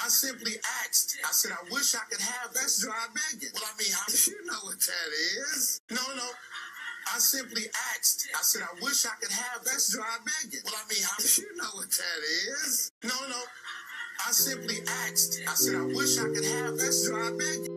I simply asked. I said, I wish I could have that's dry bacon. Well, I mean, you know what that is. No. I simply asked. I said, I wish I could have that's dry bacon. Well, I mean, you know what that is. No. I simply asked. I said, I wish I could have that's dry bacon.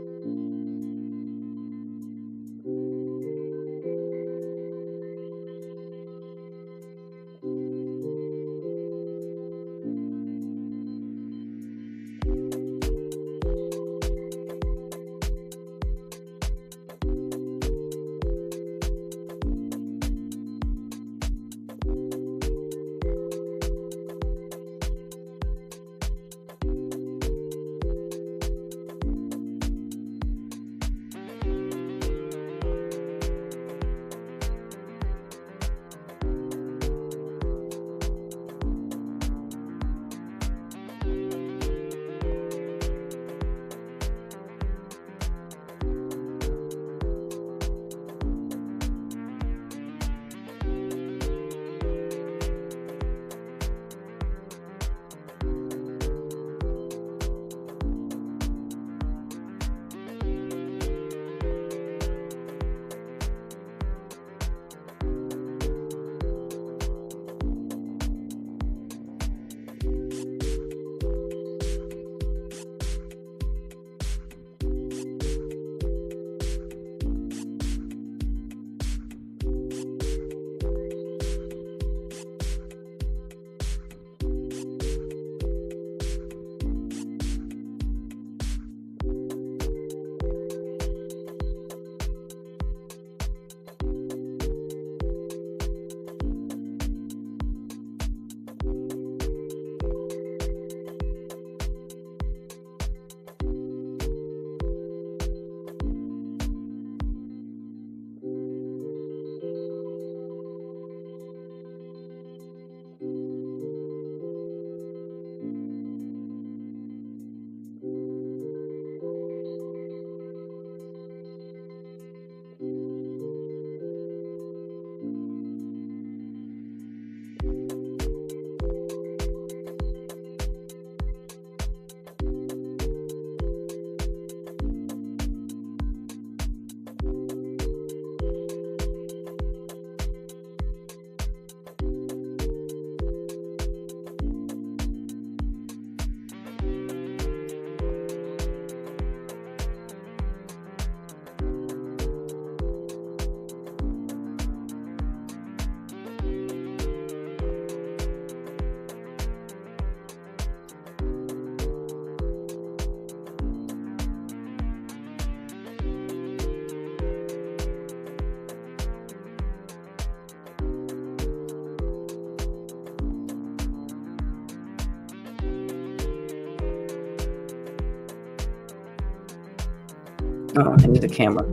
Oh, I need a camera.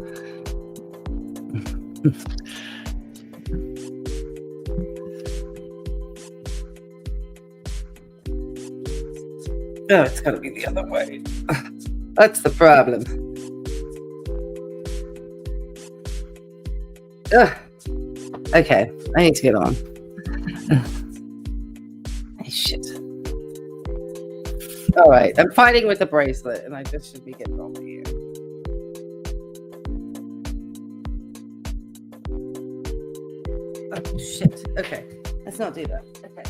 Oh, it's got to be the other way. That's the problem. Okay, I need to get on. Hey, shit. All right, I'm fighting with the bracelet, and I just should be getting over here. Oh, shit. Okay, let's not do that. Okay.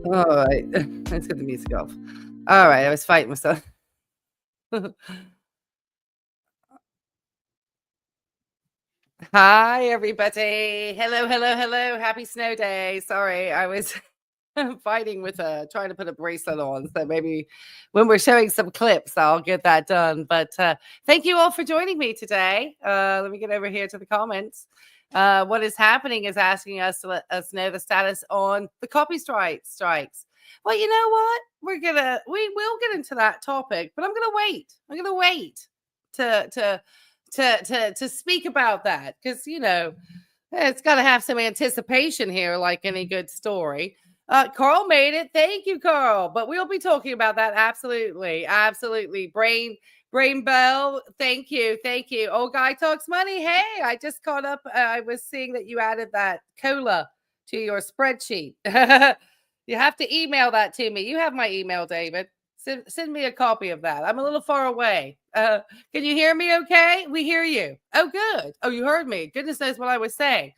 All right, let's get the music off. All right, I was fighting myself. Hi, everybody. Hello. Happy snow day. Sorry, I was fighting with trying to put a bracelet on. So maybe when we're showing some clips, I'll get that done. But thank you all for joining me today. Let me get over here to the comments. What is happening is asking us to let us know the status on the copy strikes. Well, you know what? We will get into that topic, but I'm gonna wait. To speak about that, because it's got to have some anticipation here, like any good story. Carl made it. Thank you, Carl. But we'll be talking about that. Absolutely. Brain Bell. Thank you. Old Guy Talks Money. Hey, I just caught up. I was seeing that you added that cola to your spreadsheet. You have to email that to me. You have my email, David. Send me a copy of that. I'm a little far away. Can you hear me okay? We hear you. Oh, good. Oh, you heard me. Goodness knows what I was saying.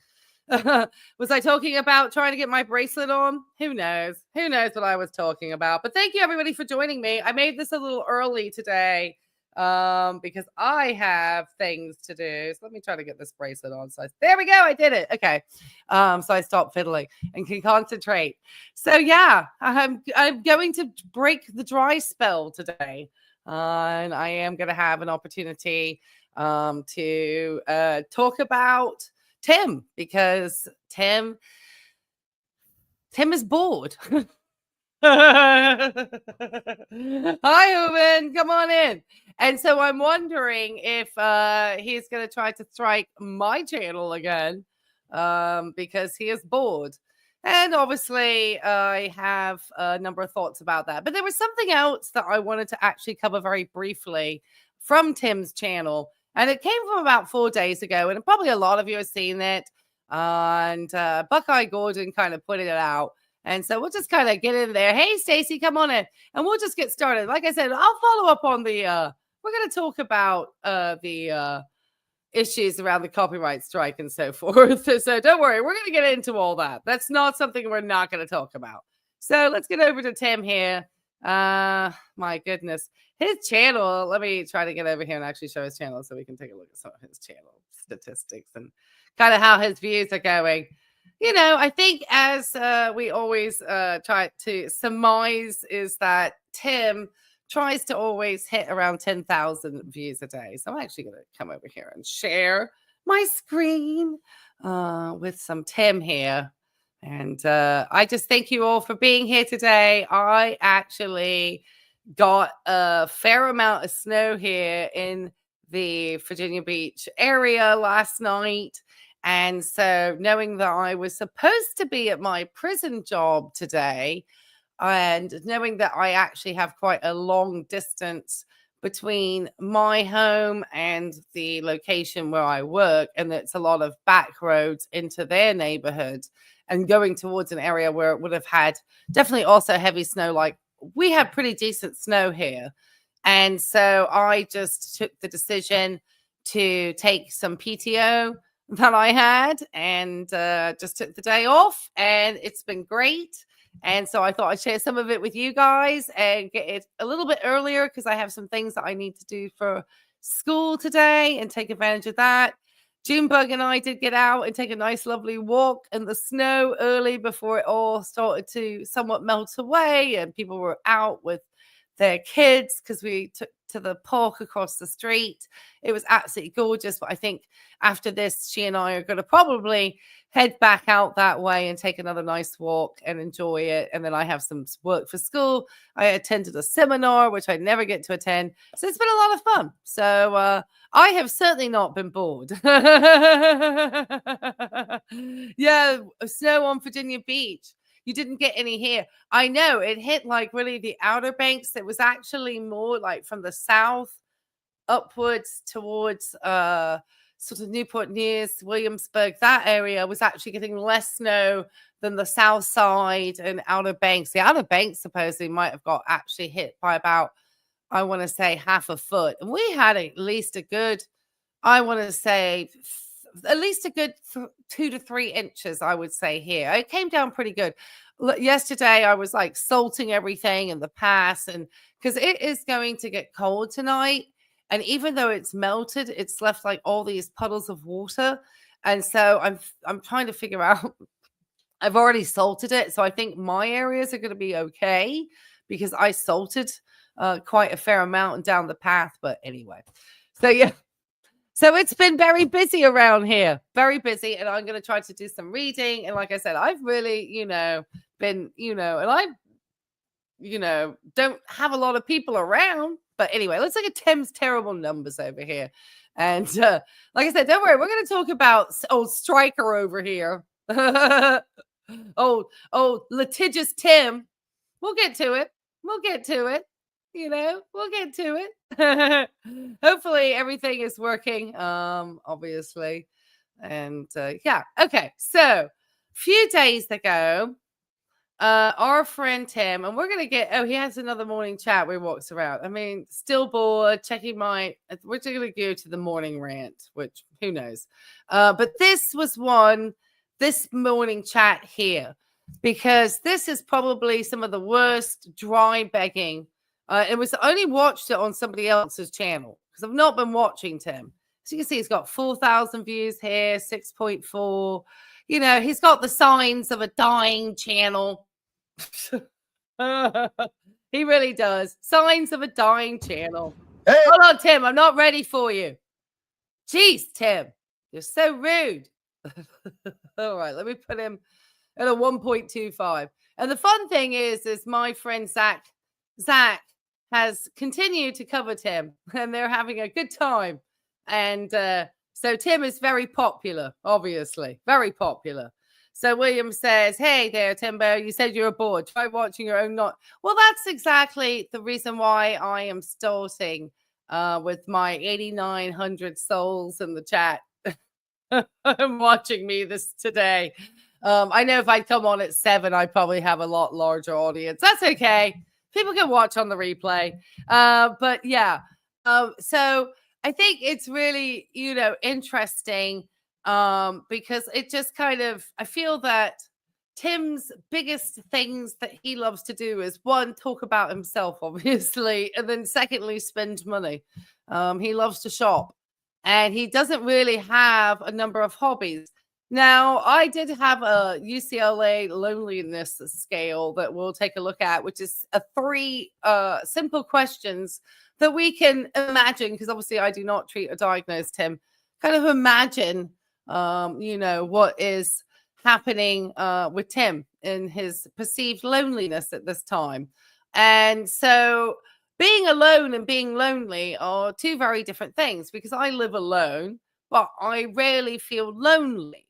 Was I talking about trying to get my bracelet on? Who knows? Who knows what I was talking about? But thank you, everybody, for joining me. I made this a little early today because I have things to do. So let me try to get this bracelet on. So there we go. I did it. Okay. So I stopped fiddling and can concentrate. So yeah, I'm going to break the dry spell today. And I am going to have an opportunity to talk about Tim, because Tim is bored. Hi, Uben, come on in. And so I'm wondering if he's going to try to strike my channel again because he is bored. And obviously, I have a number of thoughts about that. But there was something else that I wanted to actually cover very briefly from Tim's channel. And it came from about 4 days ago. And probably a lot of you have seen it. And Buckeye Gordon kind of put it out. And so we'll just kind of get in there. Hey, Stacy, come on in. And we'll just get started. Like I said, I'll follow up on the, we're going to talk about the issues around the copyright strike and so forth. So don't worry, we're going to get into all that. That's not something we're not going to talk about. So let's get over to Tim here. My goodness. His channel, let me try to get over here and actually show his channel so we can take a look at some of his channel statistics and kind of how his views are going. You know, I think as we always try to surmise is that Tim tries to always hit around 10,000 views a day. So I'm actually going to come over here and share my screen with some Tim here. And I just thank you all for being here today. I actually got a fair amount of snow here in the Virginia Beach area last night. And so knowing that I was supposed to be at my prison job today, and knowing that I actually have quite a long distance between my home and the location where I work, and it's a lot of back roads into their neighborhood, and going towards an area where it would have had definitely also heavy snow. Like we had pretty decent snow here. And so I just took the decision to take some PTO that I had and just took the day off, and it's been great. And so I thought I'd share some of it with you guys and get it a little bit earlier because I have some things that I need to do for school today and take advantage of that. Junebug and I did get out and take a nice, lovely walk in the snow early before it all started to somewhat melt away and people were out with their kids because we took to the park across the street. It was absolutely gorgeous. But I think after this, she and I are going to probably head back out that way and take another nice walk and enjoy it. And then I have some work for school. I attended a seminar, which I never get to attend. So it's been a lot of fun. So I have certainly not been bored. Yeah, snow on Virginia Beach. You didn't get any here. I know it hit like really the Outer Banks. It was actually more like from the south upwards towards sort of Newport News, Williamsburg. That area was actually getting less snow than the south side and Outer Banks. The Outer Banks supposedly might have got actually hit by about, I want to say, half a foot. And we had at least a good, I want to say, at least a good 2 to 3 inches, I would say here. It came down pretty good. Yesterday, I was like salting everything in the pass, and because it is going to get cold tonight. And even though it's melted, it's left like all these puddles of water. And so I'm trying to figure out, I've already salted it. So I think my areas are going to be okay because I salted quite a fair amount down the path. But anyway, so yeah. So it's been very busy around here, very busy. And I'm going to try to do some reading. And like I said, I've really, been, and I, don't have a lot of people around. But anyway, let's look at Tim's terrible numbers over here. And like I said, don't worry, we're going to talk about old Striker over here. Litigious Tim. We'll get to it. We'll get to it. We'll get to it. Hopefully everything is working, obviously. And yeah, okay. So a few days ago, our friend Tim, and we're going to get, he has another morning chat where he walks around. I mean, still bored, checking we're going to go to the morning rant, which who knows. But this was this morning chat here, because this is probably some of the worst dry begging. It was only watched it on somebody else's channel because I've not been watching Tim. So you can see he's got 4,000 views here, 6.4. He's got the signs of a dying channel. He really does. Signs of a dying channel. Hey. Hold on, Tim. I'm not ready for you. Jeez, Tim. You're so rude. All right, let me put him at a 1.25. And the fun thing is my friend Zach has continued to cover Tim, and they're having a good time. And so Tim is very popular, obviously. Very popular. So William says, hey there, Timbo, you said you were bored. Try watching your own not. Well, that's exactly the reason why I am starting with my 8,900 souls in the chat. I'm watching me this today. I know if I come on at 7, I'd probably have a lot larger audience. That's okay. People can watch on the replay. But yeah. So I think it's really, interesting because it just kind of, I feel that Tim's biggest things that he loves to do is, one, talk about himself, obviously, and then secondly, spend money. He loves to shop, and he doesn't really have a number of hobbies. Now, I did have a UCLA loneliness scale that we'll take a look at, which is 3 simple questions that we can imagine, because obviously I do not treat or diagnose Tim, kind of imagine, what is happening with Tim in his perceived loneliness at this time. And so being alone and being lonely are 2 very different things, because I live alone, but I rarely feel lonely.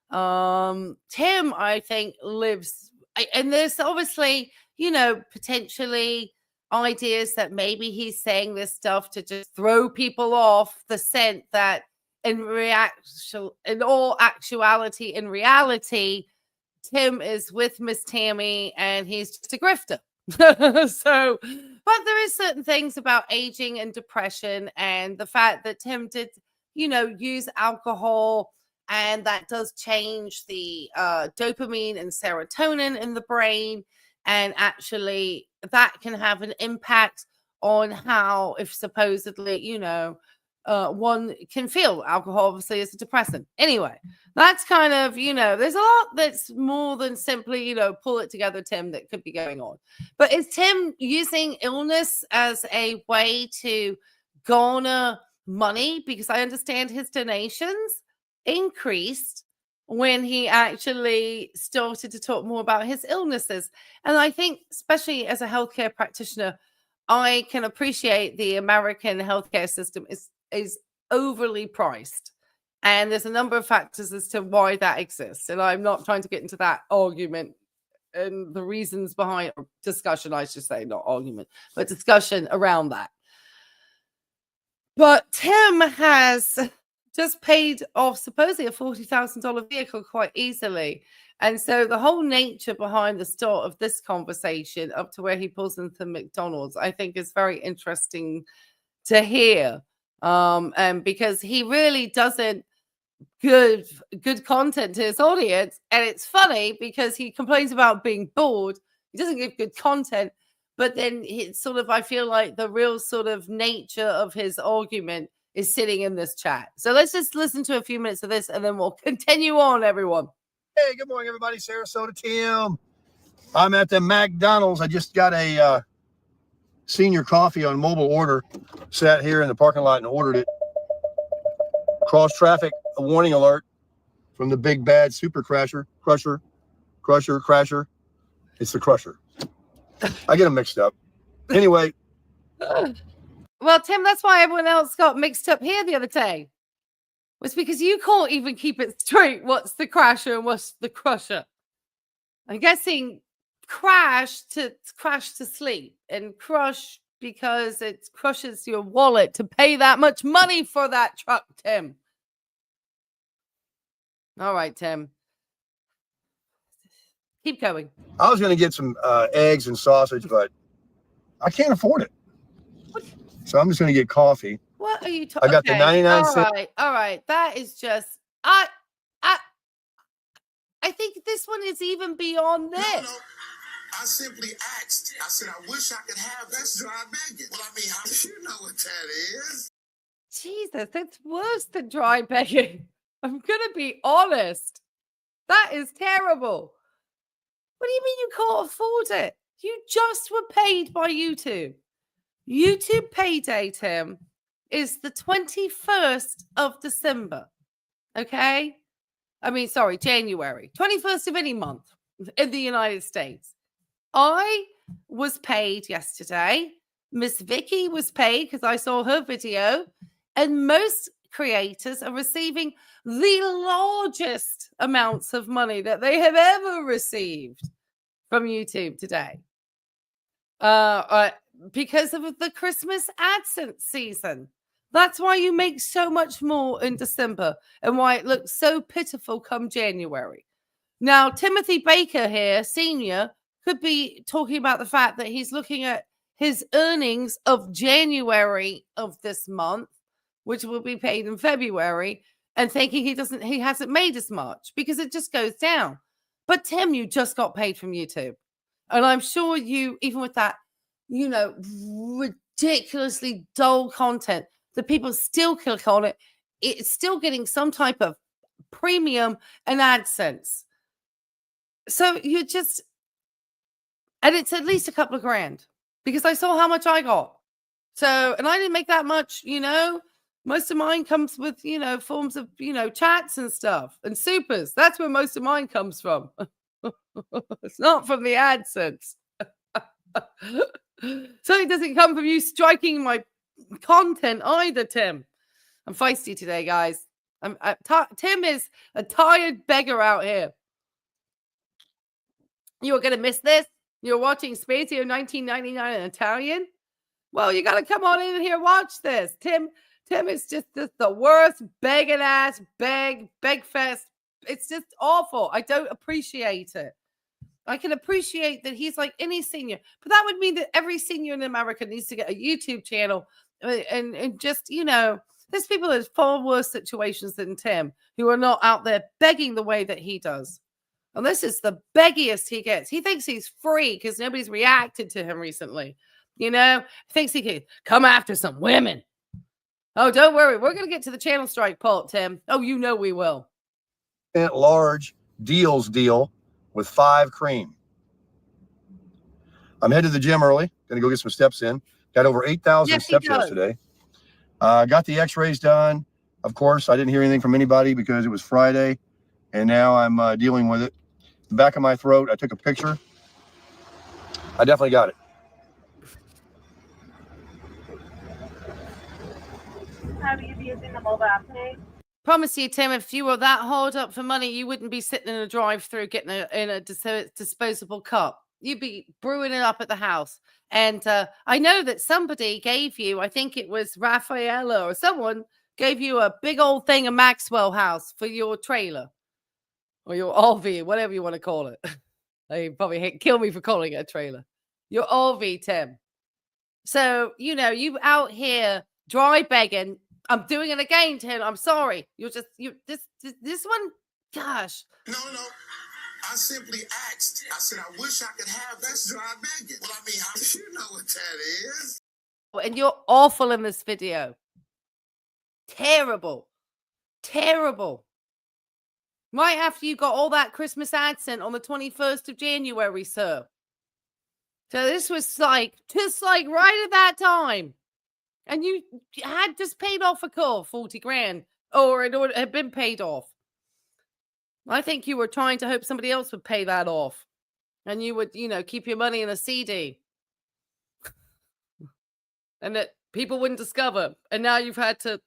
Tim, I think, lives, and there's obviously, potentially ideas that maybe he's saying this stuff to just throw people off the scent that in all actuality, in reality, Tim is with Miss Tammy and he's just a grifter. So, but there is certain things about aging and depression, and the fact that Tim did, use alcohol, and that does change the dopamine and serotonin in the brain. And actually, that can have an impact on how, if supposedly, one can feel. Alcohol obviously is a depressant. Anyway, that's kind of, there's a lot that's more than simply, pull it together, Tim, that could be going on. But is Tim using illness as a way to garner money? Because I understand his donations increased when he actually started to talk more about his illnesses. And I think, especially as a healthcare practitioner, I can appreciate the American healthcare system is overly priced. And there's a number of factors as to why that exists. And I'm not trying to get into that argument and the reasons behind discussion, I should say, not argument, but discussion around that. But Tim has just paid off supposedly a $40,000 vehicle quite easily. And so the whole nature behind the start of this conversation up to where he pulls into McDonald's, I think is very interesting to hear. And because he really doesn't give good content to his audience. And it's funny because he complains about being bored. He doesn't give good content. But then it's sort of, I feel like the real sort of nature of his argument is sitting in this chat. So let's just listen to a few minutes of this and then we'll continue on, everyone. Hey, good morning, everybody. Sarasota Tim. I'm at the McDonald's. I just got a senior coffee on mobile order. Sat here in the parking lot and ordered it. Cross traffic, a warning alert from the big bad super crasher. It's the crusher. I get them mixed up. Anyway. Well, Tim, that's why everyone else got mixed up here the other day. Was because you can't even keep it straight. What's the crasher and what's the crusher? I'm guessing crash to sleep, and crush because it crushes your wallet to pay that much money for that truck, Tim. All right, Tim. Keep going. I was going to get some eggs and sausage, but I can't afford it. So I'm just going to get coffee. What are you talking? I got the 99 cent. All right. That is just I think this one is even beyond this. No. I simply asked. I said, I wish I could have that's dry begging. Well, I mean, you know what that is. Jesus, it's worse than dry begging. I'm gonna be honest. That is terrible. What do you mean you can't afford it? You just were paid by YouTube. YouTube payday, Tim, is the 21st of December. Okay? I mean, sorry, January. 21st of any month in the United States. I was paid yesterday. Miss Vicky was paid because I saw her video. And most creators are receiving the largest amounts of money that they have ever received from YouTube today. Because of the Christmas AdSense season. That's why you make so much more in December and why it looks so pitiful come January. Now, Timothy Baker here, senior, could be talking about the fact that he's looking at his earnings of January of this month, which will be paid in February, and thinking he hasn't made as much because it just goes down. But Tim, you just got paid from YouTube. And I'm sure you, even with that, ridiculously dull content, the people still click on it. It's still getting some type of premium and AdSense. So you just, and it's at least a couple of grand because I saw how much I got. So, and I didn't make that much, most of mine comes with, forms of, chats and stuff and supers. That's where most of mine comes from. It's not from the AdSense. So it doesn't come from you striking my content either, Tim. I'm feisty today, guys. Tim is a tired beggar out here. You are going to miss this. You're watching Spazio 1999 in Italian. Well, you got to come on in here and watch this. Tim is just the worst begging ass beg fest. It's just awful. I don't appreciate it. I can appreciate that he's like any senior, but that would mean that every senior in America needs to get a YouTube channel and just, there's people in far worse situations than Tim who are not out there begging the way that he does. And this is the beggiest he gets. He thinks he's free because nobody's reacted to him recently. Thinks he can come after some women. Oh, don't worry. We're going to get to the channel strike part, Tim. Oh, we will. Large deal with 5 cream. I'm headed to the gym early. Going to go get some steps in. Got over 8,000 steps yesterday. Got the x-rays done. Of course, I didn't hear anything from anybody because it was Friday. And now I'm dealing with it. The back of my throat, I took a picture. I definitely got it. Have you using the mobile app today? Promise you, Tim, if you were that hard up for money, you wouldn't be sitting in a drive-through getting in a disposable cup. You'd be brewing it up at the house. And I know that somebody gave you, I think it was Rafaela or someone, gave you a big old thing of Maxwell House for your trailer. Or your RV, whatever you want to call it. They probably kill me for calling it a trailer. Your RV, Tim. So, you out here dry begging. I'm doing it again, Tim. I'm sorry. This one, gosh. No. I simply asked. I said, I wish I could have that's dry begging. Well, I mean, you know what that is. And you're awful in this video. Terrible. Right after you got all that Christmas AdSense on the 21st of January, sir. So this was just like right at that time. And you had just paid off a car, 40 grand, or it had been paid off. I think you were trying to hope somebody else would pay that off. And you would, keep your money in a CD. And that people wouldn't discover. And now you've had to,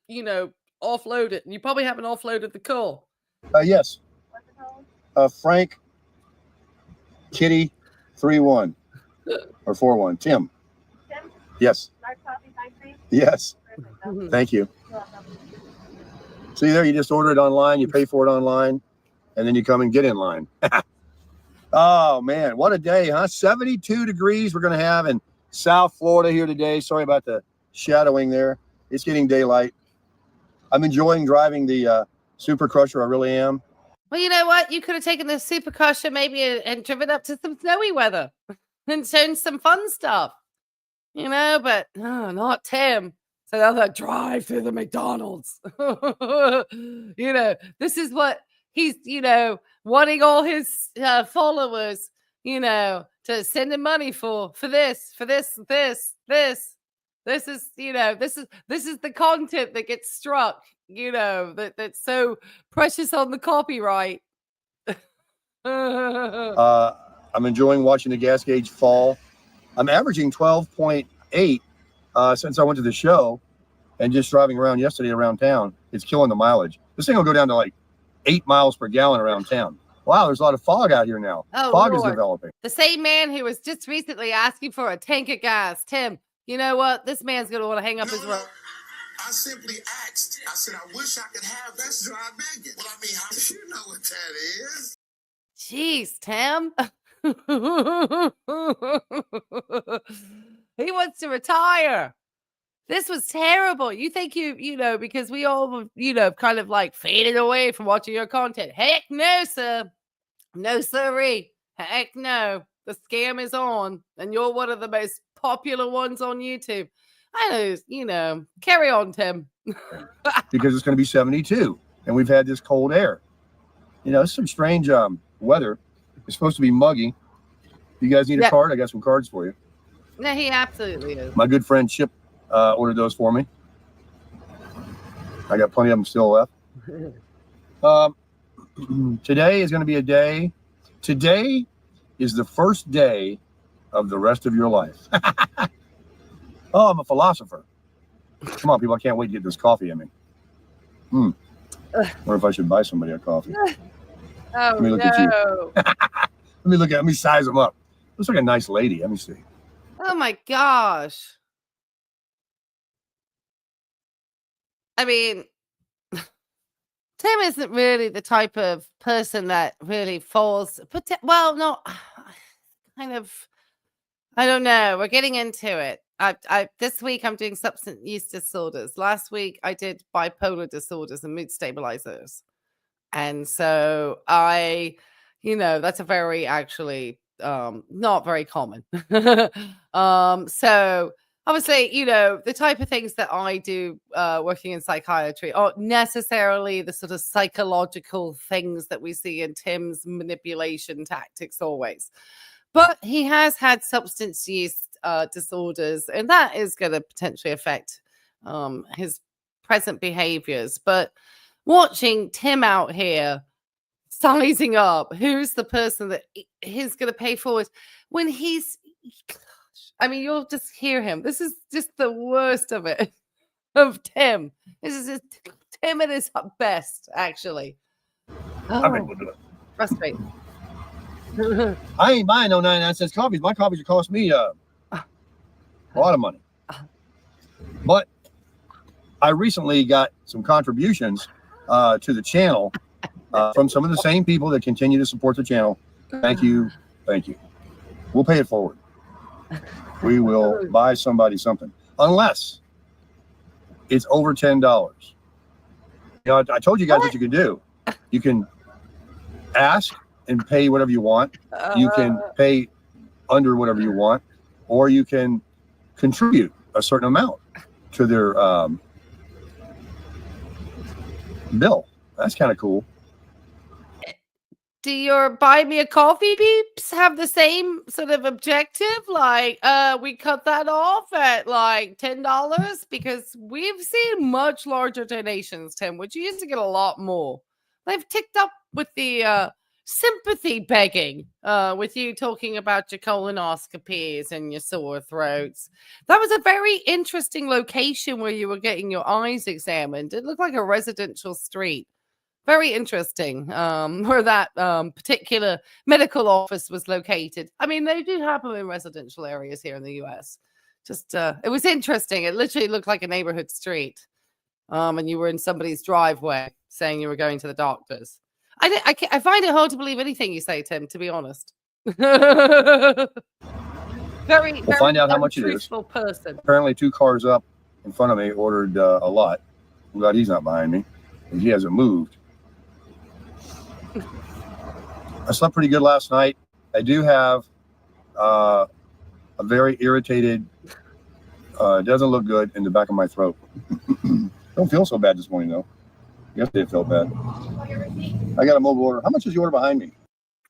offload it. And you probably haven't offloaded the car. Yes. What's it called? Frank Kitty 31 or 41. Tim. Tim? Yes. Large coffee, fine cream? Yes. Perfect. Thank you. You're welcome. See there, you just order it online, you pay for it online, and then you come and get in line. Oh, man. What a day, huh? 72 degrees we're going to have in South Florida here today. Sorry about the shadowing there. It's getting daylight. I'm enjoying driving the Super Crusher. I really am. Well, you know what? You could have taken the Super Crusher maybe and driven up to some snowy weather and shown some fun stuff, but no, not Tim. So now that drive through the McDonald's. This is what he's, wanting all his followers, to send him money for this. This is, this is the content that gets struck, that's so precious on the copyright. I'm enjoying watching the gas gauge fall. I'm averaging 12.8 since I went to the show, and just driving around yesterday around town, it's killing the mileage. This thing will go down to like 8 miles per gallon around town. Wow, there's a lot of fog out here now. Oh, fog Lord. is developing. The same man who was just recently asking for a tank of gas. Tim, you know what? This man's going to want to hang up his rope. I simply asked. I said, I wish I could have that dry bacon. Well, I mean, you know what that is. Jeez, Tim. He wants to retire. This was terrible. You think because we all, kind of like faded away from watching your content. Heck no, sir. No, sirree. Heck no. The scam is on, and you're one of the most popular ones on YouTube. I know, carry on, Tim. Because it's going to be 72, and we've had this cold air. It's some strange weather. It's supposed to be muggy. You guys need a card? I got some cards for you. No, he absolutely is. My good friend Chip ordered those for me. I got plenty of them still left. Today is going to be a day. Today is the first day of the rest of your life. Oh, I'm a philosopher. Come on, people. I can't wait to get this coffee in me. Or if I should buy somebody a coffee. Oh, Let me look at you. Let me size them up. Looks like a nice lady. Let me see. Oh, my gosh. I mean, Tim isn't really the type of person that really falls. Well, no, kind of. I don't know. We're getting into it. This week I'm doing substance use disorders. Last week I did bipolar disorders and mood stabilizers, and so that's a very actually not very common. So obviously, the type of things that I do working in psychiatry aren't necessarily the sort of psychological things that we see in Tim's manipulation tactics always. But he has had substance use disorders, and that is going to potentially affect his present behaviors. But watching Tim out here sizing up who's the person that he's going to pay forward when you'll just hear him. This is just the worst of it, of Tim. This is just Tim at his best, actually. Frustrating. I ain't buying no 99-cent coffees. My coffees will cost me a lot of money. But I recently got some contributions to the channel from some of the same people that continue to support the channel. Thank you. We'll pay it forward. We will buy somebody something, unless it's over $10. I told you guys what you can do. You can ask and pay whatever you want. You can pay under whatever you want, or you can contribute a certain amount to their bill. That's kind of cool. Do your buy me a coffee peeps have the same sort of objective? Like, we cut that off at like $10 because we've seen much larger donations, Tim, which you used to get a lot more. They've ticked up with the sympathy begging, with you talking about your colonoscopies and your sore throats. That was a very interesting location where you were getting your eyes examined. It looked like a residential street. Very interesting, where that particular medical office was located. I mean, they do happen in residential areas here in the U.S. Just, it was interesting. It literally looked like a neighborhood street, and you were in somebody's driveway saying you were going to the doctors. I find it hard to believe anything you say, Tim, to be honest. Very, We'll find out how much it is. truthful person. Apparently 2 cars up in front of me ordered a lot. I'm glad he's not behind me. And he hasn't moved. I slept pretty good last night. I do have a very irritated, doesn't look good in the back of my throat. Don't feel so bad this morning, though. Yesterday it felt bad. I got a mobile order. How much is the order behind me?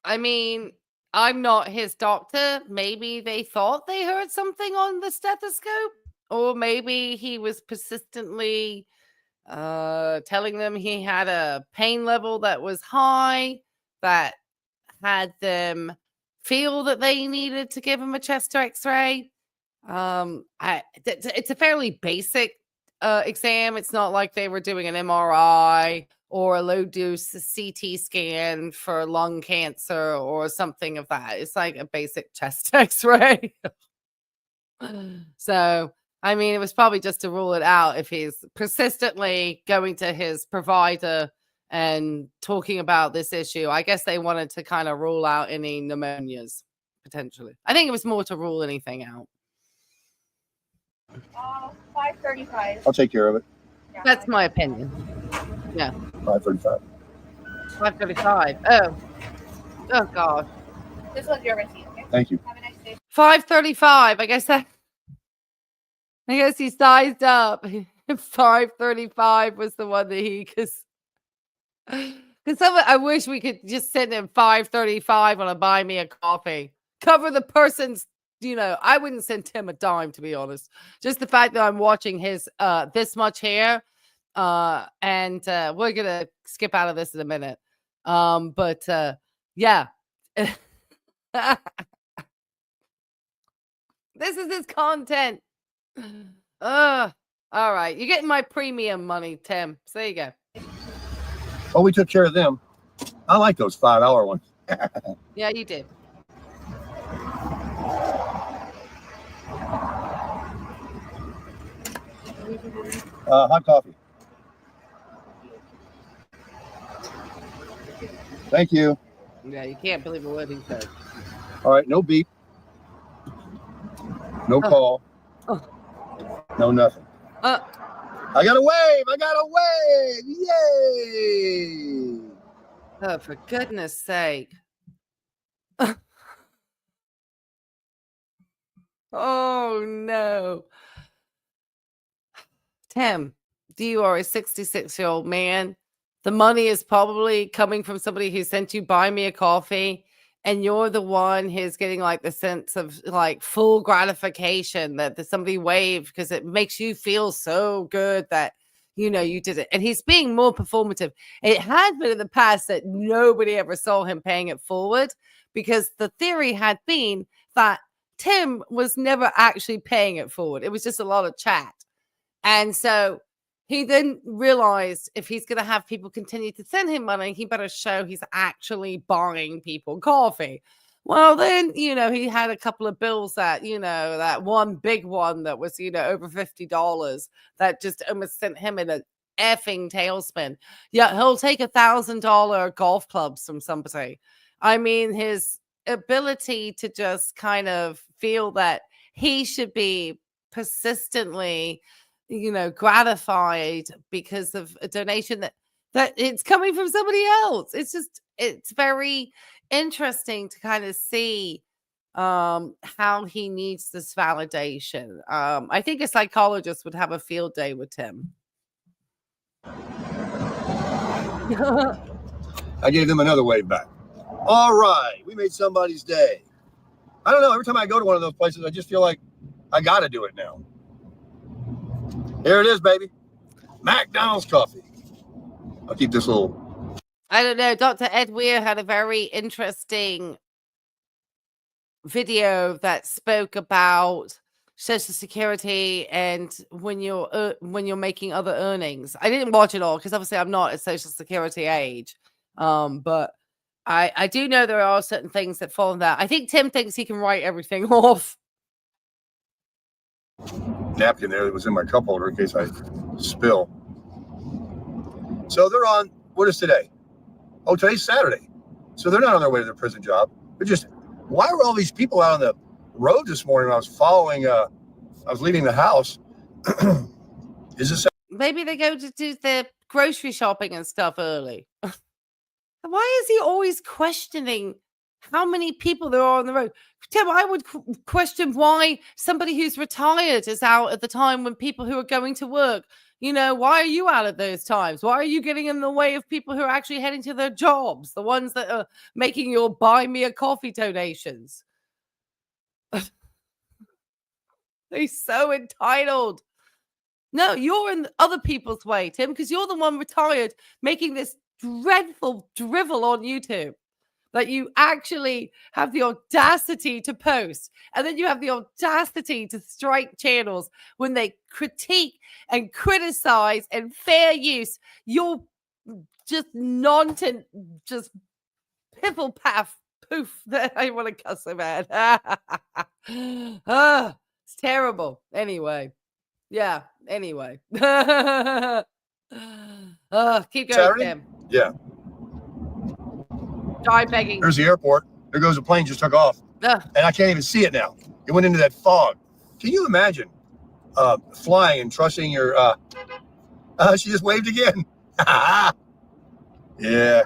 I mean, I'm not his doctor. Maybe they thought they heard something on the stethoscope, or maybe he was persistently telling them he had a pain level that was high, that had them feel that they needed to give him a chest x-ray. It's a fairly basic exam. It's not like they were doing an MRI or a low dose CT scan for lung cancer or something of that. It's like a basic chest x-ray. So, I mean, it was probably just to rule it out if he's persistently going to his provider and talking about this issue. I guess they wanted to kind of rule out any pneumonias, potentially. I think it was more to rule anything out. 5:35. I'll take care of it. Yeah, That's my opinion. Yeah. 5:35. 5:35. Oh God. This was your receipt, okay? Thank you. Have a nice day. 5:35. I guess he sized up. 5:35 was the one that he because I wish we could just send him 5:35 on a buy me a coffee. Cover the person's, I wouldn't send Tim a dime, to be honest. Just the fact that I'm watching his this much hair. And we're gonna skip out of this in a minute. But yeah. This is his content. All right. You're getting my premium money, Tim. So there you go. Oh, we took care of them. I like those $5 ones. Yeah, you did. Hot coffee. Thank you. Yeah, you can't believe a word he said. All right, no beep. No call. No nothing. I got a wave. I got a wave. Yay. Oh, for goodness sake. Oh, no. Tim, you are a 66-year-old man. The money is probably coming from somebody who sent you buy me a coffee, and you're the one who's getting like the sense of like full gratification that somebody waved because it makes you feel so good that, you did it. And he's being more performative. It had been in the past that nobody ever saw him paying it forward because the theory had been that Tim was never actually paying it forward. It was just a lot of chat. And so he then realized if he's going to have people continue to send him money, he better show he's actually buying people coffee. Well, then, he had a couple of bills that, that one big one that was, over $50 that just almost sent him in a effing tailspin. Yeah, he'll take $1,000 golf clubs from somebody. I mean, his ability to just kind of feel that he should be persistently gratified because of a donation that it's coming from somebody else. It's very interesting to kind of see how he needs this validation. I think a psychologist would have a field day with Tim. I gave them another wave back. All right, we made somebody's day. I don't know. Every time I go to one of those places, I just feel like I got to do it now. Here it is, baby. McDonald's coffee. I'll keep this little. I don't know. Dr. Ed Weir had a very interesting video that spoke about Social Security and when you're making other earnings. I didn't watch it all because obviously I'm not at Social Security age. But I do know there are certain things that fall in that. I think Tim thinks he can write everything off. Napkin there that was in my cup holder in case I spill. So they're what is today? Oh, today's Saturday. So they're not on their way to their prison job. They're just why were all these people out on the road this morning when I was leaving the house? Is this Maybe they go to do their grocery shopping and stuff early. Why is he always questioning how many people there are on the road? Tim, I would question why somebody who's retired is out at the time when people who are going to work, why are you out at those times? Why are you getting in the way of people who are actually heading to their jobs? The ones that are making your buy me a coffee donations. They're so entitled. No, you're in other people's way, Tim, because you're the one retired making this dreadful drivel on YouTube that you actually have the audacity to post. And then you have the audacity to strike channels when they critique and criticize and fair use your just nonsense, just piffle paff poof. I want to cuss so bad. It's terrible. Anyway. Yeah. Anyway. Keep going, Saturday? Tim. Yeah. Try begging. There's the airport. There goes a plane just took off. And I can't even see it now. It went into that fog. Can you imagine flying and trusting your she just waved again. Yeah.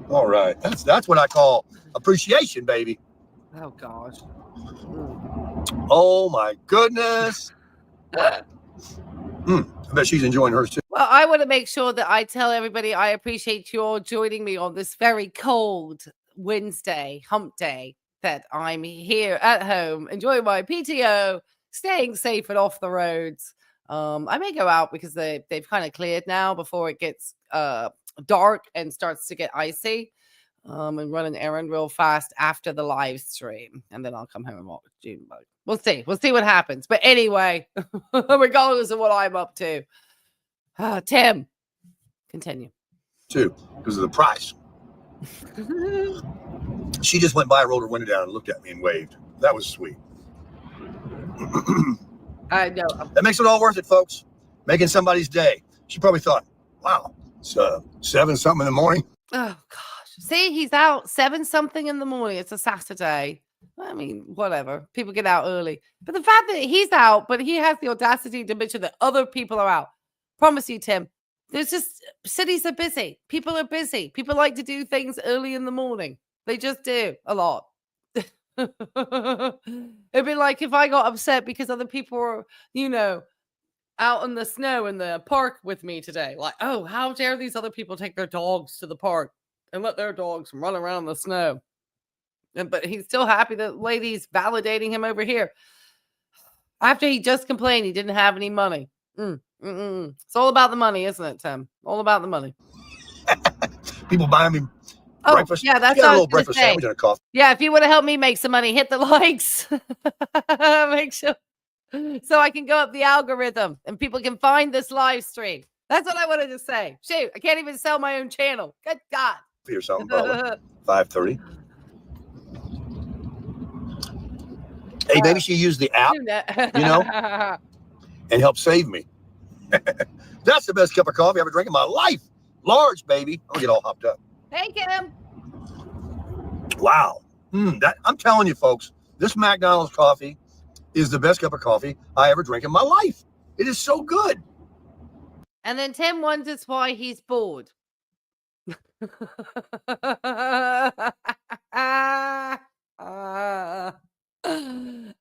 All right. That's what I call appreciation, baby. Oh gosh. Oh my goodness. I bet she's enjoying hers too. Well, I want to make sure that I tell everybody I appreciate you all joining me on this very cold Wednesday, hump day, that I'm here at home, enjoying my PTO, staying safe and off the roads. I may go out because they've kind of cleared now before it gets dark and starts to get icy. And run an errand real fast after the live stream. And then I'll come home and walk Junebug. We'll see. We'll see what happens. But anyway, regardless of what I'm up to. Tim, continue. Too, because of the price. She just went by, rolled her window down, and looked at me and waved. That was sweet. I know. That makes it all worth it, folks. Making somebody's day. She probably thought, wow, it's 7-something in the morning. Oh, gosh. See, he's out 7-something in the morning. It's a Saturday. I mean, whatever. People get out early. But the fact that he's out, but he has the audacity to mention that other people are out. Promise you, Tim, there's just cities are busy. People are busy. People like to do things early in the morning. They just do a lot. It'd be like if I got upset because other people were, out in the snow in the park with me today. Like, oh, how dare these other people take their dogs to the park and let their dogs run around in the snow. But he's still happy that lady's validating him over here. After he just complained he didn't have any money. It's all about the money, isn't it, Tim? All about the money. People buying me breakfast. Yeah, that's a little breakfast sandwich and a coffee. Yeah, if you want to help me make some money, hit the likes. Make sure so I can go up the algorithm and people can find this live stream. That's what I wanted to say. Shoot, I can't even sell my own channel. Good God. Or something, probably. 5:30. Hey, maybe she used the app, and helped save me. That's the best cup of coffee I've ever drank in my life. Large, baby. I'll get all hopped up. Hey, Kim. Wow. I'm telling you, folks, this McDonald's coffee is the best cup of coffee I ever drank in my life. It is so good. And then Tim wonders why he's bored.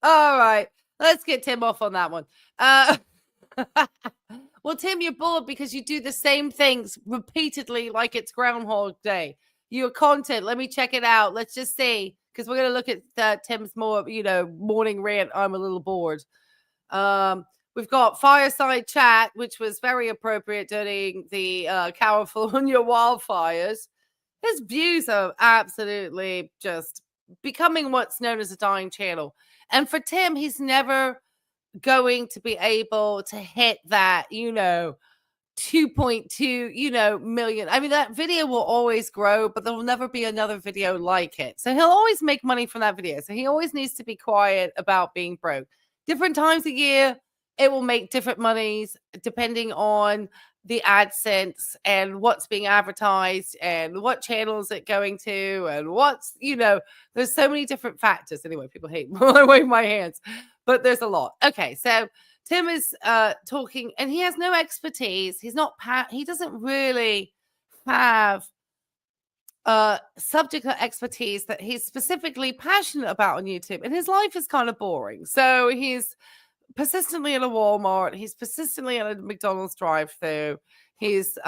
All right, let's get Tim off on that one. Well, Tim, you're bored because you do the same things repeatedly like it's Groundhog Day. Your content, let me check it out. Let's just see, because we're going to look at Tim's more, morning rant. I'm a little bored. We've got Fireside Chat, which was very appropriate during the California wildfires. His views are absolutely just becoming what's known as a dying channel. And for Tim, he's never going to be able to hit that, 2.2, million. I mean, that video will always grow, but there will never be another video like it. So he'll always make money from that video. So he always needs to be quiet about being broke. Different times a year, it will make different monies depending on the AdSense and what's being advertised and what channel is it going to and what's, there's so many different factors. Anyway, people hate when I wave my hands, but there's a lot. Okay, so Tim is talking, and he has no expertise. He's not, he doesn't really have subject expertise that he's specifically passionate about on YouTube, and his life is kind of boring. So he's persistently in a Walmart. He's persistently in a McDonald's drive-through. He's,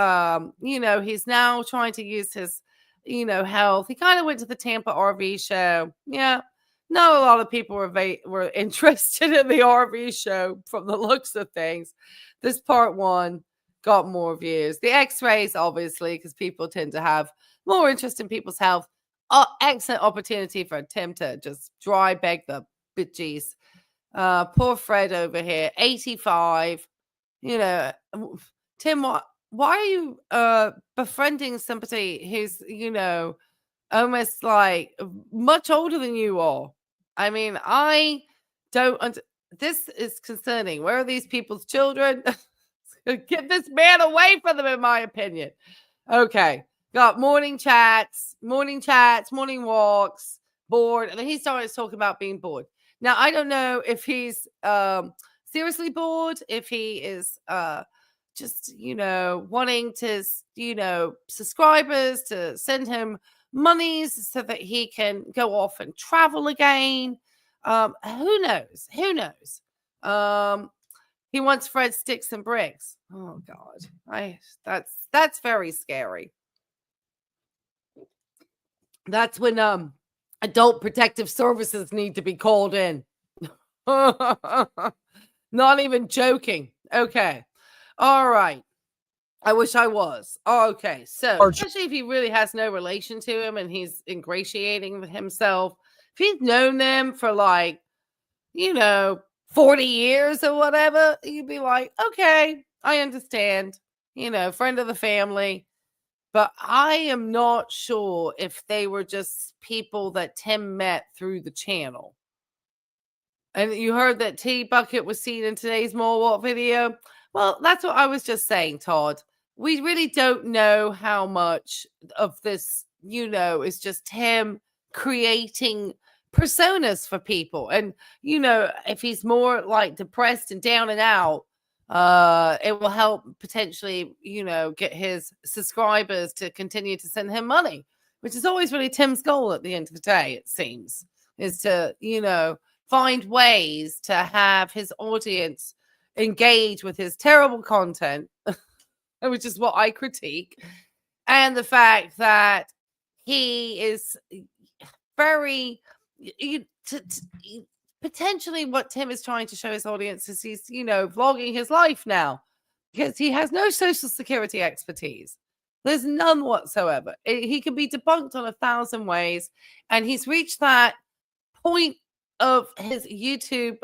he's now trying to use his, health. He kind of went to the Tampa RV show. Yeah, not a lot of people were interested in the RV show from the looks of things. This part 1 got more views. The X-rays, obviously, because people tend to have more interest in people's health. Excellent opportunity for Tim to just dry beg the bitches. Poor Fred over here, 85. Tim, why are you befriending somebody who's, almost like much older than you are? I mean, I don't. This is concerning. Where are these people's children? Get this man away from them, in my opinion. Okay. Got morning chats, morning walks, bored. And then he started talking about being bored. Now, I don't know if he's seriously bored, if he is just, wanting to, subscribers to send him monies so that he can go off and travel again. Who knows? He wants Fred sticks and bricks. Oh God. That's very scary. That's when adult protective services need to be called in. Not even joking. Okay. All right. I wish I was. Okay. So, especially if he really has no relation to him and he's ingratiating himself. If he's known them for 40 years or whatever, you'd be like, okay, I understand. Friend of the family. But I am not sure if they were just people that Tim met through the channel. And you heard that T Bucket was seen in today's More What video. Well, that's what I was just saying, Todd. We really don't know how much of this, is just him creating personas for people. And, if he's more like depressed and down and out, it will help potentially, get his subscribers to continue to send him money, which is always really Tim's goal at the end of the day, it seems, is to, find ways to have his audience engage with his terrible content, which is what I critique, and the fact that he is very potentially what Tim is trying to show his audience is he's, vlogging his life now because he has no social security expertise. There's none whatsoever. He can be debunked on 1,000 ways, and he's reached that point of his YouTube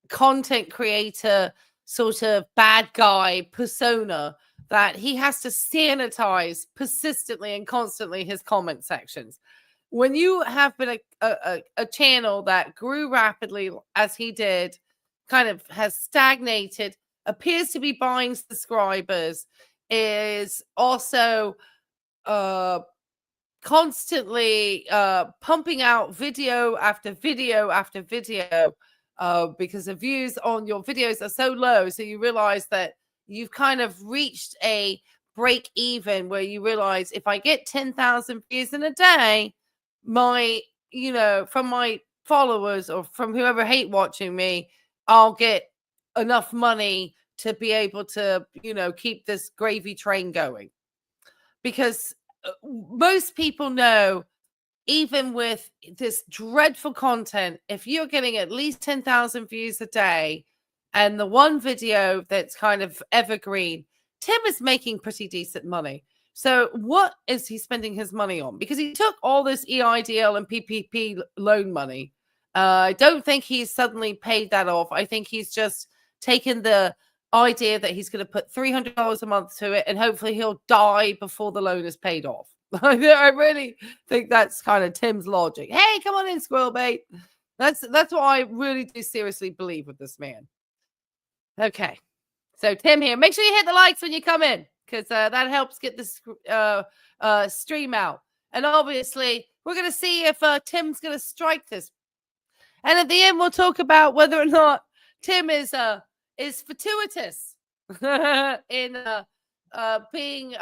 content creator sort of bad guy persona that he has to sanitize persistently and constantly his comment sections. When you have been a channel that grew rapidly as he did, kind of has stagnated, appears to be buying subscribers, is also constantly pumping out video after video after video because the views on your videos are so low. So you realize that you've kind of reached a break even where you realize if I get 10,000 views in a day, my, from my followers or from whoever hate watching me, I'll get enough money to be able to, keep this gravy train going. Because most people know, even with this dreadful content, if you're getting at least 10,000 views a day and the one video that's kind of evergreen, Tim is making pretty decent money. So what is he spending his money on? Because he took all this EIDL and PPP loan money. I don't think he's suddenly paid that off. I think he's just taken the idea that he's going to put $300 a month to it and hopefully he'll die before the loan is paid off. I really think that's kind of Tim's logic. Hey, come on in, squirrel bait. That's what I really do seriously believe with this man. Okay. So Tim here, make sure you hit the likes when you come in, because that helps get this stream out. And obviously, we're going to see if Tim's going to strike this. And at the end, we'll talk about whether or not Tim is fortuitous in being,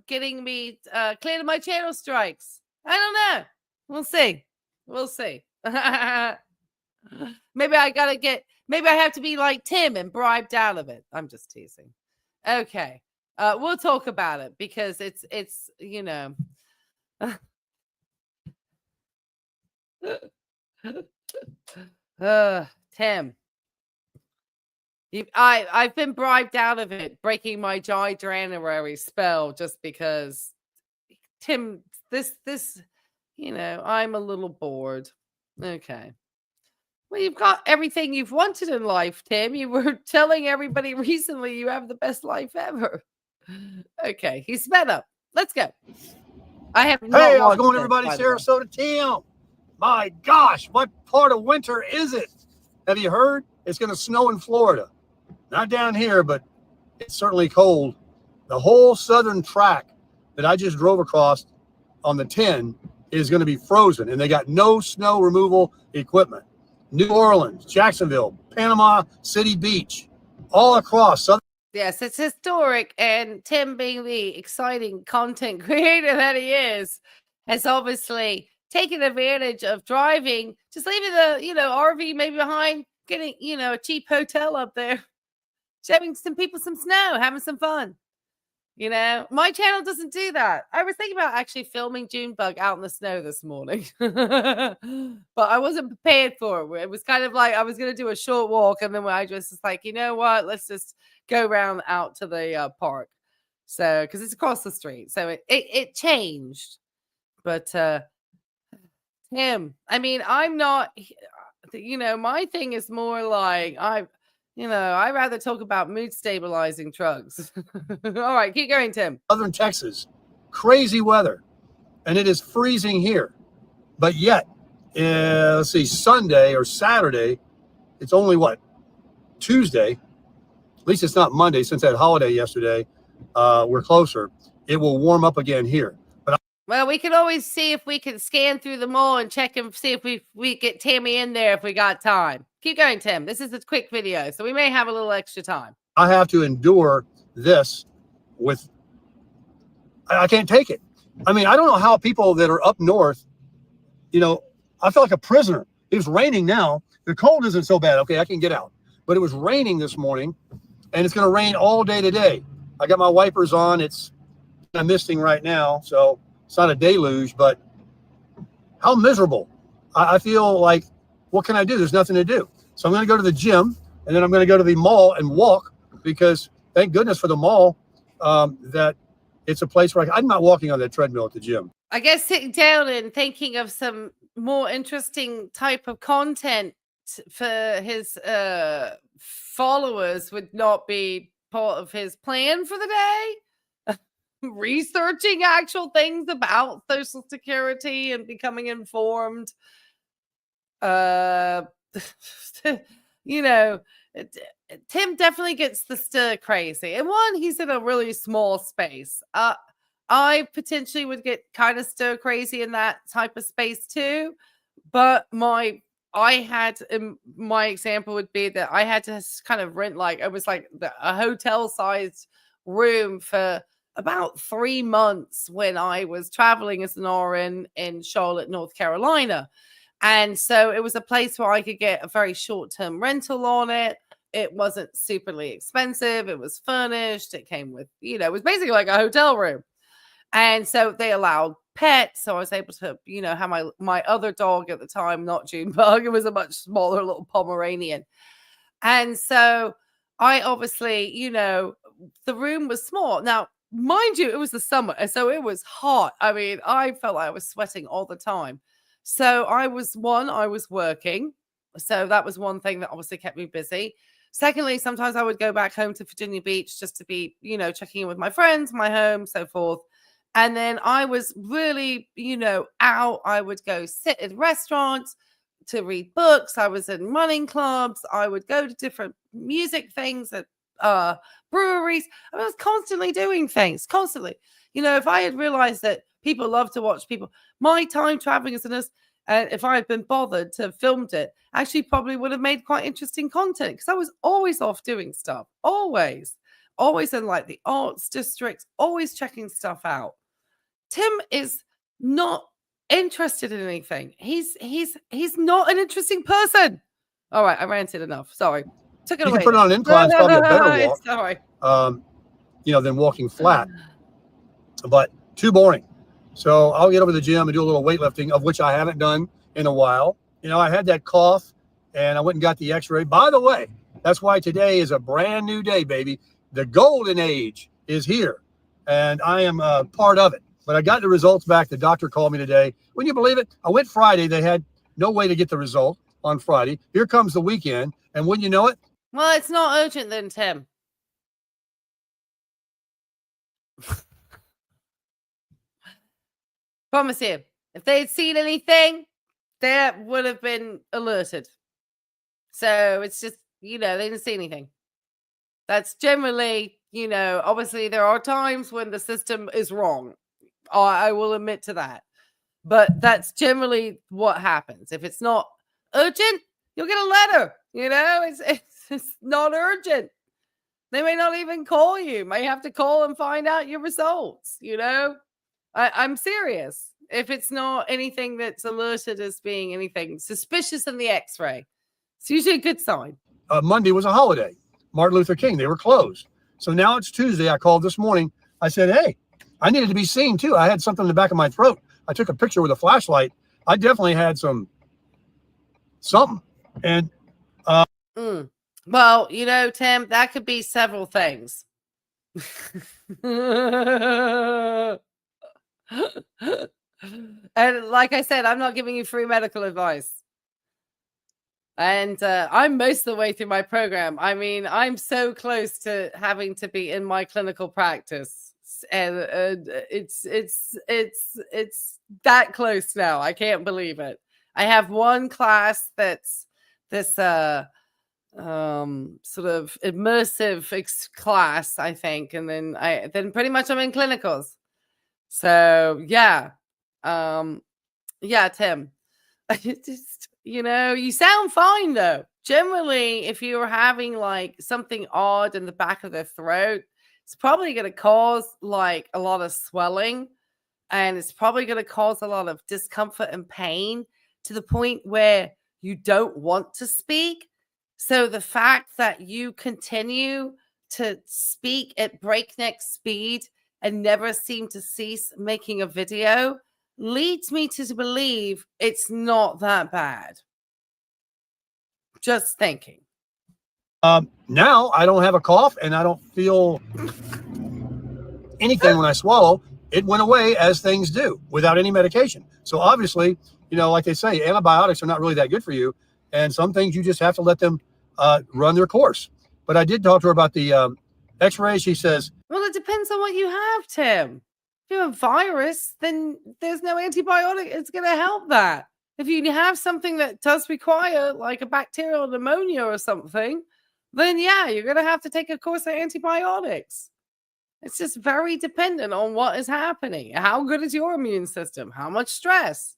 getting me clear to my channel strikes. I don't know. We'll see. We'll see. Maybe I have to be like Tim and bribed out of it. I'm just teasing. Okay. We'll talk about it because it's Tim. I've been bribed out of it, breaking my January spell just because Tim, I'm a little bored. Okay. Well, you've got everything you've wanted in life, Tim. You were telling everybody recently you have the best life ever. Okay, he's fed up. Let's go. I have no. Hey, how's it going, everybody? Sarasota Tim. My gosh, what part of winter is it? Have you heard? It's going to snow in Florida. Not down here, but it's certainly cold. The whole southern track that I just drove across on the 10 is going to be frozen, and they got no snow removal equipment. New Orleans, Jacksonville, Panama City Beach, all across southern. Yes, it's historic, and Tim, being the exciting content creator that he is, has obviously taken advantage of driving, just leaving the RV maybe behind, getting a cheap hotel up there, showing some people some snow, having some fun. My channel doesn't do that. I was thinking about actually filming Junebug out in the snow this morning, but I wasn't prepared for it. It was kind of like I was going to do a short walk, and then I just was like, you know what? Let's just go around out to the park. So, because it's across the street, so it changed. But Tim, I mean, I'm not. My thing is more like I'd rather talk about mood stabilizing drugs. All right, keep going, Tim. Southern Texas, crazy weather, and it is freezing here. But yet, let's see, Sunday or Saturday, it's only Tuesday. At least it's not Monday since that holiday yesterday. We're closer. It will warm up again here. Well, we can always see if we can scan through the mall and check and see if we get Tammy in there if we got time. Keep going, Tim. This is a quick video, so we may have a little extra time. I have to endure this I can't take it. I mean, I don't know how people that are up north, I feel like a prisoner. It was raining now. The cold isn't so bad. Okay, I can get out. But it was raining this morning, and it's going to rain all day today. I got my wipers on. It's kind of misting right now, so it's not a deluge, but how miserable. I feel like, what can I do? There's nothing to do. So I'm going to go to the gym, and then I'm going to go to the mall and walk, because thank goodness for the mall that it's a place where I'm not walking on that treadmill at the gym. I guess sitting down and thinking of some more interesting type of content for his followers would not be part of his plan for the day. Researching actual things about Social Security and becoming informed. Tim definitely gets the stir crazy. And one, he's in a really small space. I potentially would get kind of stir crazy in that type of space too. But my example would be that I had to kind of rent a hotel sized room for about 3 months when I was traveling as an RN in Charlotte, North Carolina. And so it was a place where I could get a very short-term rental on it. It wasn't superly expensive. It was furnished. It came with, it was basically like a hotel room. And so they allowed pets. So I was able to, have my other dog at the time, not Junebug. It was a much smaller little Pomeranian. And so I obviously, the room was small. Now, mind you, it was the summer, and so it was hot. I mean, I felt like I was sweating all the time. So I was working. So that was one thing that obviously kept me busy. Secondly, sometimes I would go back home to Virginia Beach just to be, checking in with my friends, my home, so forth. And then I was really, out. I would go sit at restaurants, to read books. I was in running clubs. I would go to different music things at breweries. I was constantly doing things, constantly. You know, if I had realized that people love to watch people, my time traveling as a nurse, and if I had been bothered to have filmed it, actually probably would have made quite interesting content because I was always off doing stuff, always in like the arts districts, always checking stuff out. Tim is not interested in anything. He's not an interesting person. All right, I ranted enough. Sorry. Took it You away. can put it on an incline, it's probably a better walk. Sorry. You know, than walking flat. But too boring. So I'll get over to the gym and do a little weightlifting, of which I haven't done in a while. You know, I had that cough and I went and got the x-ray. By the way, that's why today is a brand new day, baby. The golden age is here and I am part of it. But I got the results back. The doctor called me today. Wouldn't you believe it? I went Friday. They had no way to get the result on Friday. Here comes the weekend. And wouldn't you know it? Well, it's not urgent then, Tim. Promise you, if they had seen anything, they would have been alerted. So it's just, you know, they didn't see anything. That's generally, you know, obviously there are times when the system is wrong. I will admit to that. But that's generally what happens. If it's not urgent, you'll get a letter. You know, it's not urgent. They may not even call you. May have to call and find out your results. You know, I'm serious. If it's not anything that's alerted as being anything suspicious in the x-ray, it's usually a good sign. Monday was a holiday. Martin Luther King, they were closed. So now it's Tuesday. I called this morning. I said, hey, I needed to be seen too. I had something in the back of my throat. I took a picture with a flashlight. I definitely had something. And well, you know, Tim, that could be several things. And like I said, I'm not giving you free medical advice. And I'm most of the way through my program. I mean, I'm so close to having to be in my clinical practice. And it's that close now. I can't believe it. I have one class that's this sort of immersive class, I think, and then pretty much I'm in clinicals. So yeah, Tim, just, you know, you sound fine though. Generally, if you're having like something odd in the back of the throat, it's probably going to cause like a lot of swelling, and it's probably going to cause a lot of discomfort and pain to the point where you don't want to speak. So the fact that you continue to speak at breakneck speed and never seem to cease making a video leads me to believe it's not that bad. Just thinking. Now I don't have a cough and I don't feel anything when I swallow. It went away as things do without any medication. So obviously, you know, like they say, antibiotics are not really that good for you. And some things you just have to let them run their course. But I did talk to her about the x-ray. She says, well, it depends on what you have, Tim. If you have a virus, then there's no antibiotic. It's going to help that. If you have something that does require like a bacterial pneumonia or something, then yeah, you're going to have to take a course of antibiotics. It's just very dependent on what is happening. How good is your immune system? How much stress?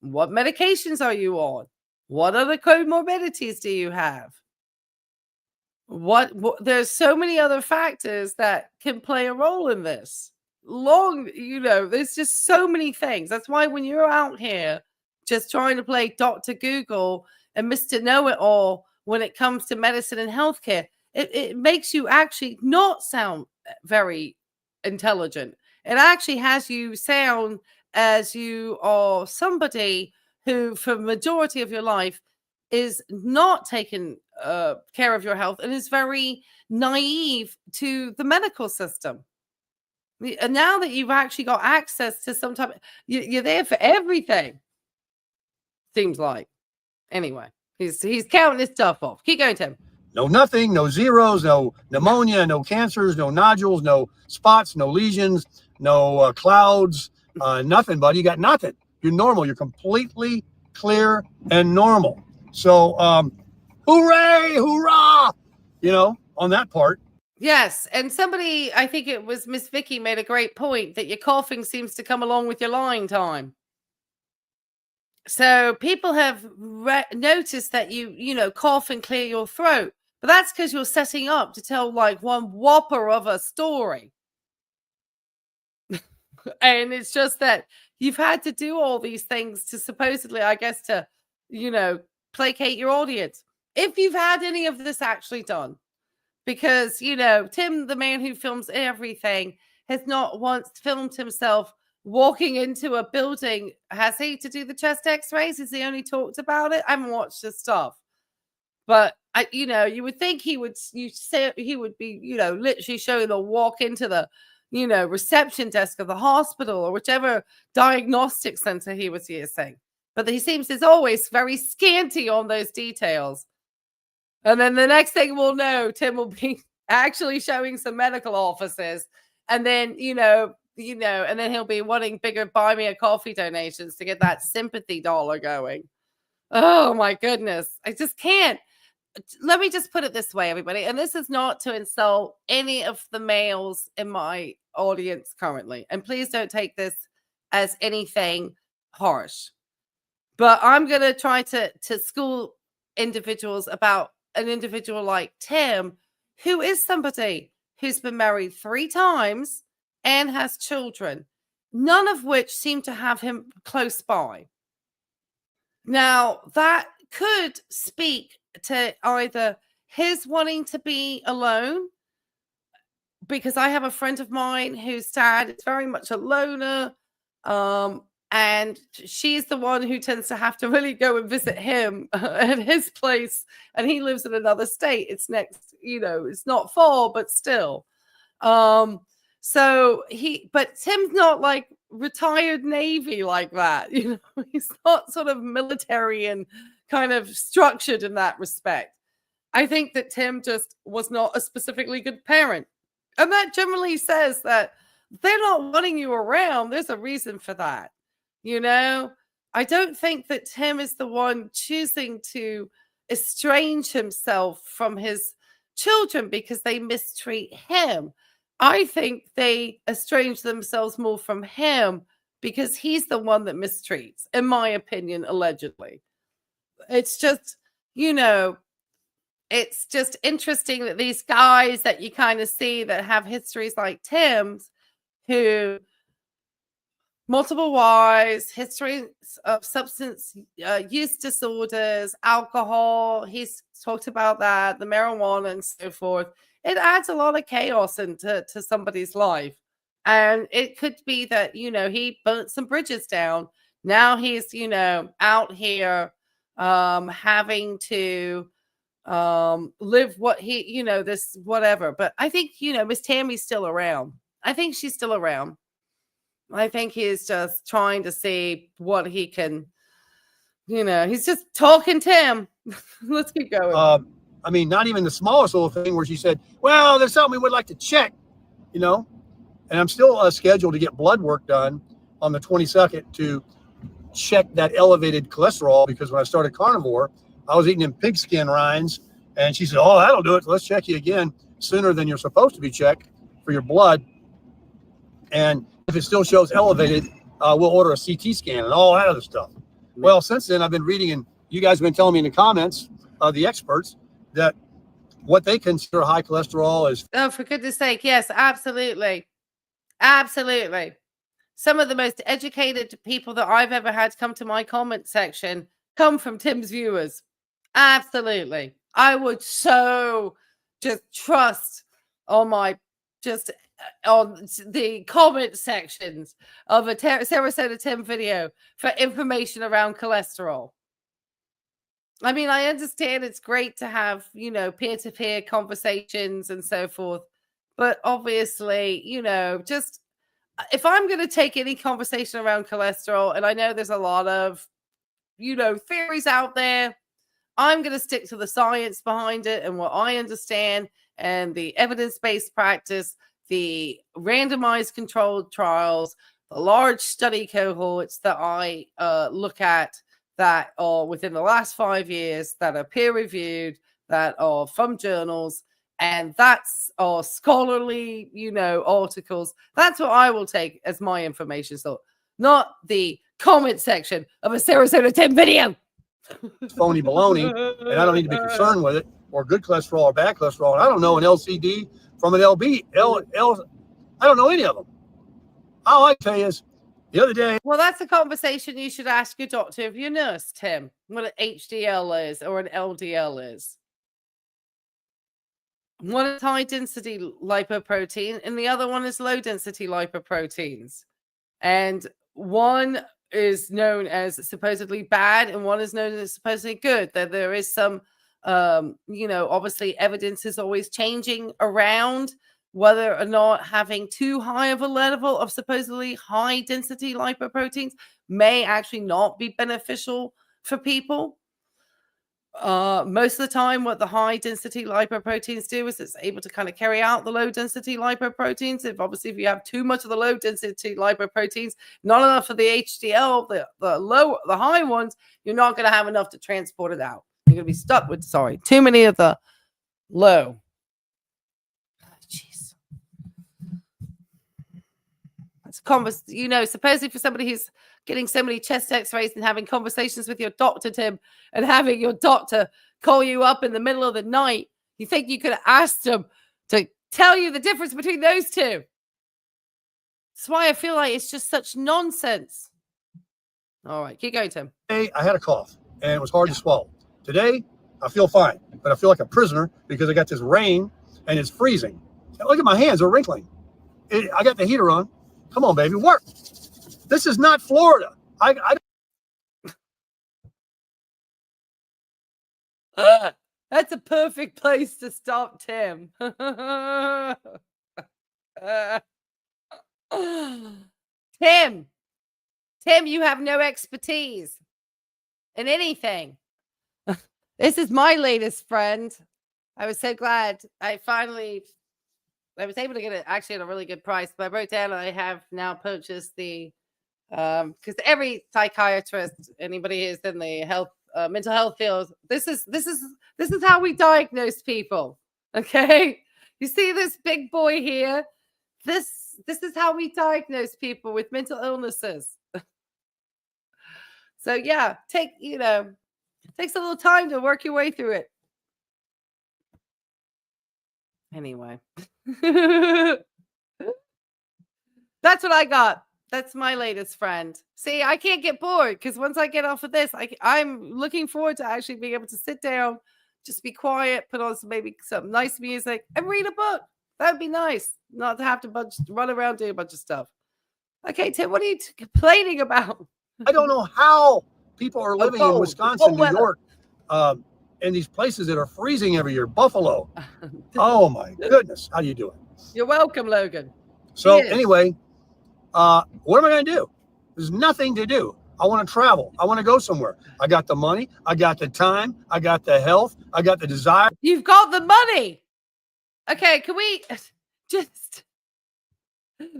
What medications are you on? What other comorbidities do you have? What there's so many other factors that can play a role in this. You know, there's just so many things. That's why when you're out here just trying to play Dr. Google and Mr. Know-It-All when it comes to medicine and healthcare, it makes you actually not sound very intelligent. It actually has you sound as you are somebody who, for the majority of your life, is not taking care of your health and is very naive to the medical system. And now that you've actually got access to some type, you're there for everything. Seems like. Anyway, he's counting his stuff off. Keep going, Tim. no nothing, no zeros, no pneumonia, no cancers, no nodules, no spots, no lesions, no clouds, nothing, buddy. You got nothing. You're normal. You're completely clear and normal. So, hooray, hoorah, on that part. Yes. And somebody, I think it was Miss Vicky, made a great point that your coughing seems to come along with your lying time. So people have noticed that you cough and clear your throat, but that's because you're setting up to tell like one whopper of a story. And it's just that you've had to do all these things to supposedly, I guess, to, placate your audience. If you've had any of this actually done, because, Tim, the man who films everything, has not once filmed himself walking into a building, has he, to do the chest x-rays? Has he only talked about it? I haven't watched his stuff. But, you would think he would be, literally showing a walk into the, reception desk of the hospital or whichever diagnostic center he was using. But he seems is always very scanty on those details. And then the next thing we'll know, Tim will be actually showing some medical offices. And then, and then he'll be wanting bigger buy me a coffee donations to get that sympathy dollar going. Oh my goodness. I just can't. Let me just put it this way, everybody. And this is not to insult any of the males in my audience currently. And please don't take this as anything harsh. But I'm going to try to school individuals about an individual like Tim, who is somebody who's been married 3 times and has children, none of which seem to have him close by. Now, that could speak to either his wanting to be alone, because I have a friend of mine whose dad is very much a loner, and she's the one who tends to have to really go and visit him at his place, and he lives in another state. It's next, it's not far, but still. But Tim's not like retired Navy like that. He's not sort of military and kind of structured in that respect. I think that Tim just was not a specifically good parent. And that generally says that they're not wanting you around. There's a reason for that. I don't think that Tim is the one choosing to estrange himself from his children because they mistreat him. I think they estrange themselves more from him because he's the one that mistreats, in my opinion, allegedly. It's just, it's just interesting that these guys that you kind of see that have histories like Tim's, who multiple wives, histories of substance use disorders, alcohol, he's talked about that, the marijuana and so forth. It adds a lot of chaos into somebody's life. And it could be that, he burnt some bridges down. Now he's, out here having to live what he, this whatever. But I think, Miss Tammy's still around. I think she's still around. I think he's just trying to see what he can, he's just talking Tim. Let's keep going. Not even the smallest little thing where she said, well, there's something we would like to check, and I'm still scheduled to get blood work done on the 22nd to check that elevated cholesterol, because when I started carnivore, I was eating them pigskin rinds, and she said, oh, that'll do it. Let's check you again sooner than you're supposed to be checked for your blood. And if it still shows elevated, we'll order a CT scan and all that other stuff. Well, since then, I've been reading, and you guys have been telling me in the comments, the experts, that what they consider high cholesterol is... Oh, for goodness sake, yes, absolutely. Absolutely. Some of the most educated people that I've ever had come to my comment section come from Tim's viewers. Absolutely. I would so just trust on the comment sections of a Sarasota Tim video for information around cholesterol. I understand it's great to have, peer-to-peer conversations and so forth. But obviously, just if I'm going to take any conversation around cholesterol, and I know there's a lot of, theories out there, I'm going to stick to the science behind it and what I understand and the evidence-based practice, the randomized controlled trials, the large study cohorts that I look at that are within the last 5 years, that are peer reviewed, that are from journals, and that's our scholarly, articles. That's what I will take as my information source, not the comment section of a Sarasota Tim video. Phony baloney, and I don't need to be concerned with it, or good cholesterol or bad cholesterol. And I don't know an LCD from an LB. I don't know any of them. All I tell you is, the other day. Well, that's a conversation you should ask your doctor of your nurse, Tim, what an HDL is or an LDL is. One is high density lipoprotein and the other one is low density lipoproteins. And one is known as supposedly bad and one is known as supposedly good. That there is some, obviously evidence is always changing around whether or not having too high of a level of supposedly high density lipoproteins may actually not be beneficial for people. Most of the time, what the high density lipoproteins do is it's able to kind of carry out the low density lipoproteins. If you have too much of the low density lipoproteins, not enough of the HDL, the high ones, you're not going to have enough to transport it out. You're going to be stuck with, too many of the low. Jeez. It's supposedly for somebody who's getting so many chest x-rays and having conversations with your doctor, Tim, and having your doctor call you up in the middle of the night, you think you could have asked him to tell you the difference between those two? That's why I feel like it's just such nonsense. All right, keep going, Tim. Today, I had a cough, and it was hard to swallow. Today, I feel fine, but I feel like a prisoner because I got this rain, and it's freezing. Look at my hands, they're wrinkling. I got the heater on. Come on, baby, work. This is not Florida. That's a perfect place to stop, Tim. Tim, you have no expertise in anything. This is my latest friend. I was so glad I was able to get it actually at a really good price. But I wrote down I have now purchased the because every psychiatrist, anybody who's in the mental health field, this is how we diagnose people. Okay, you see this big boy here. This is how we diagnose people with mental illnesses. So yeah, takes a little time to work your way through it. Anyway, that's what I got. That's my latest friend. See, I can't get bored because once I get off of this, I'm looking forward to actually being able to sit down, just be quiet, put on some nice music and read a book. That would be nice. Not to have to run around doing a bunch of stuff. Okay, Tim, what are you complaining about? I don't know how people are living in Wisconsin, New York, in these places that are freezing every year. Buffalo. Oh my goodness. How you doing? You're welcome, Logan. So anyway, what am I going to do? There's nothing to do. I want to travel. I want to go somewhere. I got the money. I got the time. I got the health. I got the desire. You've got the money. Okay, can we just...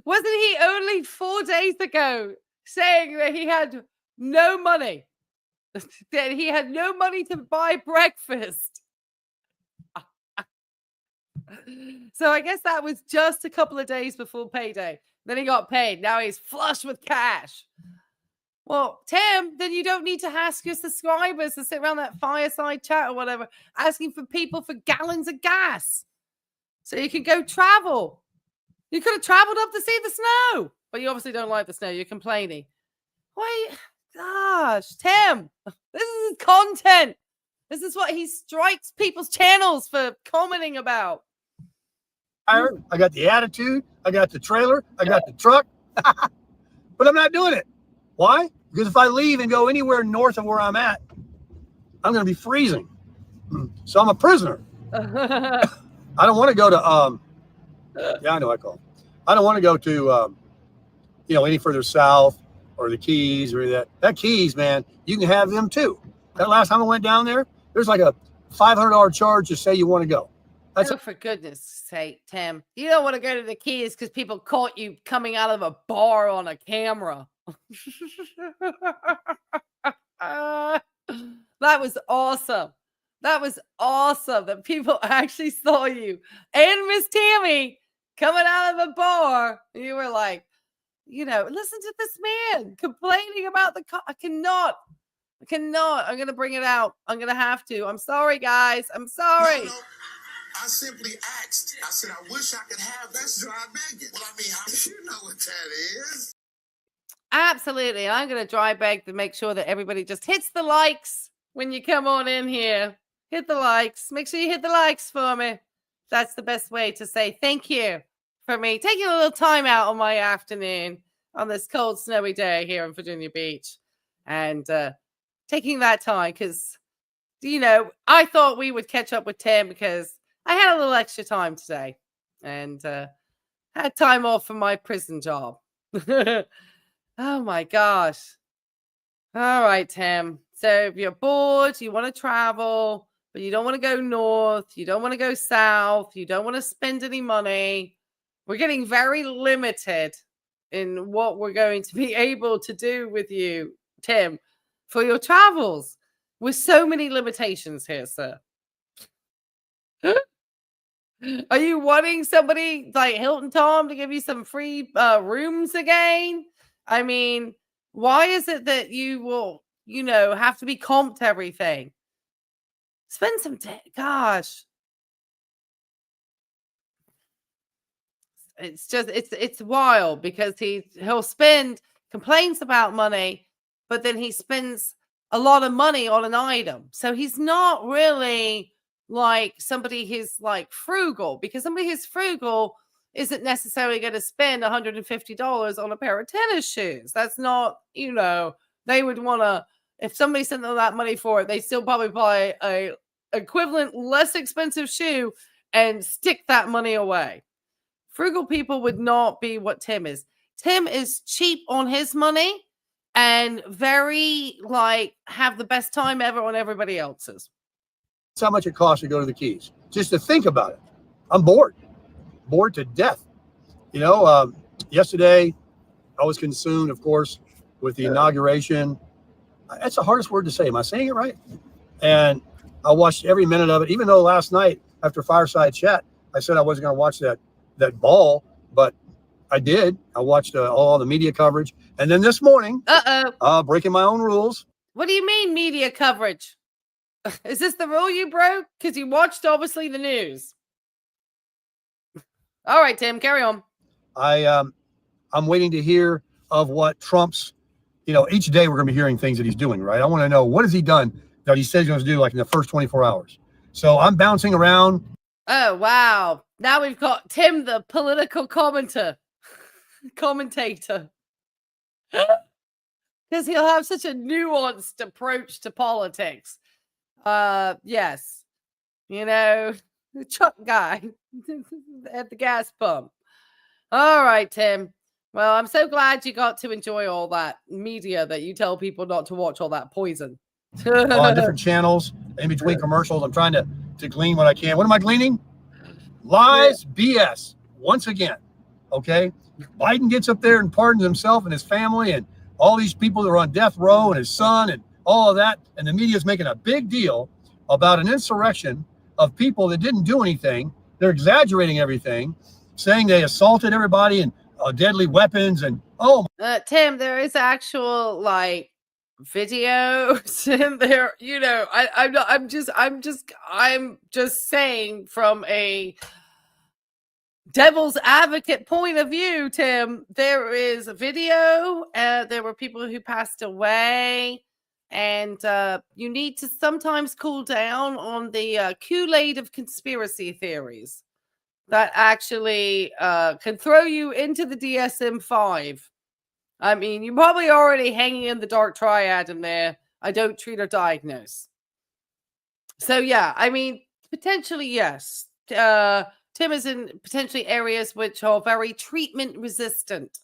Wasn't he only 4 days ago saying that he had no money? That he had no money to buy breakfast. So I guess that was just a couple of days before payday. Then he got paid. Now he's flush with cash. Well, Tim, then you don't need to ask your subscribers to sit around that fireside chat or whatever, asking for people for gallons of gas so you can go travel. You could have traveled up to see the snow, but you obviously don't like the snow. You're complaining. Wait, gosh, Tim, this is content. This is what he strikes people's channels for commenting about. I got the attitude. I got the trailer. I got the truck. But I'm not doing it. Why? Because if I leave and go anywhere north of where I'm at, I'm going to be freezing. So I'm a prisoner. I don't want to go to, yeah, I know I call. I don't want to go to, any further south or the Keys or that Keys, man, you can have them too. That last time I went down there, there's like a $500 charge to say you want to go. For goodness sake, Tim, you don't want to go to the Keys because people caught you coming out of a bar on a camera. That was awesome. That was awesome that people actually saw you and Miss Tammy coming out of a bar. And you were like, listen to this man complaining about the car. I cannot. I'm going to bring it out. I'm going to have to. I'm sorry, guys. I'm sorry. No. I simply asked. I said, I wish I could have Best Dry Bacon. Well, I mean, you know what that is. Absolutely. I'm going to dry beg to make sure that everybody just hits the likes when you come on in here. Hit the likes. Make sure you hit the likes for me. That's the best way to say thank you for me taking a little time out on my afternoon on this cold, snowy day here in Virginia Beach. And taking that time because, I thought we would catch up with Tim because I had a little extra time today and had time off from my prison job. Oh my gosh. All right, Tim. So if you're bored, you want to travel, but you don't want to go north, you don't want to go south, you don't want to spend any money. We're getting very limited in what we're going to be able to do with you, Tim, for your travels. With so many limitations here, sir. Are you wanting somebody like Hilton Tom to give you some free rooms again? I mean, why is it that you will, have to be comped everything? Spend some gosh. It's just, it's wild because he'll complains about money, but then he spends a lot of money on an item. So he's not really like somebody who's like frugal, because somebody who's frugal isn't necessarily going to spend $150 on a pair of tennis shoes. That's not, they would want to, if somebody sent them that money for it, they still probably buy a equivalent less expensive shoe and stick that money away. Frugal people would not be what Tim is. Tim is cheap on his money and very have the best time ever on everybody else's. That's how much it costs to go to the Keys. Just to think about it. I'm bored to death. Yesterday I was consumed, of course, with the inauguration. That's the hardest word to say. Am I saying it right? And I watched every minute of it, even though last night after Fireside Chat, I said I wasn't going to watch that ball, but I did. I watched all the media coverage. And then this morning, breaking my own rules. What do you mean media coverage? Is this the rule you broke? Because you watched, obviously, the news. All right, Tim, carry on. I'm waiting to hear of what Trump's, each day we're going to be hearing things that he's doing, right? I want to know, what has he done that he says he's going to do like in the first 24 hours? So I'm bouncing around. Oh, wow. Now we've got Tim, the political commentator. Because he'll have such a nuanced approach to politics. Yes. The truck guy at the gas pump. All right, Tim. Well, I'm so glad you got to enjoy all that media that you tell people not to watch, all that poison. On different channels, in between commercials. I'm trying to glean what I can. What am I gleaning? Lies, BS, once again. Okay? Biden gets up there and pardons himself and his family and all these people that are on death row and his son and all of that. And the media is making a big deal about an insurrection of people that didn't do anything. They're exaggerating everything, saying they assaulted everybody and deadly weapons. And Tim, there is actual videos in there. I'm just saying from a devil's advocate point of view, Tim, there is a video. There were people who passed away, and you need to sometimes cool down on the Kool-Aid of conspiracy theories that actually can throw you into the DSM-5. I mean, you're probably already hanging in the dark triad in there. I don't treat or diagnose. So, yeah, I mean, potentially, yes. Tim is in potentially areas which are very treatment resistant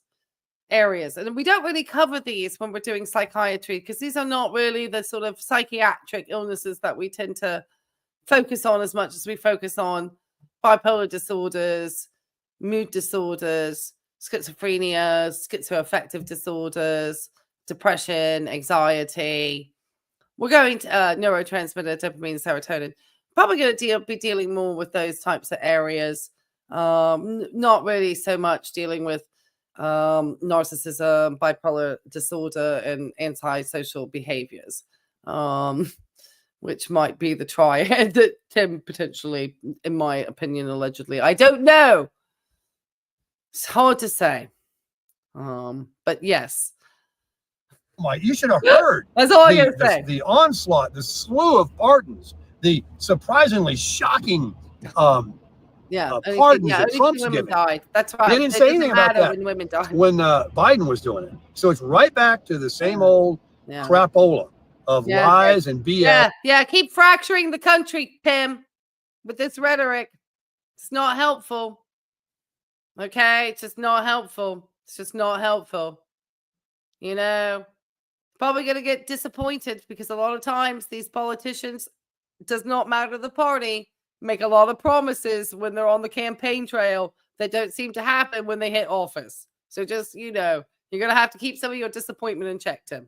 areas. And we don't really cover these when we're doing psychiatry because these are not really the sort of psychiatric illnesses that we tend to focus on as much as we focus on bipolar disorders, mood disorders, schizophrenia, schizoaffective disorders, depression, anxiety, we're going to neurotransmitter, dopamine, serotonin. Probably going to be dealing more with those types of areas. Not really so much dealing with narcissism, bipolar disorder, and antisocial behaviors, which might be the triad that Tim potentially, in my opinion, allegedly. I don't know. It's hard to say. But yes. You should have heard. That's all I gotta say. The onslaught, the slew of pardons, the surprisingly shocking pardons that Trump's giving. Died. That's right. They didn't say anything about that when women died. When Biden was doing it. So it's right back to the same old crapola of lies and BS. Yeah. Keep fracturing the country, Tim, with this rhetoric. It's not helpful. Okay? It's just not helpful. It's just not helpful. You know, probably going to get disappointed because a lot of times these politicians, it does not matter the party, make a lot of promises when they're on the campaign trail that don't seem to happen when they hit office. So just, you know, you're going to have to keep some of your disappointment in check, Tim.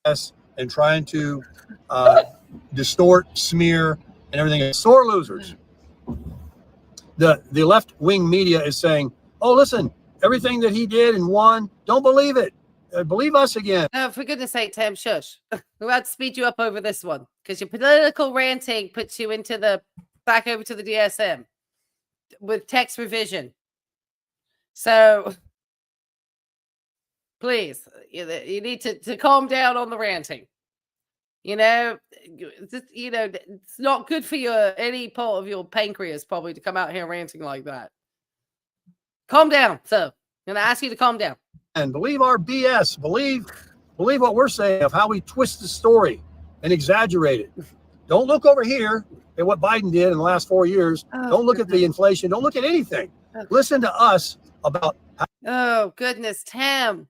Yes, and trying to distort, smear, and everything. Sore losers. The left-wing media is saying, oh, listen, everything that he did and won, don't believe it. Believe us again. Oh, for goodness sake, Tim, shush. We're about to speed you up over this one because your political ranting puts you into back over to the DSM with text revision. So please, you need to calm down on the ranting. You know, it's not good for any part of your pancreas probably to come out here ranting like that. Calm down. So I'm going to ask you to calm down. And believe our BS. Believe what we're saying of how we twist the story and exaggerate it. Don't look over here at what Biden did in the last 4 years. Don't look at the inflation. Don't look at anything. Listen to us about how. Oh, goodness, Tim.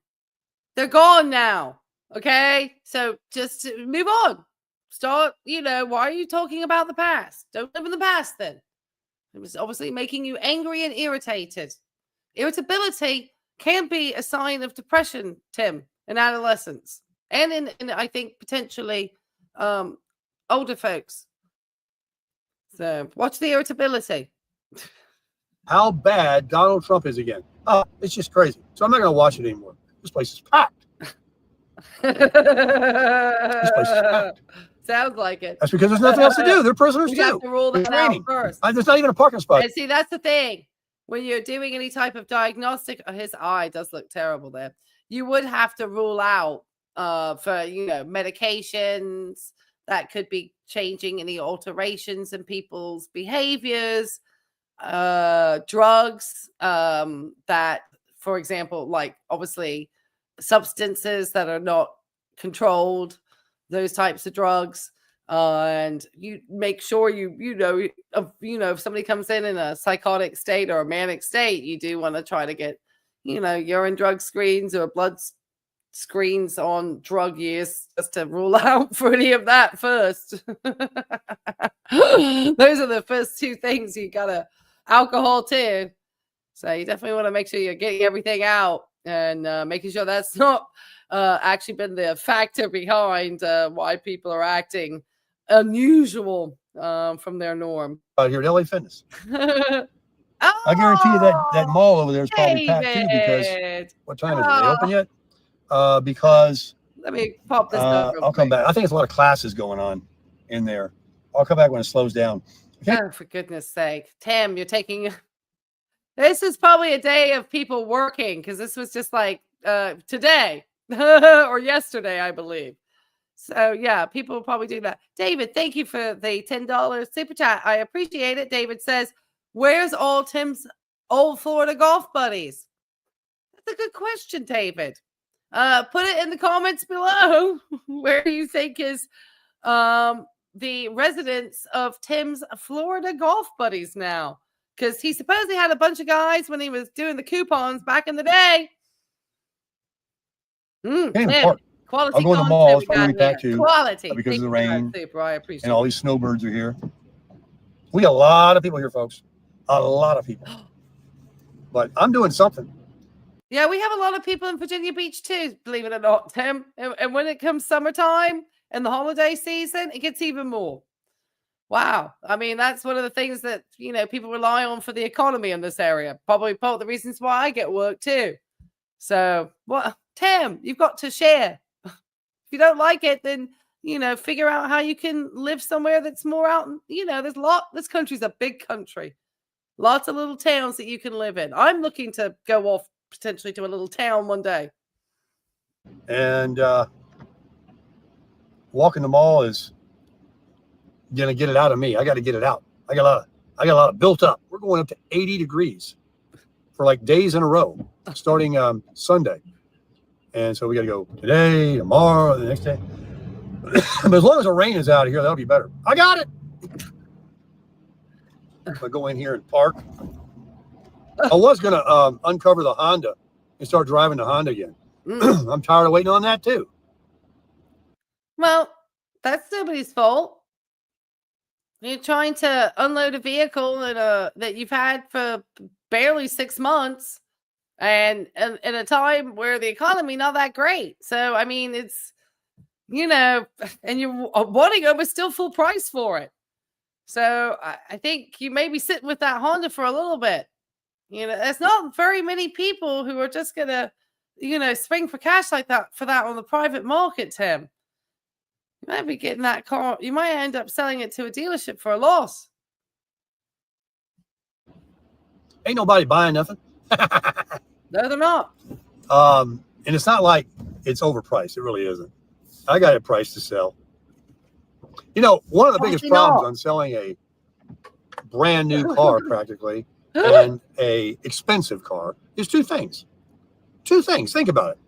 They're gone now. Okay? So just move on. Start, why are you talking about the past? Don't live in the past then. It was obviously making you angry and irritated. Irritability can be a sign of depression, Tim, in adolescence. And in I think, potentially older folks. So watch the irritability. How bad Donald Trump is again. Oh, it's just crazy. So I'm not going to watch it anymore. This place is packed. This place is packed. Sounds like it. That's because there's nothing else to do. They're prisoners You too. have to rule that out first. There's not even a parking spot. And see, that's the thing. When you're doing any type of diagnostic, his eye does look terrible there. You would have to rule out for medications that could be changing any alterations in people's behaviors, drugs that, for example, like obviously substances that are not controlled, those types of drugs. And you make sure if somebody comes in a psychotic state or a manic state, you do want to try to get, urine drug screens or blood screens on drug use just to rule out for any of that first. Those are the first two things you gotta. Alcohol too. So you definitely want to make sure you're getting everything out and making sure that's not actually been the factor behind why people are acting unusual from their norm. Here at LA Fitness. Oh, I guarantee you that mall over there is probably packed too because what time is it? Are they open yet? Because let me pop this up. I'll come back. I think it's a lot of classes going on in there. I'll come back when it slows down. Okay? Oh, for goodness sake. Tim, you're taking this is probably a day of people working because this was just like today or yesterday, I believe. So yeah, people will probably do that. David, thank you for the $10 super chat. I appreciate it. David says, where's all Tim's old Florida golf buddies? That's a good question, David. Put it in the comments below. Where do you think is the residents of Tim's Florida golf buddies now? Because he supposedly had a bunch of guys when he was doing the coupons back in the day. Quality. I'll go to the mall. It's probably packed too. Quality. Because of the rain. Super. I appreciate and all these snowbirds are here. We got a lot of people here, folks. A lot of people. But I'm doing something. Yeah, we have a lot of people in Virginia Beach too, believe it or not, Tim. And when it comes summertime, in the holiday season, it gets even more. Wow. I mean, that's one of the things that, people rely on for the economy in this area. Probably part of the reasons why I get work too. So, Tim, you've got to share. If you don't like it, then, figure out how you can live somewhere that's more out. This country's a big country. Lots of little towns that you can live in. I'm looking to go off potentially to a little town one day. And walking the mall is gonna get it out of me. I got to get it out. I got a lot of built up. We're going up to 80 degrees for like days in a row, starting Sunday. And so we got to go today, tomorrow, the next day. But as long as the rain is out of here, that'll be better. I got it. If I go in here and park, I was gonna uncover the Honda and start driving the Honda again. I'm tired of waiting on that too. Well, that's nobody's fault. You're trying to unload a vehicle that you've had for barely 6 months, and in a time where the economy not that great. So I mean, it's and you're wanting almost still full price for it. So I think you may be sitting with that Honda for a little bit. There's not very many people who are just gonna, swing for cash like that for that on the private market, Tim. You might be getting that car. You might end up selling it to a dealership for a loss. Ain't nobody buying nothing. No, they're not. And it's not like it's overpriced. It really isn't. I got a price to sell. One of the biggest problems on selling a brand new car practically and a expensive car is two things. Think about it.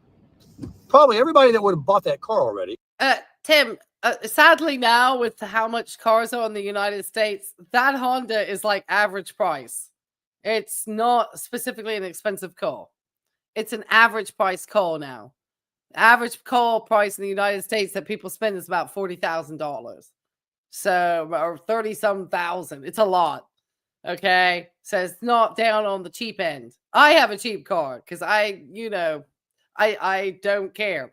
Probably everybody that would have bought that car already. Tim, sadly now with how much cars are in the United States, that Honda is like average price. It's not specifically an expensive car. It's an average price car now. Average car price in the United States that people spend is about $40,000. So, or 30-some thousand. It's a lot. Okay. So it's not down on the cheap end. I have a cheap car because I don't care.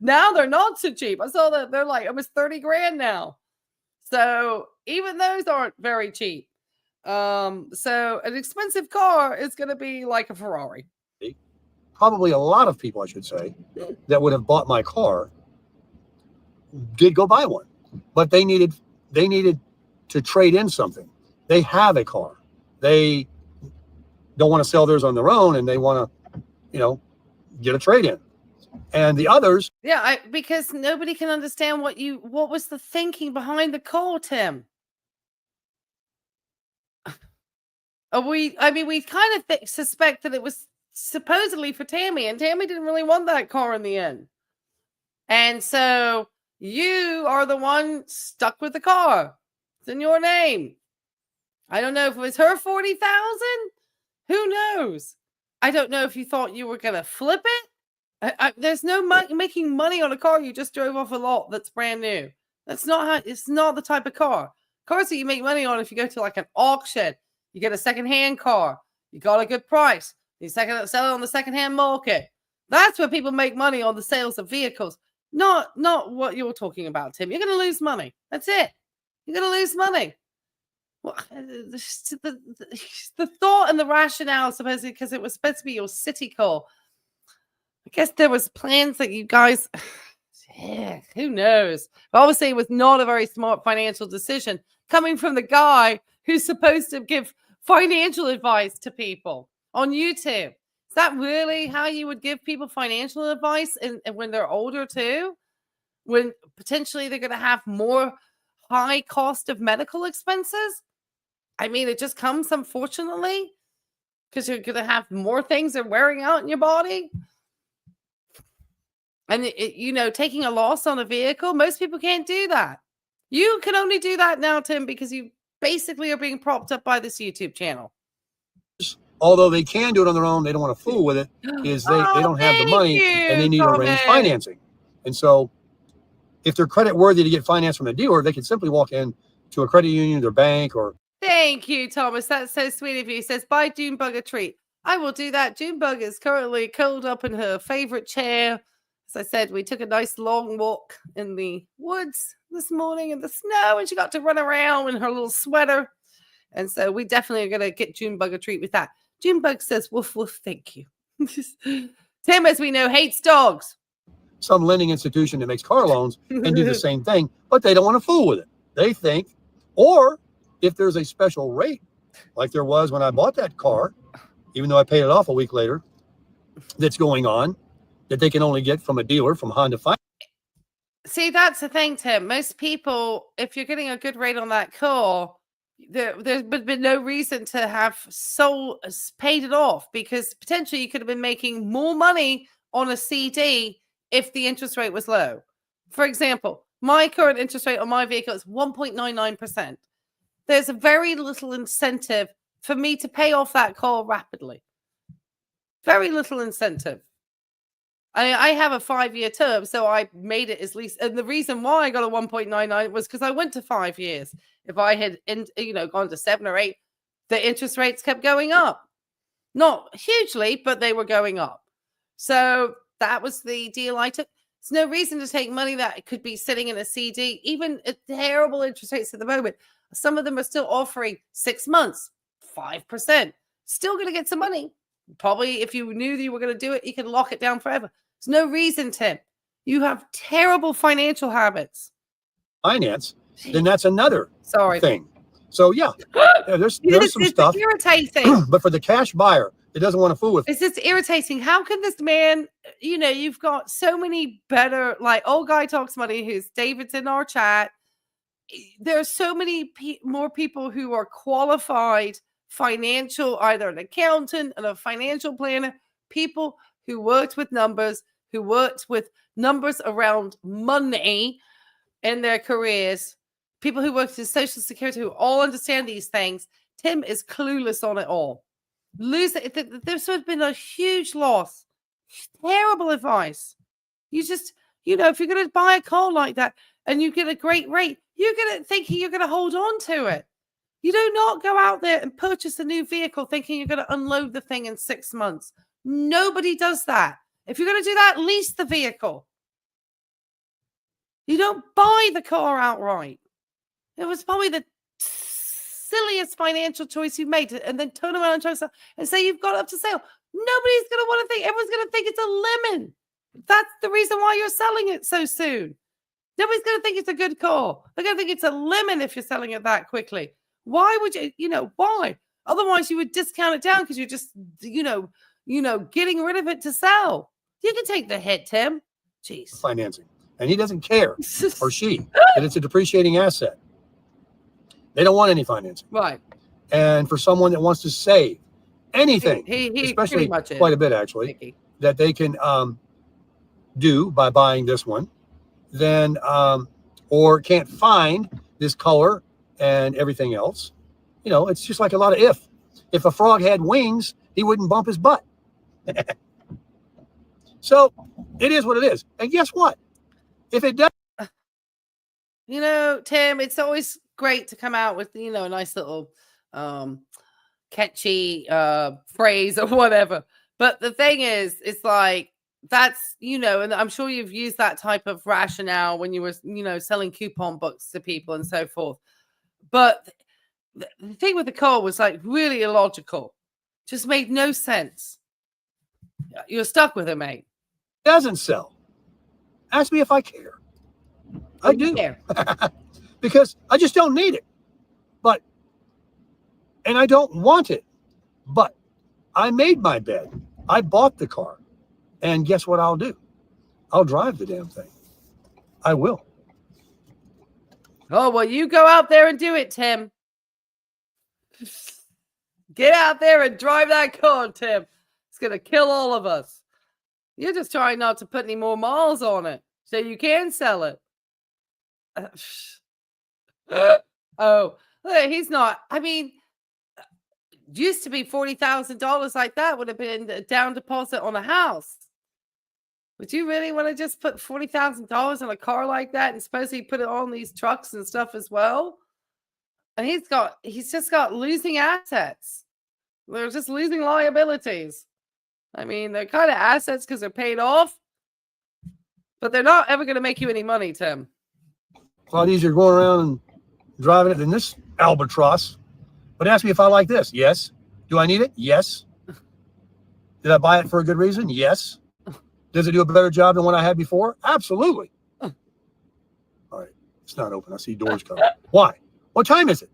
Now they're not so cheap. I saw that they're like almost 30 grand now. So even those aren't very cheap. So an expensive car is going to be like a Ferrari. Probably a lot of people, I should say, that would have bought my car did go buy one, but they needed to trade in something. They have a car. They don't want to sell theirs on their own, and they want to, get a trade in. And the others, because nobody can understand what was the thinking behind the call, Tim. We kind of suspect that it was supposedly for Tammy, and Tammy didn't really want that car in the end. And so you are the one stuck with the car. It's in your name. I don't know if it was her 40,000. Who knows? I don't know if you thought you were going to flip it. There's no making money on a car you just drove off a lot that's brand new. It's not the type of car. Cars that you make money on if you go to like an auction, you get a secondhand car, you got a good price, you sell it on the secondhand market. That's where people make money on the sales of vehicles. Not what you're talking about, Tim. You're going to lose money. That's it. You're going to lose money. Well, the thought and the rationale, supposedly, because it was supposed to be your city car. I guess there was plans that you guys, who knows? But obviously, it was not a very smart financial decision coming from the guy who's supposed to give financial advice to people on YouTube. Is that really how you would give people financial advice and when they're older too? When potentially they're going to have more high cost of medical expenses? I mean, it just comes, unfortunately, because you're going to have more things that are wearing out in your body. And, taking a loss on a vehicle, most people can't do that. You can only do that now, Tim, because you basically are being propped up by this YouTube channel. Although they can do it on their own, they don't want to fool with it, is they don't have the money and they need to arrange financing. And so if they're credit worthy to get finance from a dealer, they can simply walk in to a credit union, their bank, or... Thank you, Thomas. That's so sweet of you. He says, buy Junebug a treat. I will do that. Junebug is currently curled up in her favorite chair As I said, we took a nice long walk in the woods this morning in the snow, and she got to run around in her little sweater. And so we definitely are going to get Junebug a treat with that. Junebug says, woof, woof, thank you. Tim, as we know, hates dogs. Some lending institution that makes car loans and do the same thing, but they don't want to fool with it. They think, or if there's a special rate, like there was when I bought that car, even though I paid it off a week later, that's going on, that they can only get from a dealer, from Honda Finance. See, that's the thing, Tim. Most people, if you're getting a good rate on that car, there's been no reason to have paid it off, because potentially you could have been making more money on a CD if the interest rate was low. For example, my current interest rate on my vehicle is 1.99%. There's a very little incentive for me to pay off that car rapidly. Very little incentive. I have a 5-year term, so I made it as least. And the reason why I got a 1.99 was because I went to 5 years. If I had, gone to 7 or 8, the interest rates kept going up. Not hugely, but they were going up. So that was the deal I took. There's no reason to take money that could be sitting in a CD, even at terrible interest rates at the moment. Some of them are still offering 6 months, 5%. Still going to get some money. Probably if you knew that you were going to do it, you could lock it down forever. There's no reason, Tim. You have terrible financial habits. Finance, then that's another thing. So yeah, there's some stuff. It's irritating. But for the cash buyer, it doesn't want to fool with. It's just irritating. How can this man, you've got so many better, like old guy talks money, who's David's in our chat. There are so many more people who are qualified financial, either an accountant and a financial planner, people who worked with numbers, around money in their careers, people who worked in Social Security, who all understand these things. Tim is clueless on it all. There's been a huge loss. Terrible advice. You just, if you're going to buy a car like that and you get a great rate, you're going to think you're going to hold on to it. You do not go out there and purchase a new vehicle thinking you're going to unload the thing in 6 months. Nobody does that. If you're going to do that, lease the vehicle. You don't buy the car outright. It was probably the silliest financial choice you made, and then turn around and try to sell and say you've got it up to sale. Nobody's going to want to think. Everyone's going to think it's a lemon. That's the reason why you're selling it so soon. Nobody's going to think it's a good car. They're going to think it's a lemon if you're selling it that quickly. Why would you, why? Otherwise, you would discount it down because you're just, getting rid of it to sell. You can take the hit, Tim. Jeez. Financing. And he doesn't care, or she, that it's a depreciating asset. They don't want any financing. Right. And for someone that wants to save anything, he especially much quite a bit actually, that they can do by buying this one, then or can't find this color and everything else. It's just like a lot of if a frog had wings, he wouldn't bump his butt. So it is what it is. And guess what? If it does, Tim, it's always great to come out with, a nice little catchy phrase or whatever. But the thing is, it's like, that's, and I'm sure you've used that type of rationale when you were, selling coupon books to people and so forth. But the thing with the car was like really illogical. Just made no sense. You're stuck with it, mate. Doesn't sell. Ask me if I care. I do. Care. Because I just don't need it. And I don't want it. But I made my bed. I bought the car. And guess what I'll do? I'll drive the damn thing. I will. Oh, well, you go out there and do it, Tim. Get out there and drive that car, Tim. It's going to kill all of us. You're just trying not to put any more miles on it so you can sell it. Oh, he's not. I mean, used to be $40,000 like that would have been a down deposit on a house. Would you really want to just put $40,000 on a car like that and supposedly put it on these trucks and stuff as well? And he's just got losing assets. They're just losing liabilities. I mean, they're kind of assets because they're paid off. But they're not ever going to make you any money, Tim. It's a lot easier going around and driving it than this albatross. But ask me if I like this. Yes. Do I need it? Yes. Did I buy it for a good reason? Yes. Does it do a better job than what I had before? Absolutely. All right. It's not open. I see doors coming. Why? What time is it?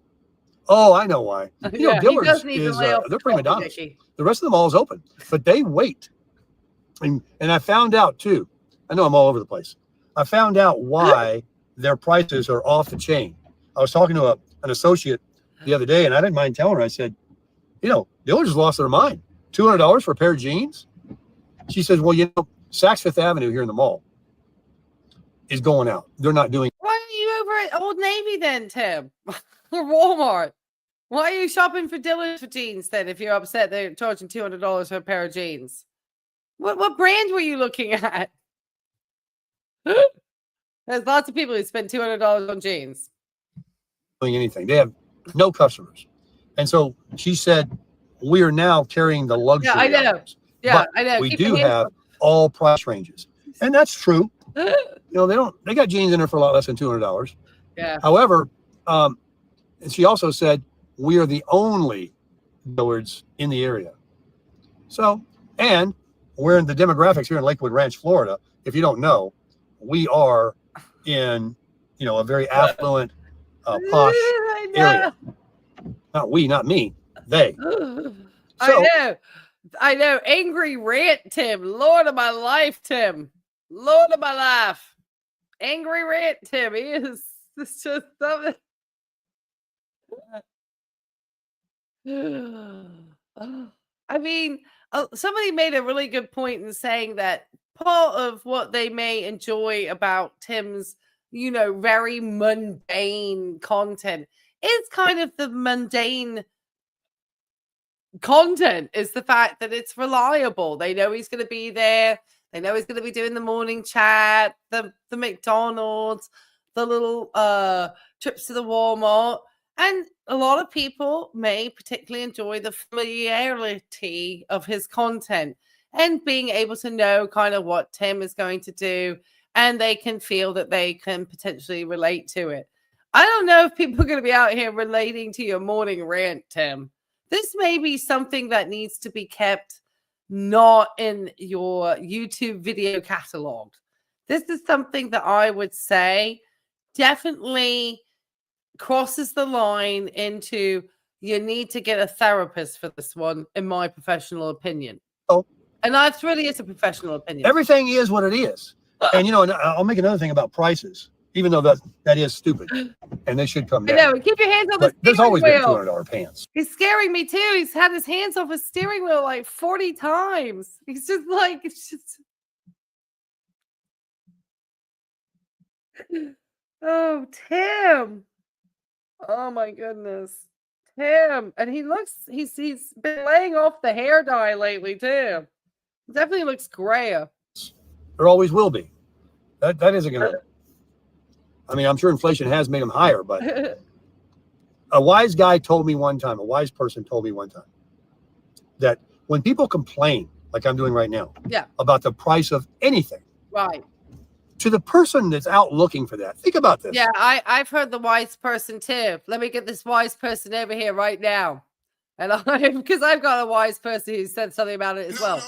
Oh, I know why. You know, Dillard's is they're prima donnas. The rest of the mall is open, but they wait. And I found out too. I know I'm all over the place. I found out why their prices are off the chain. I was talking to an associate the other day, and I didn't mind telling her. I said, you know, Dillard's just lost their mind. $200 for a pair of jeans. She says, well, you know, Saks Fifth Avenue here in the mall is going out. They're not doing. Why are you over at Old Navy then, Tim? Or Walmart? Why are you shopping for Dillard's for jeans then if you're upset they're charging $200 for a pair of jeans? What brand were you looking at? There's lots of people who spend $200 on jeans. Doing anything. They have no customers. And so she said, we are now carrying the luxury. Yeah, I know. items. Yeah, But I know. we Keep do your hands have all price ranges. And that's true. You know, they got jeans in there for a lot less than $200. Yeah. However, and she also said, we are the only Dillards in the area. So, and we're in the demographics here in Lakewood Ranch, Florida. If you don't know, we are in, you know, a very affluent, posh area. Not we, not me, they. I know. Angry rant, Tim. Lord of my life, Tim. Lord of my life. Angry rant, Tim. He is. It's just something. I mean, somebody made a really good point in saying that part of what they may enjoy about Tim's, you know, very mundane content is kind of the mundane content is the fact that it's reliable. They know he's going to be there. They know he's going to be doing the morning chat, the McDonald's, the little trips to the Walmart. And a lot of people may particularly enjoy the familiarity of his content and being able to know kind of what Tim is going to do, and they can feel that they can potentially relate to it. I don't know if people are going to be out here relating to your morning rant, Tim. This may be something that needs to be kept not in your YouTube video catalog. This is something that I would say definitely crosses the line into you need to get a therapist for this one, in my professional opinion. Oh. And that's really is a professional opinion. Everything is what it is. And, you know, and I'll make another thing about prices, even though that is stupid and they should come down. I know. Keep your hands on the steering There's always been wheel. $200 pants. He's scaring me too. He's had his hands off his steering wheel like 40 times. He's just like, it's just. Oh, Tim. Oh my goodness. Tim. And he's been laying off the hair dye lately too. It definitely looks grayer. There always will be. That isn't going to. I mean, I'm sure inflation has made them higher, but a wise guy told me one time, a wise person told me one time that when people complain, like I'm doing right now, about the price of anything, right, to the person that's out looking for that, think about this. Yeah, I've heard the wise person too. Let me get this wise person over here right now. And because I've got a wise person who said something about it as well. No.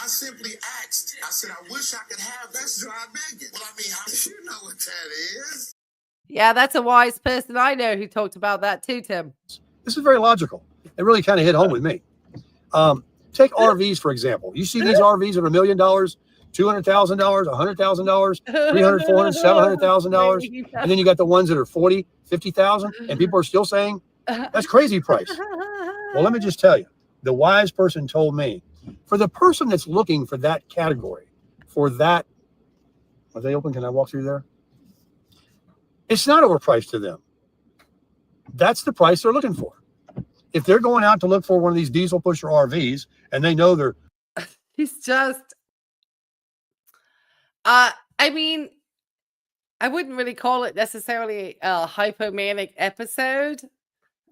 I simply asked. I said, I wish I could have that dry bacon. Well, I mean, you know what that is. Yeah, that's a wise person I know who talked about that too, Tim. This is very logical. It really kind of hit home with me. Take RVs, for example. You see these RVs that are $1 million, $200,000, $100,000, $300,000, $400,000, $700,000. And then you got the ones that are $40,000, $50,000, and people are still saying, that's crazy price. Well, let me just tell you, the wise person told me, for the person that's looking for that category, for that, are they open? Can I walk through there? It's not overpriced to them. That's the price they're looking for. If they're going out to look for one of these diesel pusher RVs and they know they're. He's just, I mean, I wouldn't really call it necessarily a hypomanic episode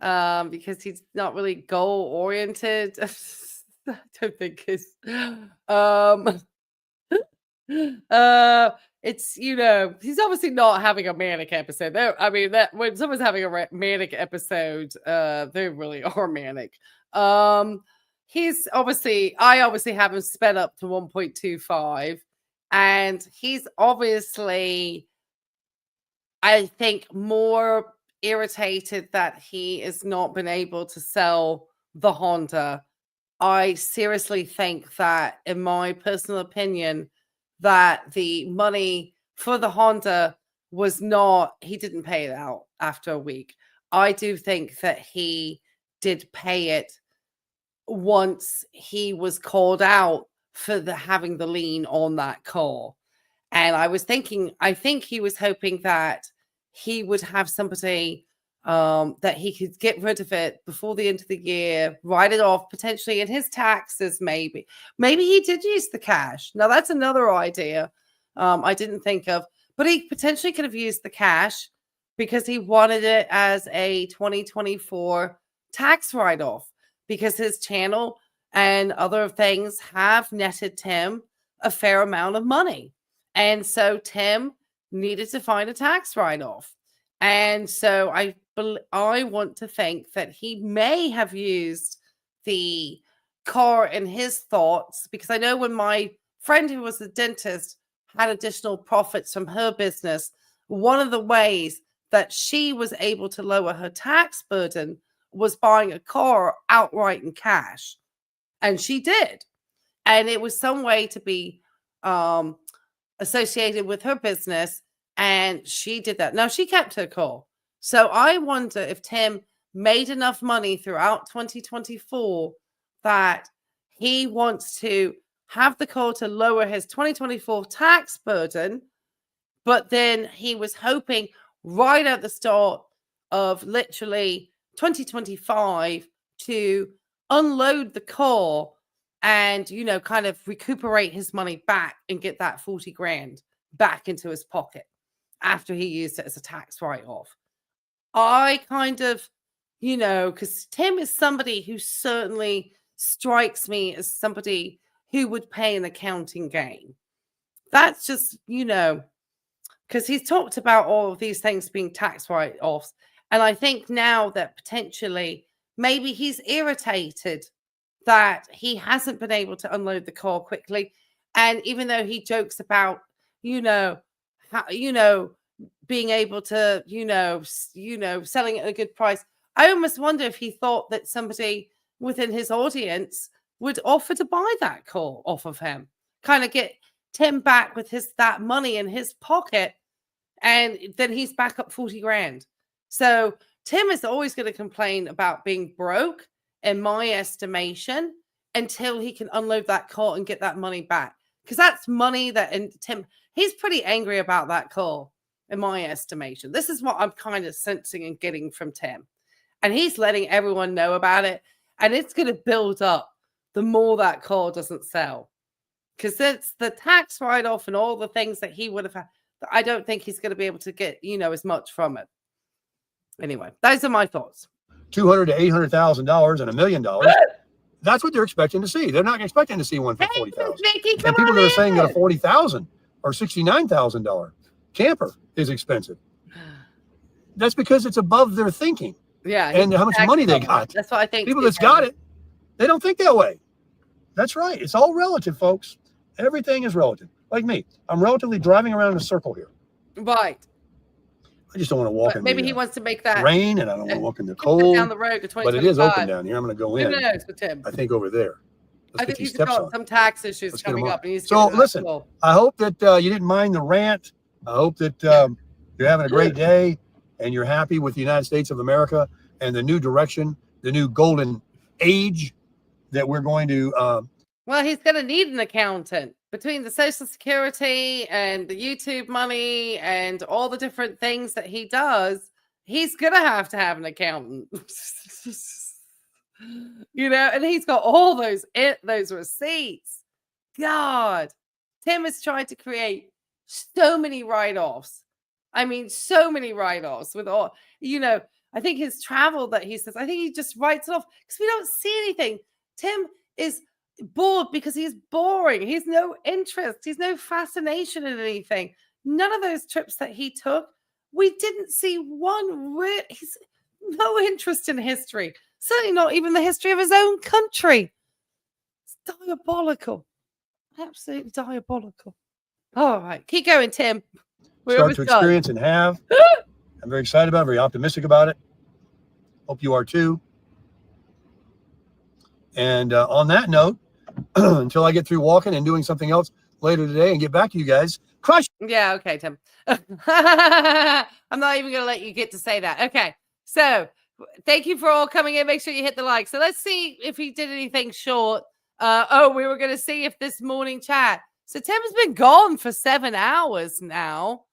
because he's not really goal oriented. I don't think his It's he's obviously not having a manic episode. I mean, that when someone's having a manic episode, they really are manic. I obviously have him sped up to 1.25, and he's obviously, I think, more irritated that he has not been able to sell the Honda. I seriously think that, in my personal opinion, that the money for the Honda he didn't pay it out after a week. I do think that he did pay it once he was called out for having the lien on that car. And I think he was hoping that he would have somebody that he could get rid of it before the end of the year, write it off potentially in his taxes. Maybe he did use the cash. Now that's another idea I didn't think of, but he potentially could have used the cash because he wanted it as a 2024 tax write-off, because his channel and other things have netted Tim a fair amount of money. And so Tim needed to find a tax write-off. And so I want to think that he may have used the car in his thoughts, because I know when my friend who was a dentist had additional profits from her business, one of the ways that she was able to lower her tax burden was buying a car outright in cash. And she did. And it was some way to be associated with her business. And she did that. Now she kept her car. So I wonder if Tim made enough money throughout 2024 that he wants to have the car to lower his 2024 tax burden. But then he was hoping right at the start of literally 2025 to unload the car and, kind of recuperate his money back and get that 40 grand back into his pocket after he used it as a tax write-off. I kind of, because Tim is somebody who certainly strikes me as somebody who would pay an accounting gain. That's just, because he's talked about all of these things being tax write-offs. And I think now that potentially maybe he's irritated that he hasn't been able to unload the car quickly. And even though he jokes about, being able to, selling it at a good price, I almost wonder if he thought that somebody within his audience would offer to buy that car off of him, kind of get Tim back with that money in his pocket, and then he's back up 40 grand. So Tim is always going to complain about being broke, in my estimation, until he can unload that car and get that money back. Because that's money that, and Tim, he's pretty angry about that car, in my estimation. This is what I'm kind of sensing and getting from Tim. And he's letting everyone know about it. And it's going to build up the more that car doesn't sell. Because it's the tax write-off and all the things that he would have had. I don't think he's going to be able to get, as much from it. Anyway, those are my thoughts. $200,000 to $800,000 and $1 million. That's what they're expecting to see. They're not expecting to see one for $40,000. And people that are saying that a $40,000 or $69,000 camper is expensive, that's because it's above their thinking. Yeah, and how much money they got. That's what I think. People that's got it, they don't think that way. That's right. It's all relative, folks. Everything is relative. Like me, I'm relatively driving around in a circle here. Right. I just don't want to walk in maybe he wants to make that rain, and I don't want to walk in the cold. Down the road to 2025. But it is open down here. I'm going to go in. Who knows with Tim? I think over there. I think he's got some tax issues coming up. So listen, I hope that you didn't mind the rant. I hope that you're having a great day and you're happy with the United States of America and the new direction, the new golden age that we're going to. Well, he's going to need an accountant between the Social Security and the YouTube money and all the different things that he does. He's going to have an accountant. And he's got all those receipts. God, Tim has tried to create so many write-offs. I mean, so many write-offs with all, I think his travel that he says, I think he just writes it off because we don't see anything. Tim is bored because he's boring. He's no interest. He's no fascination in anything. None of those trips that he took, we didn't see one. He's no interest in history. Certainly not even the history of his own country. It's diabolical. Absolutely diabolical. All right. Keep going, Tim. We're Start to experience and have. I'm very excited about it, very optimistic about it. Hope you are too. And on that note, until I get through walking and doing something else later today and get back to you guys, crush. Yeah, okay, Tim. I'm not even going to let you get to say that. Okay, so thank you for all coming in. Make sure you hit the like. So let's see if he did anything short. We were going to see if this morning chat. So Tim's been gone for 7 hours now.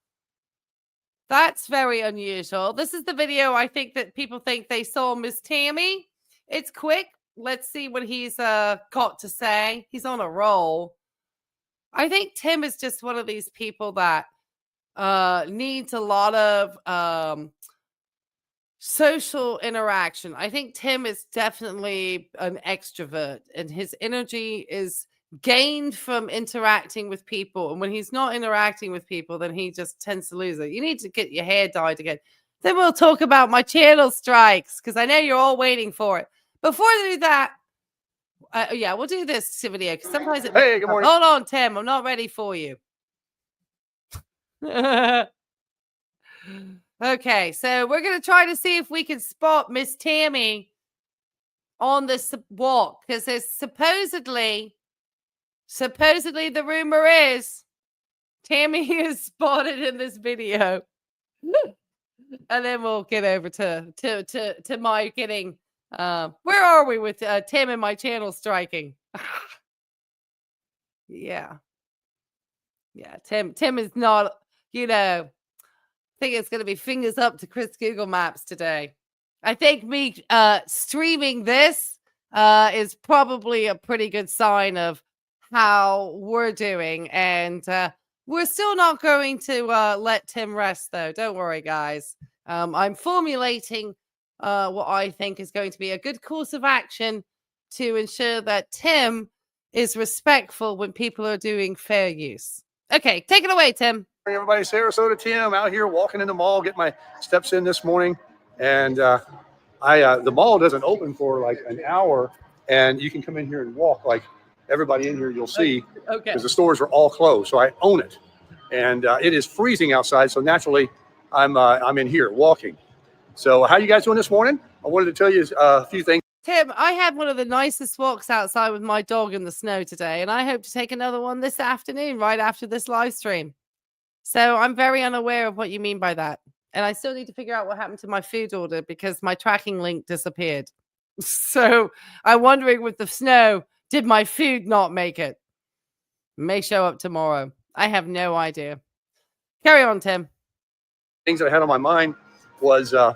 That's very unusual. This is the video I think that people think they saw Miss Tammy. It's quick. Let's see what he's got to say. He's on a roll. I think Tim is just one of these people that needs a lot of social interaction. I think Tim is definitely an extrovert, and his energy is gained from interacting with people. And when he's not interacting with people, then he just tends to lose it. You need to get your hair dyed again. Then we'll talk about my channel strikes, because I know you're all waiting for it. Before I do that, yeah, we'll do this video because sometimes it. Hey, good morning. Hold on, Tim. I'm not ready for you. Okay, so we're gonna try to see if we can spot Miss Tammy on this walk, because there's supposedly the rumor is Tammy is spotted in this video, and then we'll get over to my getting. Where are we with Tim and my channel striking? Yeah. Tim is not, I think it's going to be fingers up to Chris Google Maps today. I think me streaming this is probably a pretty good sign of how we're doing. And we're still not going to let Tim rest, though. Don't worry, guys. I'm formulating what I think is going to be a good course of action to ensure that Tim is respectful when people are doing fair use. Okay, take it away, Tim. Hey everybody, Sarasota Tim out here walking in the mall, get my steps in this morning. And the mall doesn't open for like an hour, and you can come in here and walk like everybody in here you'll see, because the stores are all closed. So I own it. And it is freezing outside, so naturally I'm in here walking. So how you guys doing this morning? I wanted to tell you a few things. Tim, I had one of the nicest walks outside with my dog in the snow today, and I hope to take another one this afternoon right after this live stream. So I'm very unaware of what you mean by that. And I still need to figure out what happened to my food order because my tracking link disappeared. So I'm wondering with the snow, did my food not make it? May show up tomorrow. I have no idea. Carry on, Tim. Things that I had on my mind was, all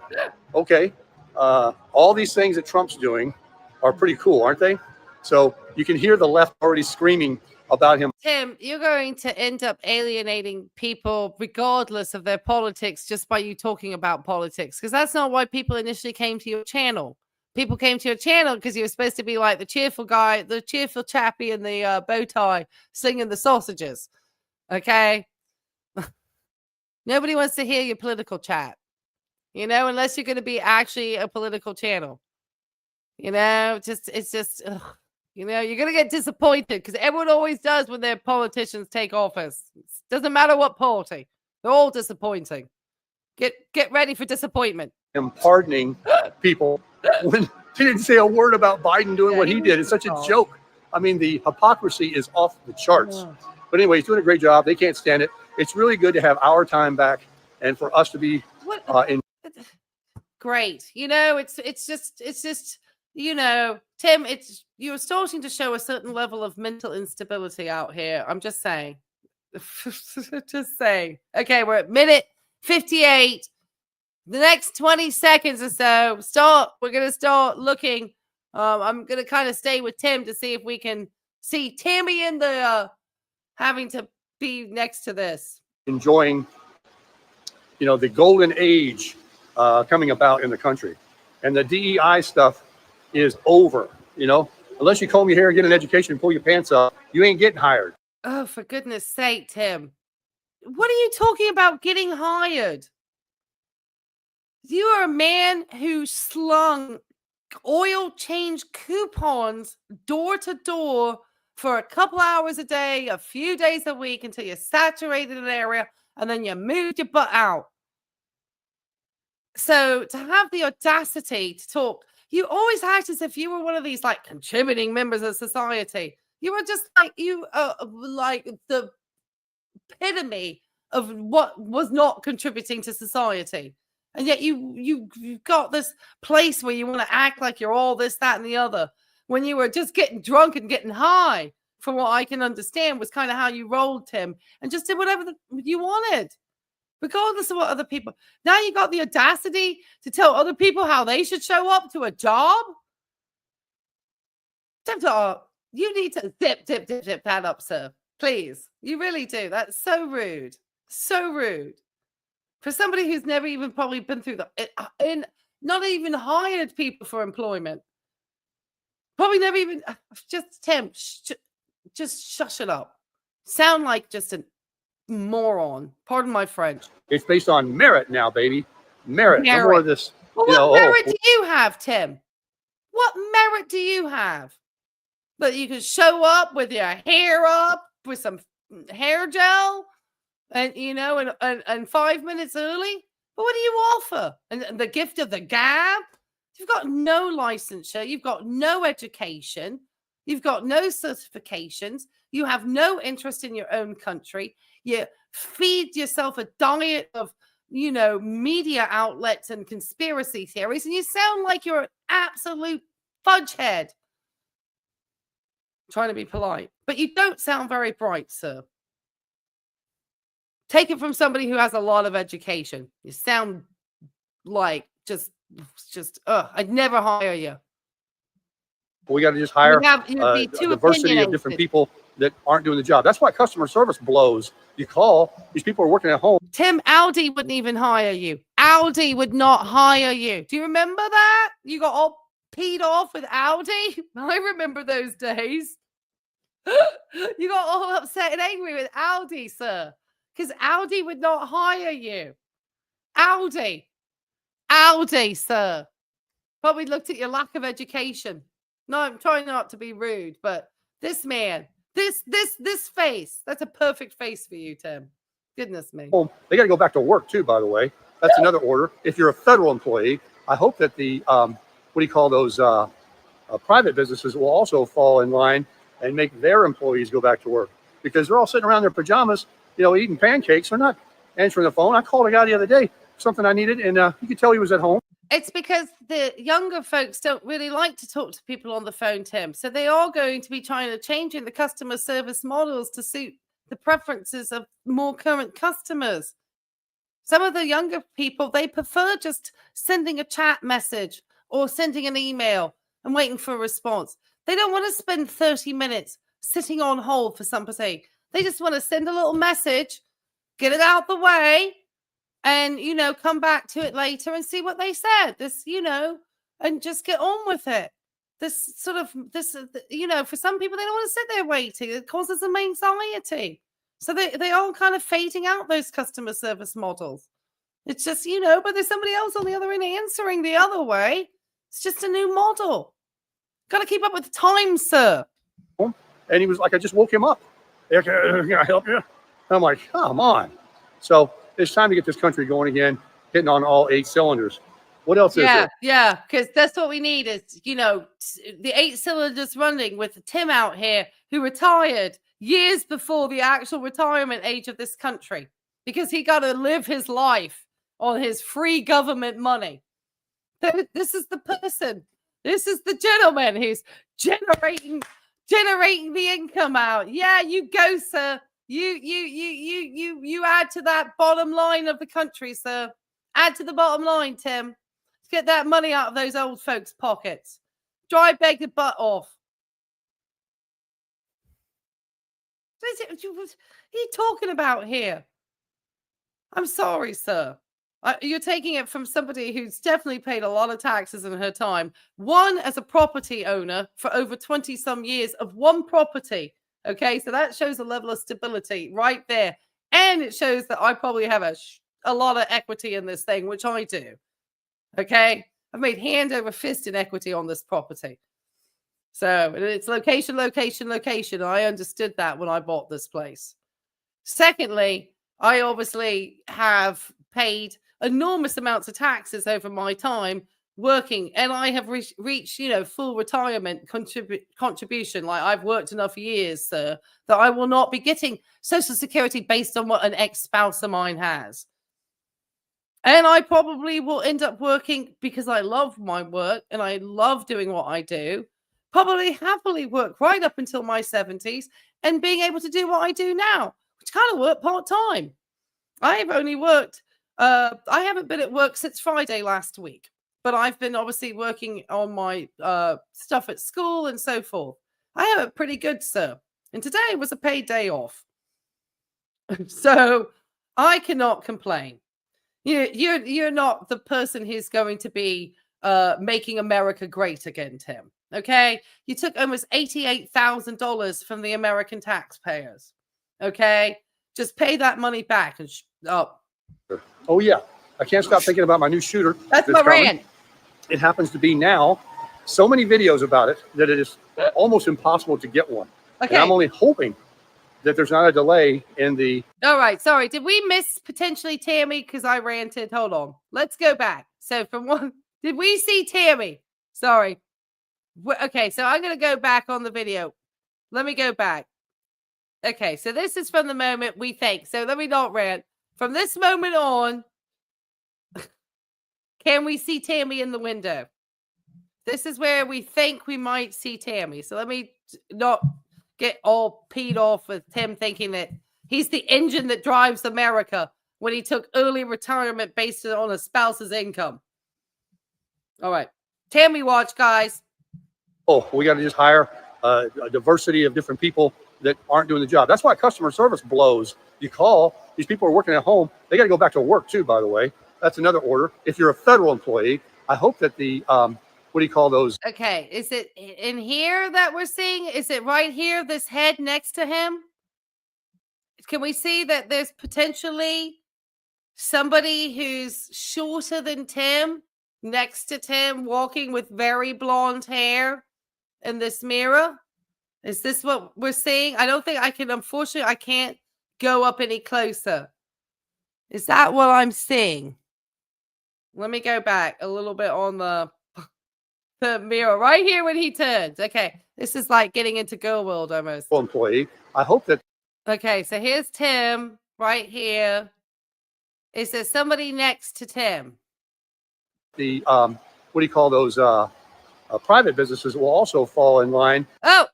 these things that Trump's doing are pretty cool, aren't they? So you can hear the left already screaming about him. Tim, you're going to end up alienating people regardless of their politics just by you talking about politics, because that's not why people initially came to your channel. People came to your channel because you were supposed to be like the cheerful guy, the cheerful chappie in the bow tie slinging the sausages. Okay? Nobody wants to hear your political chat, unless you're going to be actually a political channel. It's just, ugh. You're going to get disappointed because everyone always does when their politicians take office. It doesn't matter what party. They're all disappointing. Get ready for disappointment. Him pardoning people when he didn't say a word about Biden doing what he did. It's such a joke. I mean, the hypocrisy is off the charts. But anyway, he's doing a great job. They can't stand it. It's really good to have our time back and for us to be in. Great. It's just, Tim, you're starting to show a certain level of mental instability out here. I'm just saying. Just saying. Okay, we're at minute 58. The next 20 seconds or so, we're going to start looking. I'm going to kind of stay with Tim to see if we can see Tammy in the having to be next to this. Enjoying, the golden age coming about in the country. And the DEI stuff is over, Unless you comb your hair, get an education, and pull your pants up, you ain't getting hired. Oh, for goodness sake, Tim. What are you talking about getting hired? You are a man who slung oil change coupons door to door for a couple hours a day, a few days a week until you saturated an area and then you moved your butt out. So to have the audacity to talk, you always act as if you were one of these like contributing members of society. You were just like like the epitome of what was not contributing to society. And yet you've got this place where you want to act like you're all this, that, and the other, when you were just getting drunk and getting high, from what I can understand, was kind of how you rolled, Tim, and just did whatever you wanted, regardless of what other people. Now you got the audacity to tell other people how they should show up to a job. Tim, you need to zip that up, sir. Please. You really do. That's so rude. So rude. For somebody who's never even probably been through not even hired people for employment. Probably never even, just Tim, just shush it up. Sound like just a moron. Pardon my French. It's based on merit now, baby. Merit. No more of this. Well, what merit do you have, Tim? What merit do you have? That you can show up with your hair up, with some hair gel, and and 5 minutes early. But what do you offer? And the gift of the gab? You've got no licensure. You've got no education. You've got no certifications. You have no interest in your own country. You feed yourself a diet of, media outlets and conspiracy theories, and you sound like you're an absolute fudgehead. Trying to be polite, but you don't sound very bright, sir. Take it from somebody who has a lot of education. You sound like just I'd never hire you. We got to just hire a diversity of different people that aren't doing the job. That's why customer service blows. You call, these people are working at home. Tim, Audi wouldn't even hire you. Audi would not hire you. Do you remember that? You got all peed off with Audi? I remember those days. You got all upset and angry with Audi, sir, because Audi would not hire you. Audi, sir. Probably looked at your lack of education. No, I'm trying not to be rude, but this man, this face, that's a perfect face for you, Tim. Goodness me. Well, they got to go back to work too, by the way. That's another order. If you're a federal employee, I hope that the, what do you call those, private businesses will also fall in line and make their employees go back to work, because they're all sitting around their pajamas, eating pancakes. They're not answering the phone. I called a guy the other day, something I needed, and you could tell he was at home. It's because the younger folks don't really like to talk to people on the phone, Tim. So they are going to be trying to change the customer service models to suit the preferences of more current customers. Some of the younger people, they prefer just sending a chat message or sending an email and waiting for a response. They don't want to spend 30 minutes sitting on hold for somebody. They just want to send a little message, get it out the way, and, come back to it later and see what they said. And just get on with it. For some people, they don't want to sit there waiting. It causes them anxiety. So they all kind of fading out those customer service models. It's just, but there's somebody else on the other end answering the other way. It's just a new model. Got to keep up with the times, sir. And he was like, I just woke him up. Can I help you? And I'm like, come on. So it's time to get this country going again, hitting on all 8 cylinders. What else is there? Yeah, because that's what we need is, the 8 cylinders running with Tim out here who retired years before the actual retirement age of this country, because he got to live his life on his free government money. This is the person. This is the gentleman who's generating the income out. Yeah, you go, sir. You add to that bottom line of the country, sir. Add to the bottom line, Tim. Let's get that money out of those old folks' pockets. Dry beg the butt off. What are you talking about here? I'm sorry, sir. You're taking it from somebody who's definitely paid a lot of taxes in her time. One, as a property owner for over 20 some years of one property. Okay, so that shows a level of stability right there. And it shows that I probably have a lot of equity in this thing, which I do. Okay, I've made hand over fist in equity on this property. So it's location, location, location. I understood that when I bought this place. Secondly, I obviously have paid enormous amounts of taxes over my time working, and I have reached, full retirement contribution. Like, I've worked enough years, sir, that I will not be getting Social Security based on what an ex-spouse of mine has. And I probably will end up working, because I love my work and I love doing what I do, probably happily work right up until my 70s and being able to do what I do now, which kind of work part-time. I've only worked, I haven't been at work since Friday last week, but I've been obviously working on my stuff at school and so forth. I have it pretty good, sir. And today was a paid day off. So I cannot complain. You're not the person who's going to be making America great again, Tim. Okay, you took almost $88,000 from the American taxpayers. Okay, just pay that money back and Oh yeah, I can't stop thinking about my new shooter. That's my rant. It happens to be now. So many videos about it that it is almost impossible to get one. Okay, and I'm only hoping that there's not a delay in the. All right, sorry. Did we miss potentially Tammy? Because I ranted. Hold on. Let's go back. So from one, did we see Tammy? Sorry. Okay, so I'm going to go back on the video. Let me go back. Okay, so this is from the moment we think. So let me not rant. From this moment on, can we see Tammy in the window? This is where we think we might see Tammy. So let me not get all peed off with Tim thinking that he's the engine that drives America when he took early retirement based on a spouse's income. All right. Tammy watch, guys. Oh, we got to just hire a diversity of different people that aren't doing the job. That's why customer service blows. You call, these people are working at home. They got to go back to work too, by the way. That's another order. If you're a federal employee, I hope that the, what do you call those? Okay. Is it in here that we're seeing? Is it right here, this head next to him? Can we see that there's potentially somebody who's shorter than Tim next to Tim walking with very blonde hair in this mirror? Is this what we're seeing? I don't think I can, unfortunately, I can't go up any closer. Is that what I'm seeing? Let me go back a little bit on the mirror right here when he turns. Okay. This is like getting into girl world almost. Employee. I hope that. Okay. So here's Tim right here. Is there somebody next to Tim? The, what do you call those, private businesses will also fall in line. Oh,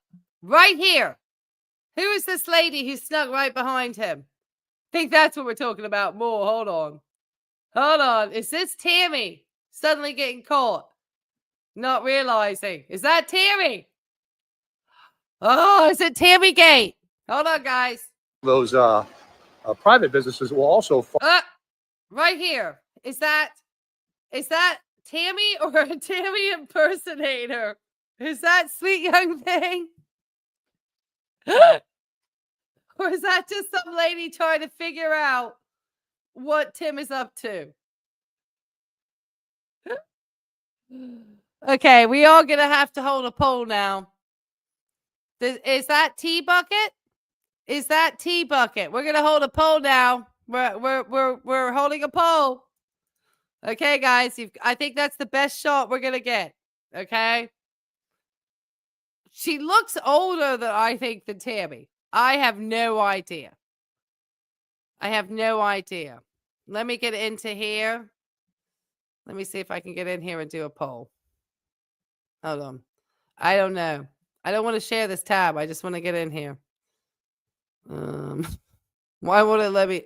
right here. Who is this lady who snuck right behind him? I think that's what we're talking about more. Hold on. Hold on. Is this Tammy suddenly getting caught? Not realizing. Is that Tammy? Oh, is it Tammy Gate? Hold on, guys. Those private businesses will also fall. Right here. Is that Tammy or a Tammy impersonator? Is that sweet young thing? Or is that just some lady trying to figure out what Tim is up to? Okay, we are gonna have to hold a poll now. Is that tea bucket? Is that tea bucket? We're gonna hold a poll now. We're holding a poll. Okay, guys. I think that's the best shot we're gonna get. Okay. She looks older than I think than Tammy. I have no idea. I have no idea. Let me get into here. Let me see if I can get in here and do a poll. Hold on. I don't know. I don't want to share this tab. I just want to get in here. Why won't it let me?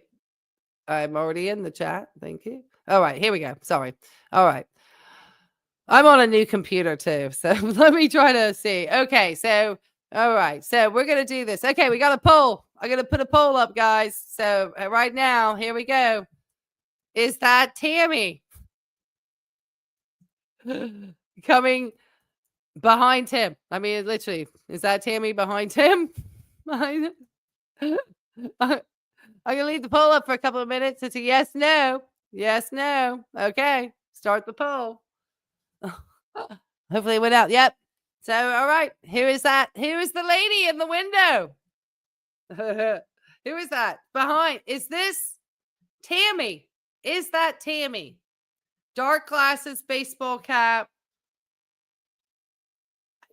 I'm already in the chat. Thank you. All right, here we go. Sorry. All right. I'm on a new computer too. So let me try to see. Okay. So, all right. So we're going to do this. Okay. We got a poll. I'm going to put a poll up, guys. So right now, here we go. is that Tammy coming behind him? I mean, literally, is that Tammy behind him? Behind him? I'm gonna leave the poll up for a couple of minutes. It's a yes, no. Yes, no. Okay, start the poll. Hopefully it went out. Yep. So, all right. Who is that? Who is the lady in the window? Who is that? Behind. Is this Tammy? Is that Tammy? Dark glasses, baseball cap.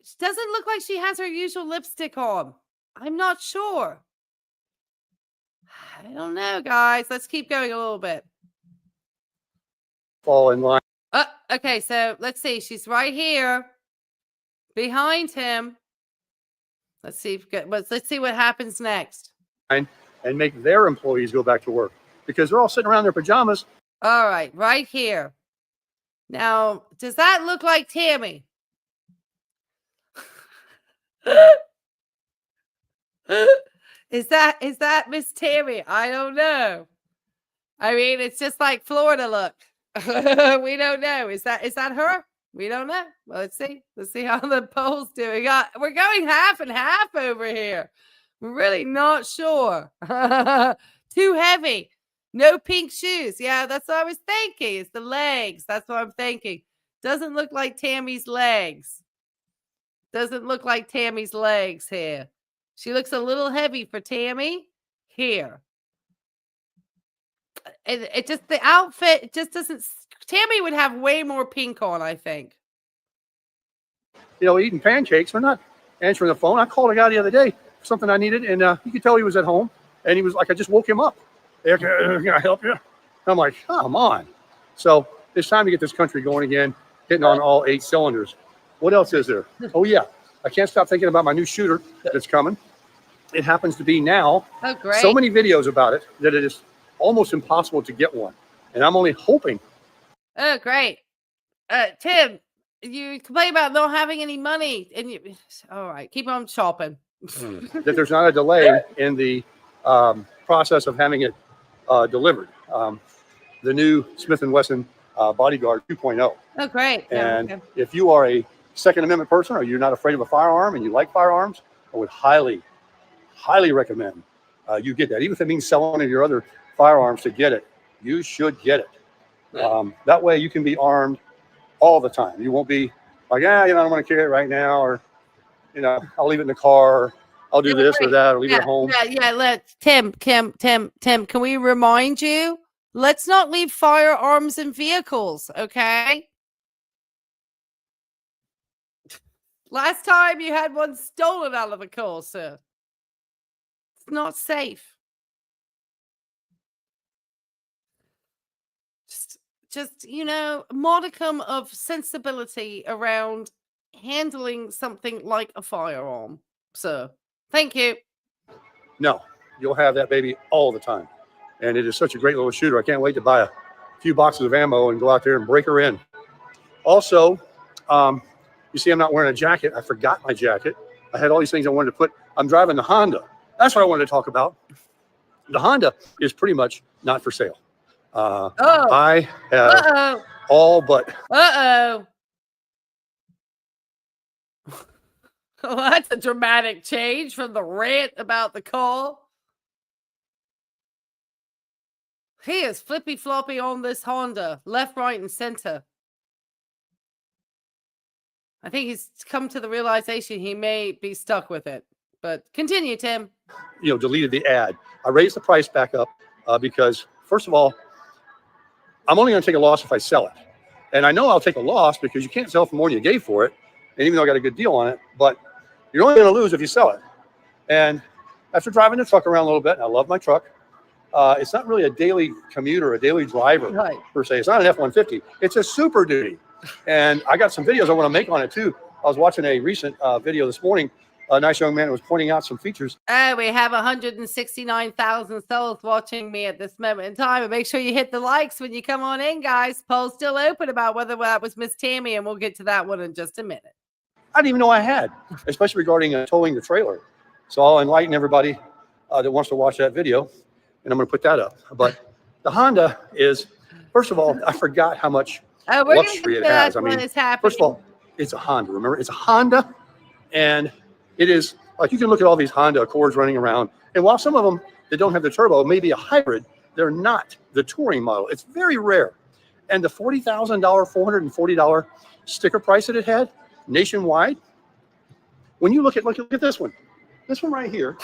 She doesn't look like she has her usual lipstick on. I'm not sure. I don't know, guys. Let's keep going a little bit. Fall in line. Okay, so let's see. She's right here behind him. Let's see what happens next. And make their employees go back to work because they're all sitting around in their pajamas. All right, right here. Now, does that look like Tammy? Is that Miss Tammy? I don't know. I mean, it's just like Florida look. We don't know. Is that her? We don't know. Well, let's see. Let's see how the poll's doing. We're going half and half over here. We're really not sure. Too heavy. No pink shoes. Yeah, that's what I was thinking. It's the legs. That's what I'm thinking. Doesn't look like Tammy's legs. Doesn't look like Tammy's legs here. She looks a little heavy for Tammy here. It just, the outfit just doesn't. Tammy would have way more pink on, I think. You know, eating pancakes. We're not answering the phone. I called a guy the other day for something I needed, and you could tell he was at home, and he was like, I just woke him up. Hey, can I help you? I'm like, come on. So it's time to get this country going again, hitting on all 8 cylinders. What else is there? Oh, yeah. I can't stop thinking about my new shooter that's coming. It happens to be now. Oh, great. So many videos about it that it is almost impossible to get one. And I'm only hoping. Oh, great. Tim, you complain about not having any money. All right, keep on shopping. That there's not a delay in the process of having it delivered. The new Smith & Wesson Bodyguard 2.0. Oh, great. And okay. if you are a Second Amendment person or you're not afraid of a firearm and you like firearms, I would highly recommend you get that. Even if it means selling one of your other firearms to get it, you should get it. That way you can be armed all the time. You won't be like, I don't want to carry it right now, or, I'll leave it in the car, or I'll do this or that, or leave it at home. Yeah. Tim, can we remind you? Let's not leave firearms in vehicles, okay? Last time you had one stolen out of a car, sir. It's not safe. Just modicum of sensibility around handling something like a firearm, sir. Thank you. No, you'll have that baby all the time. And it is such a great little shooter. I can't wait to buy a few boxes of ammo and go out there and break her in. Also, you see I'm not wearing a jacket. I forgot my jacket. I had all these things I wanted to put. I'm driving the Honda. That's what I wanted to talk about. The Honda is pretty much not for sale. I have all but. Well, that's a dramatic change from the rant about the call. He is flippy floppy on this Honda, left, right, and center. I think he's come to the realization he may be stuck with it. But continue, Tim. Deleted the ad. I raised the price back up because, first of all, I'm only going to take a loss if I sell it. And I know I'll take a loss because you can't sell for more than you gave for it. And even though I got a good deal on it, but you're only going to lose if you sell it. And after driving the truck around a little bit, and I love my truck, it's not really a daily commuter, a daily driver, right, per se. It's not an F-150. It's a Super Duty. And I got some videos I want to make on it, too. I was watching a recent video this morning. A nice young man was pointing out some features. We have 169,000 souls watching me at this moment in time. And make sure you hit the likes when you come on in, guys. Poll's still open about whether that was Miss Tammy, and we'll get to that one in just a minute. I didn't even know I had, especially regarding towing the trailer. So I'll enlighten everybody that wants to watch that video, and I'm going to put that up. But the Honda is First of all, I forgot how much Oh, we're gonna luxury get it to that has. I when mean, it's happening. first of all, it's a Honda. Remember, it's a Honda, and it is like you can look at all these Honda Accords running around, and while some of them that don't have the turbo may be a hybrid, they're not the touring model. It's very rare. And the $40,000, $440 sticker price that it had nationwide, when you look at this one right here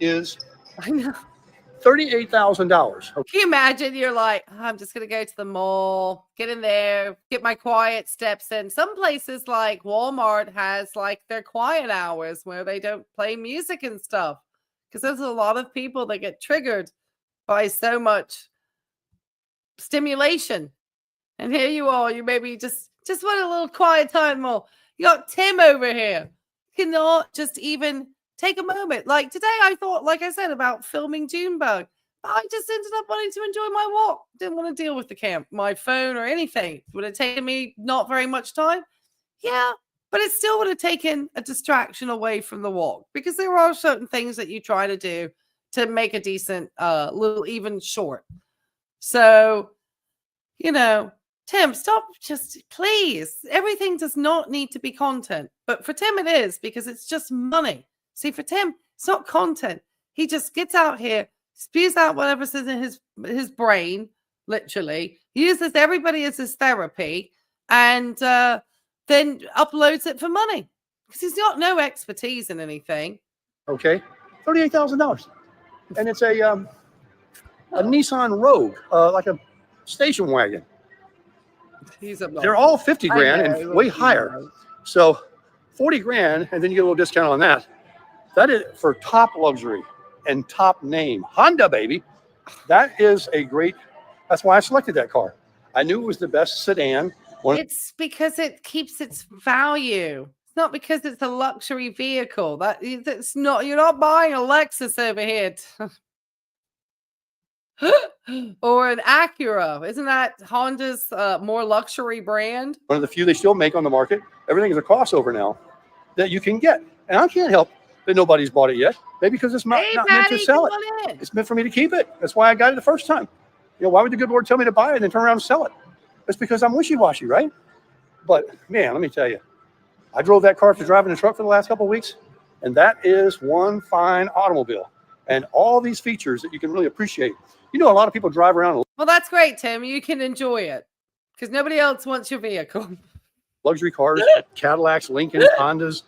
is I know. $38,000. Can you imagine? You're like, "Oh, I'm just gonna go to the mall, get in there, get my quiet steps in." Some places like Walmart has like their quiet hours where they don't play music and stuff because there's a lot of people that get triggered by so much stimulation. And here you are, you maybe just want a little quiet time more. You got Tim over here. Cannot just even take a moment. Like today, I thought, like I said, about filming Junebug. I just ended up wanting to enjoy my walk. Didn't want to deal with my phone or anything. Would it take me not very much time? Yeah, but it still would have taken a distraction away from the walk because there are certain things that you try to do to make a decent little even short. So, Tim, stop just please. Everything does not need to be content. But for Tim, it is because it's just money. See, for Tim, it's not content. He just gets out here, spews out whatever's in his brain, literally, uses everybody as his therapy, and then uploads it for money. Because he's got no expertise in anything. Okay, $38,000. And it's a Nissan Rogue, like a station wagon. They're all 50 grand and way higher. So 40 grand, and then you get a little discount on that. That is for top luxury and top name. Honda, baby. That is that's why I selected that car. I knew it was the best sedan. It's because it keeps its value. It's not because it's a luxury vehicle. That's not, you're not buying a Lexus over here. Or an Acura. Isn't that Honda's more luxury brand? One of the few they still make on the market. Everything is a crossover now that you can get. And I can't help that nobody's bought it yet. Maybe because it's not meant to sell it. It's meant for me to keep it. That's why I got it the first time. Why would the good Lord tell me to buy it and then turn around and sell it? It's because I'm wishy-washy, right? But man, let me tell you, I drove that car after driving the truck for the last couple of weeks, and that is one fine automobile. And all these features that you can really appreciate. A lot of people drive around. Well, that's great, Tim. You can enjoy it because nobody else wants your vehicle. Luxury cars, Cadillacs, Lincolns, Hondas,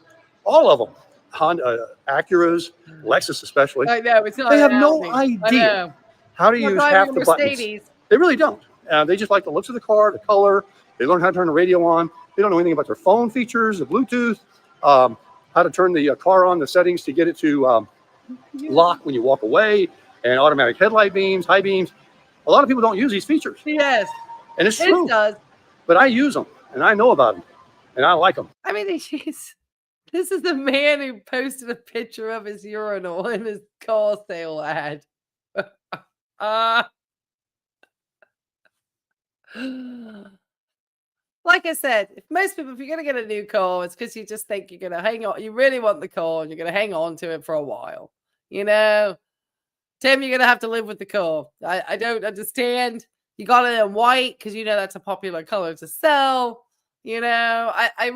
all of them. Honda, Acuras, Lexus especially. I know, it's not. They have no idea how to use half the buttons. They really don't. They just like the looks of the car, the color. They learn how to turn the radio on. They don't know anything about their phone features, the Bluetooth, how to turn the car on, the settings to get it to lock when you walk away, and automatic headlight beams, high beams. A lot of people don't use these features. Yes. And it's true. It does. But I use them, and I know about them, and I like them. I mean, this is the man who posted a picture of his urinal in his car sale ad. Like I said, if you're going to get a new car, it's because you just think you're going to hang on. You really want the car and you're going to hang on to it for a while. Tim, you're going to have to live with the car. I don't understand. You got it in white because that's a popular color to sell. I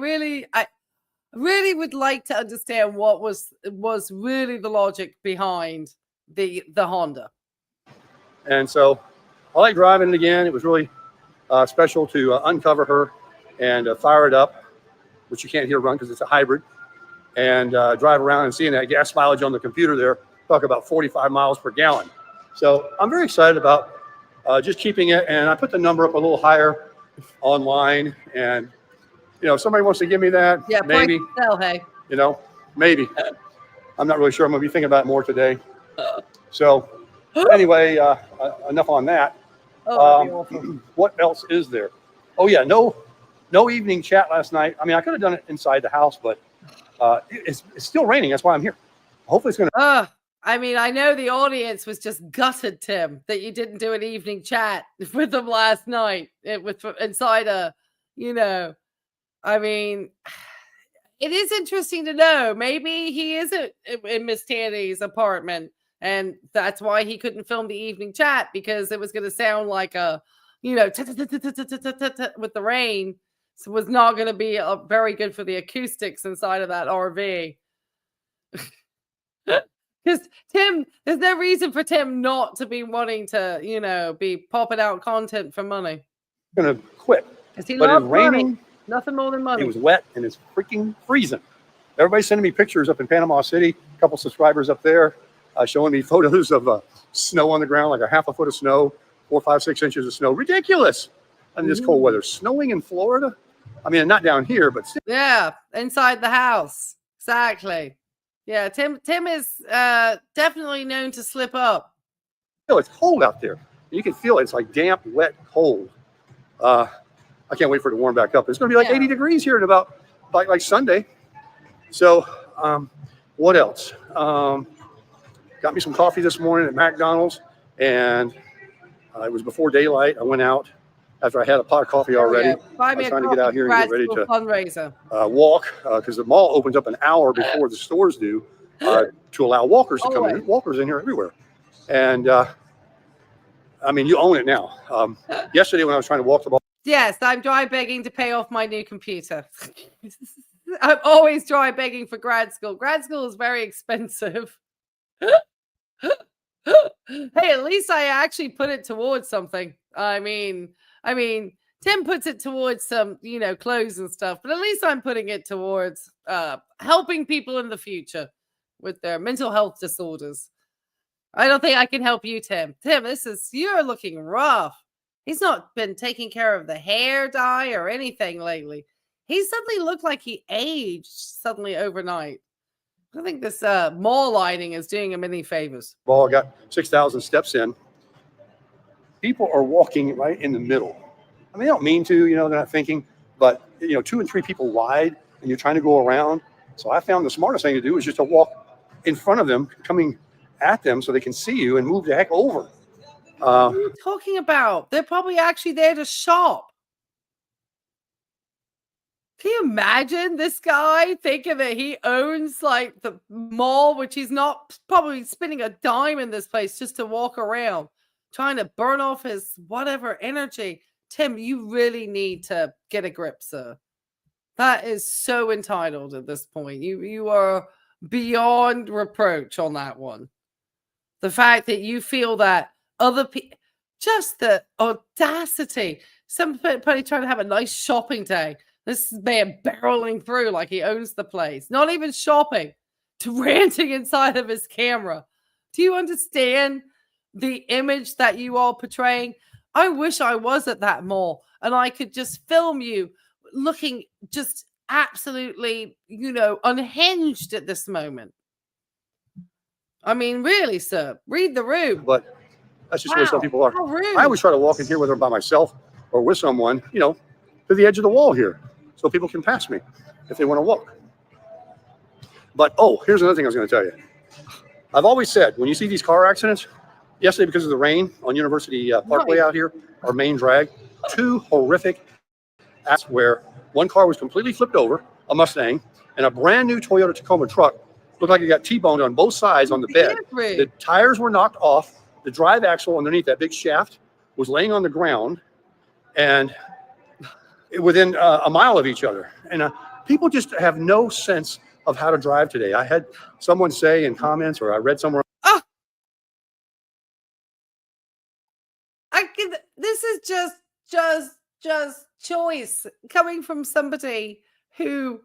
really would like to understand what was really the logic behind the Honda. And so I like driving it again. It was really special to uncover her and fire it up, which you can't hear run because it's a hybrid, and drive around and seeing that gas mileage on the computer there, talk about 45 miles per gallon. So I'm very excited about just keeping it. And I put the number up a little higher online. And, if somebody wants to give me that, maybe, hey, maybe. I'm not really sure. I'm going to be thinking about it more today. So anyway, enough on that. What else is there? Oh yeah, no evening chat last night. I mean, I could have done it inside the house, but it's still raining. That's why I'm here. Hopefully it's gonna. I mean, I know the audience was just gutted, Tim, that you didn't do an evening chat with them last night. Inside a, I mean, it is interesting to know. Maybe he isn't in Miss Tanny's apartment. And that's why he couldn't film the evening chat, because it was going to sound like a with the rain. So it was not going to be very good for the acoustics inside of that RV. Because Tim, there's no reason for Tim not to be wanting to, be popping out content for money. Gonna quit. Because he But loves it's raining. money. Nothing more than money. It was wet and it's freaking freezing. Everybody's sending me pictures up in Panama City. A couple subscribers up there showing me photos of snow on the ground, like a half a foot of snow, 4, 5, 6 inches of snow. Ridiculous. And this cold weather. Snowing in Florida? I mean, not down here, but still. Yeah, inside the house. Exactly. Yeah, Tim is definitely known to slip up. It's cold out there. You can feel it. It's like damp, wet, cold. I can't wait for it to warm back up. It's going to be like 80 degrees here in about like Sunday. So what else? Got me some coffee this morning at McDonald's, and it was before daylight. I went out after I had a pot of coffee already. Buy I me was a trying to get out here and get ready to fundraiser. Walk because the mall opens up an hour before the stores do to allow walkers to come in. There's walkers in here everywhere. And I mean, you own it now. Yesterday when I was trying to walk the ball. Yes, I'm dry begging to pay off my new computer. I'm always dry begging for grad school. Grad school is very expensive. Hey, at least I actually put it towards something. I mean, Tim puts it towards some, clothes and stuff, but at least I'm putting it towards helping people in the future with their mental health disorders. I don't think I can help you, Tim. Tim, you're looking rough. He's not been taking care of the hair dye or anything lately. He suddenly looked like he aged suddenly overnight. I think this mall lighting is doing him any favors. Ball got 6,000 steps in. People are walking right in the middle. I mean, they don't mean to, they're not thinking, but 2 and 3 people wide, and you're trying to go around. So I found the smartest thing to do is just to walk in front of them, coming at them so they can see you and move the heck over. What are you talking about? They're probably actually there to shop. Can you imagine this guy thinking that he owns like the mall, which he's not probably spending a dime in this place just to walk around, trying to burn off his whatever energy? Tim, you really need to get a grip, sir. That is so entitled at this point. You are beyond reproach on that one. The fact that you feel that other people, just the audacity. Somebody trying to have a nice shopping day. This man barreling through like he owns the place. Not even shopping, to ranting inside of his camera. Do you understand the image that you are portraying? I wish I was at that mall and I could just film you looking just absolutely, unhinged at this moment. I mean, really, sir, read the room. But that's just where some people are. I always try to walk in here, whether by myself or with someone, to the edge of the wall here, so people can pass me if they want to walk. But, here's another thing I was going to tell you. I've always said, when you see these car accidents, yesterday because of the rain on University Parkway out here, our main drag, 2 horrific accidents where one car was completely flipped over, a Mustang, and a brand new Toyota Tacoma truck looked like it got T-boned on both sides on the bed. The tires were knocked off. The drive axle underneath that big shaft was laying on the ground, and within a mile of each other. And people just have no sense of how to drive today. I had someone say in comments, or I read somewhere. This is just choice coming from somebody who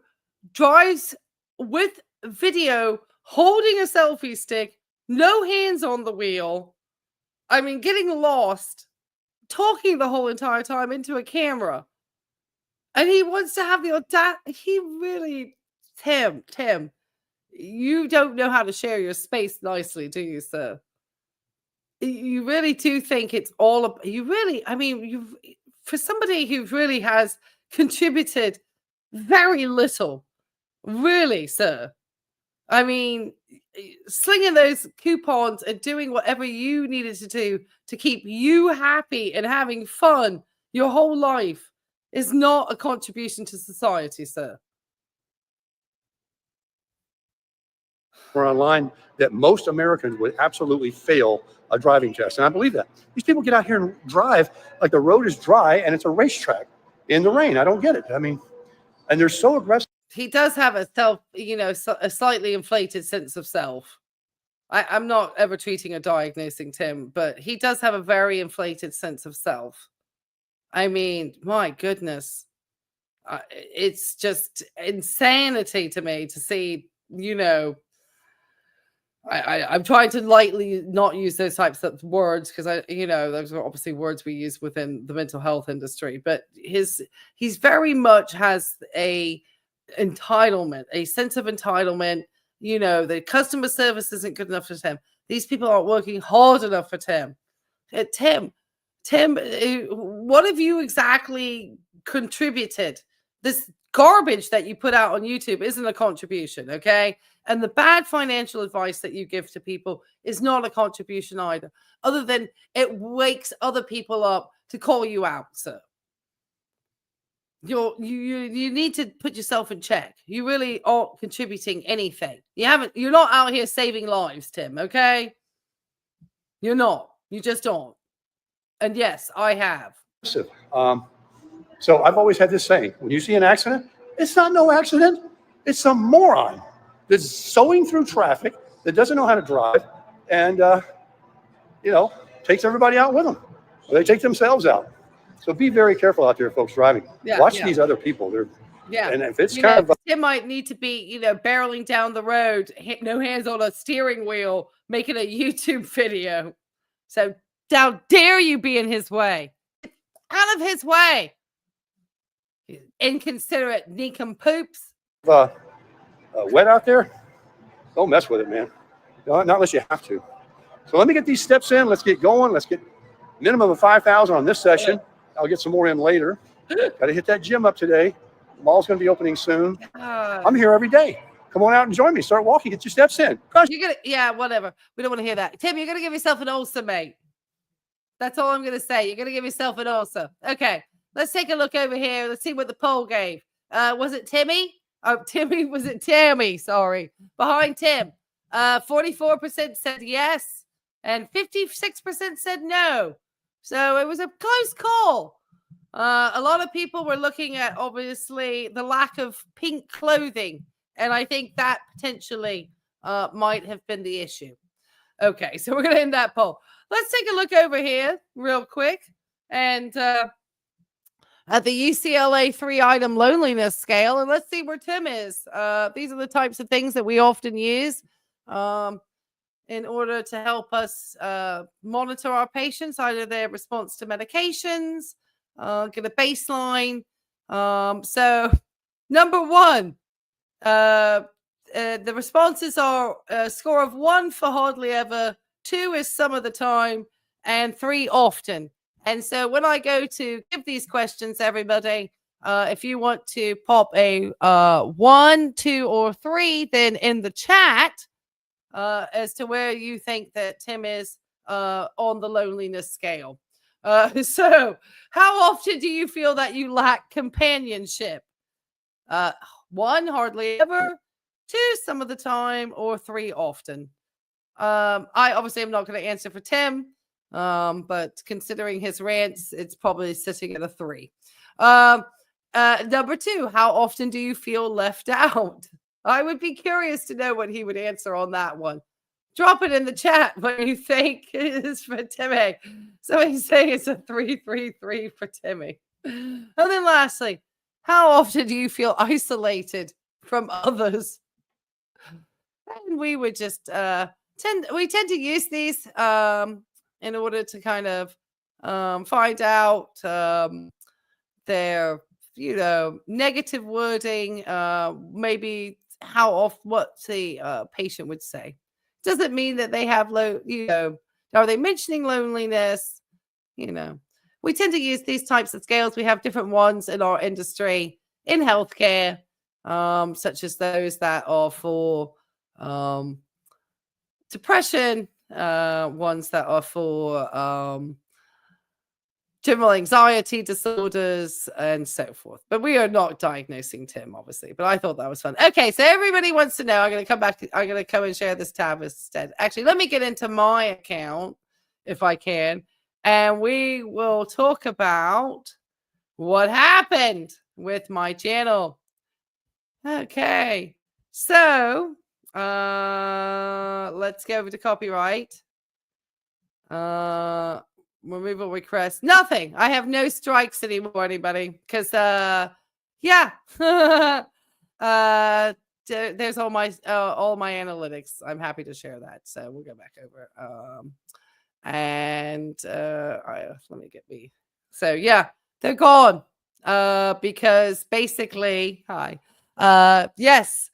drives with video, holding a selfie stick, no hands on the wheel. I mean, getting lost, talking the whole entire time into a camera. And he wants to have the audacity. He really, Tim, you don't know how to share your space nicely, do you, sir? You really do think it's all for somebody who really has contributed very little, really, sir. I mean, slinging those coupons and doing whatever you needed to do to keep you happy and having fun your whole life is not a contribution to society, sir. or online that most Americans would absolutely fail a driving test. And I believe that. These people get out here and drive like the road is dry and it's a racetrack in the rain. I don't get it. I mean, and they're so aggressive. He does have a self, a slightly inflated sense of self. I'm not ever treating or diagnosing Tim, but he does have a very inflated sense of self. I mean, my goodness. It's just insanity to me to see, I'm trying to lightly not use those types of words because those are obviously words we use within the mental health industry, but he's very much has a entitlement, a sense of entitlement. The customer service isn't good enough for Tim. These people aren't working hard enough for Tim. Tim, what have you exactly contributed? This garbage that you put out on YouTube isn't a contribution, okay? And the bad financial advice that you give to people is not a contribution either, other than it wakes other people up to call you out, sir. You need to put yourself in check. You really aren't contributing anything. You're not out here saving lives, Tim, okay? You're not. You just aren't. And yes, I have. So I've always had this saying, when you see an accident, it's not no accident. It's some moron that's sewing through traffic, that doesn't know how to drive, and, takes everybody out with them. Or they take themselves out. So be very careful out there, folks driving. Watch these other people. And if it's Tim might need to be, barreling down the road, no hands on a steering wheel, making a YouTube video. So how dare you be in his way? Out of his way. Inconsiderate nincompoops. Wet out there, don't mess with it, man. Not unless you have to. So let me get these steps in. Let's get going. Let's get minimum of 5,000 on this session. I'll get some more in later. Got to hit that gym up today. The mall's going to be opening soon. I'm here every day. Come on out and join me. Start walking. Get your steps in. Gosh. Whatever. We don't want to hear that. Tim, you're going to give yourself an ulcer, mate. That's all I'm going to say. You're going to give yourself an ulcer. Okay. Let's take a look over here. Let's see what the poll gave. Was it Timmy? Oh, Timmy. Was it Tammy? Sorry. Behind Tim. 44% said yes. And 56% said no. So it was a close call. A lot of people were looking at, obviously, the lack of pink clothing. And I think that potentially might have been the issue. Okay, so we're going to end that poll. Let's take a look over here real quick. And at the UCLA 3-item loneliness scale. And let's see where Tim is. These are the types of things that we often use in order to help us monitor our patients, either their response to medications, get a baseline. So number one, the responses are a score of 1 for hardly ever, 2 is some of the time, and 3 often. And so when I go to give these questions, everybody, if you want to pop a 1, 2, or 3, then in the chat as to where you think that Tim is on the loneliness scale. So how often do you feel that you lack companionship? 1, hardly ever, 2, some of the time, or 3, often. I obviously am not going to answer for Tim. But considering his rants, it's probably sitting at a 3. Number 2, how often do you feel left out? I would be curious to know what he would answer on that one. Drop it in the chat what you think is for Timmy. Somebody's saying it's a 3-3-3 for Timmy. And then lastly, how often do you feel isolated from others? And we would just tend to use these in order to kind of find out their, negative wording, maybe how off what the patient would say. Doesn't mean that they have are they mentioning loneliness? We tend to use these types of scales. We have different ones in our industry, in healthcare, such as those that are for depression, ones that are for general anxiety disorders and so forth. But we are not diagnosing Tim, obviously. But I thought that was fun. Okay, so everybody wants to know. I'm going to come back. I'm going to come and share this tab instead. Actually, let me get into my account if I can, and we will talk about what happened with my channel. Okay, so let's go over to copyright. Removal request. Nothing. I have no strikes anymore, anybody. Because yeah. There's all my analytics. I'm happy to share that. So we'll go back over. Let me get me. So yeah, they're gone. Because basically, yes.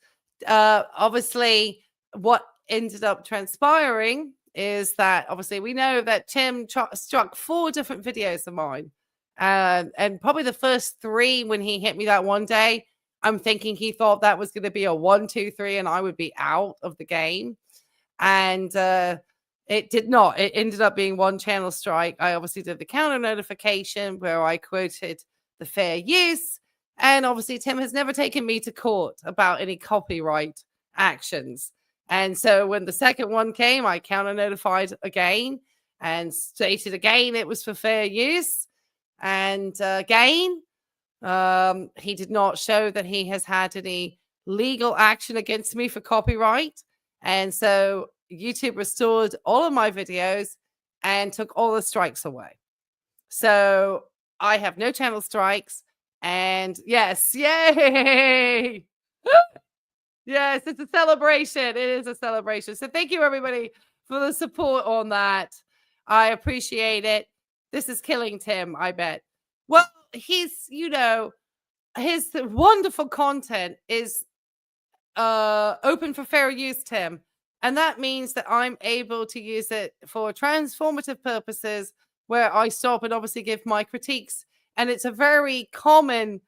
Obviously what ended up transpiring is that obviously we know that Tim struck 4 different videos of mine. And probably the first 3 when he hit me that one day, I'm thinking he thought that was going to be a 1, 2, 3 and I would be out of the game. And it did not. It ended up being 1 channel strike. I obviously did the counter notification where I quoted the fair use. And obviously Tim has never taken me to court about any copyright actions. And so when the second one came, I counter notified again and stated again it was for fair use. And again, he did not show that he has had any legal action against me for copyright. And so YouTube restored all of my videos and took all the strikes away. So I have no channel strikes. And yes, yay! Yes, it's a celebration. It is a celebration. So thank you, everybody, for the support on that. I appreciate it. This is killing Tim, I bet. Well, he's, his wonderful content is open for fair use, Tim. And that means that I'm able to use it for transformative purposes where I stop and obviously give my critiques. And it's a very common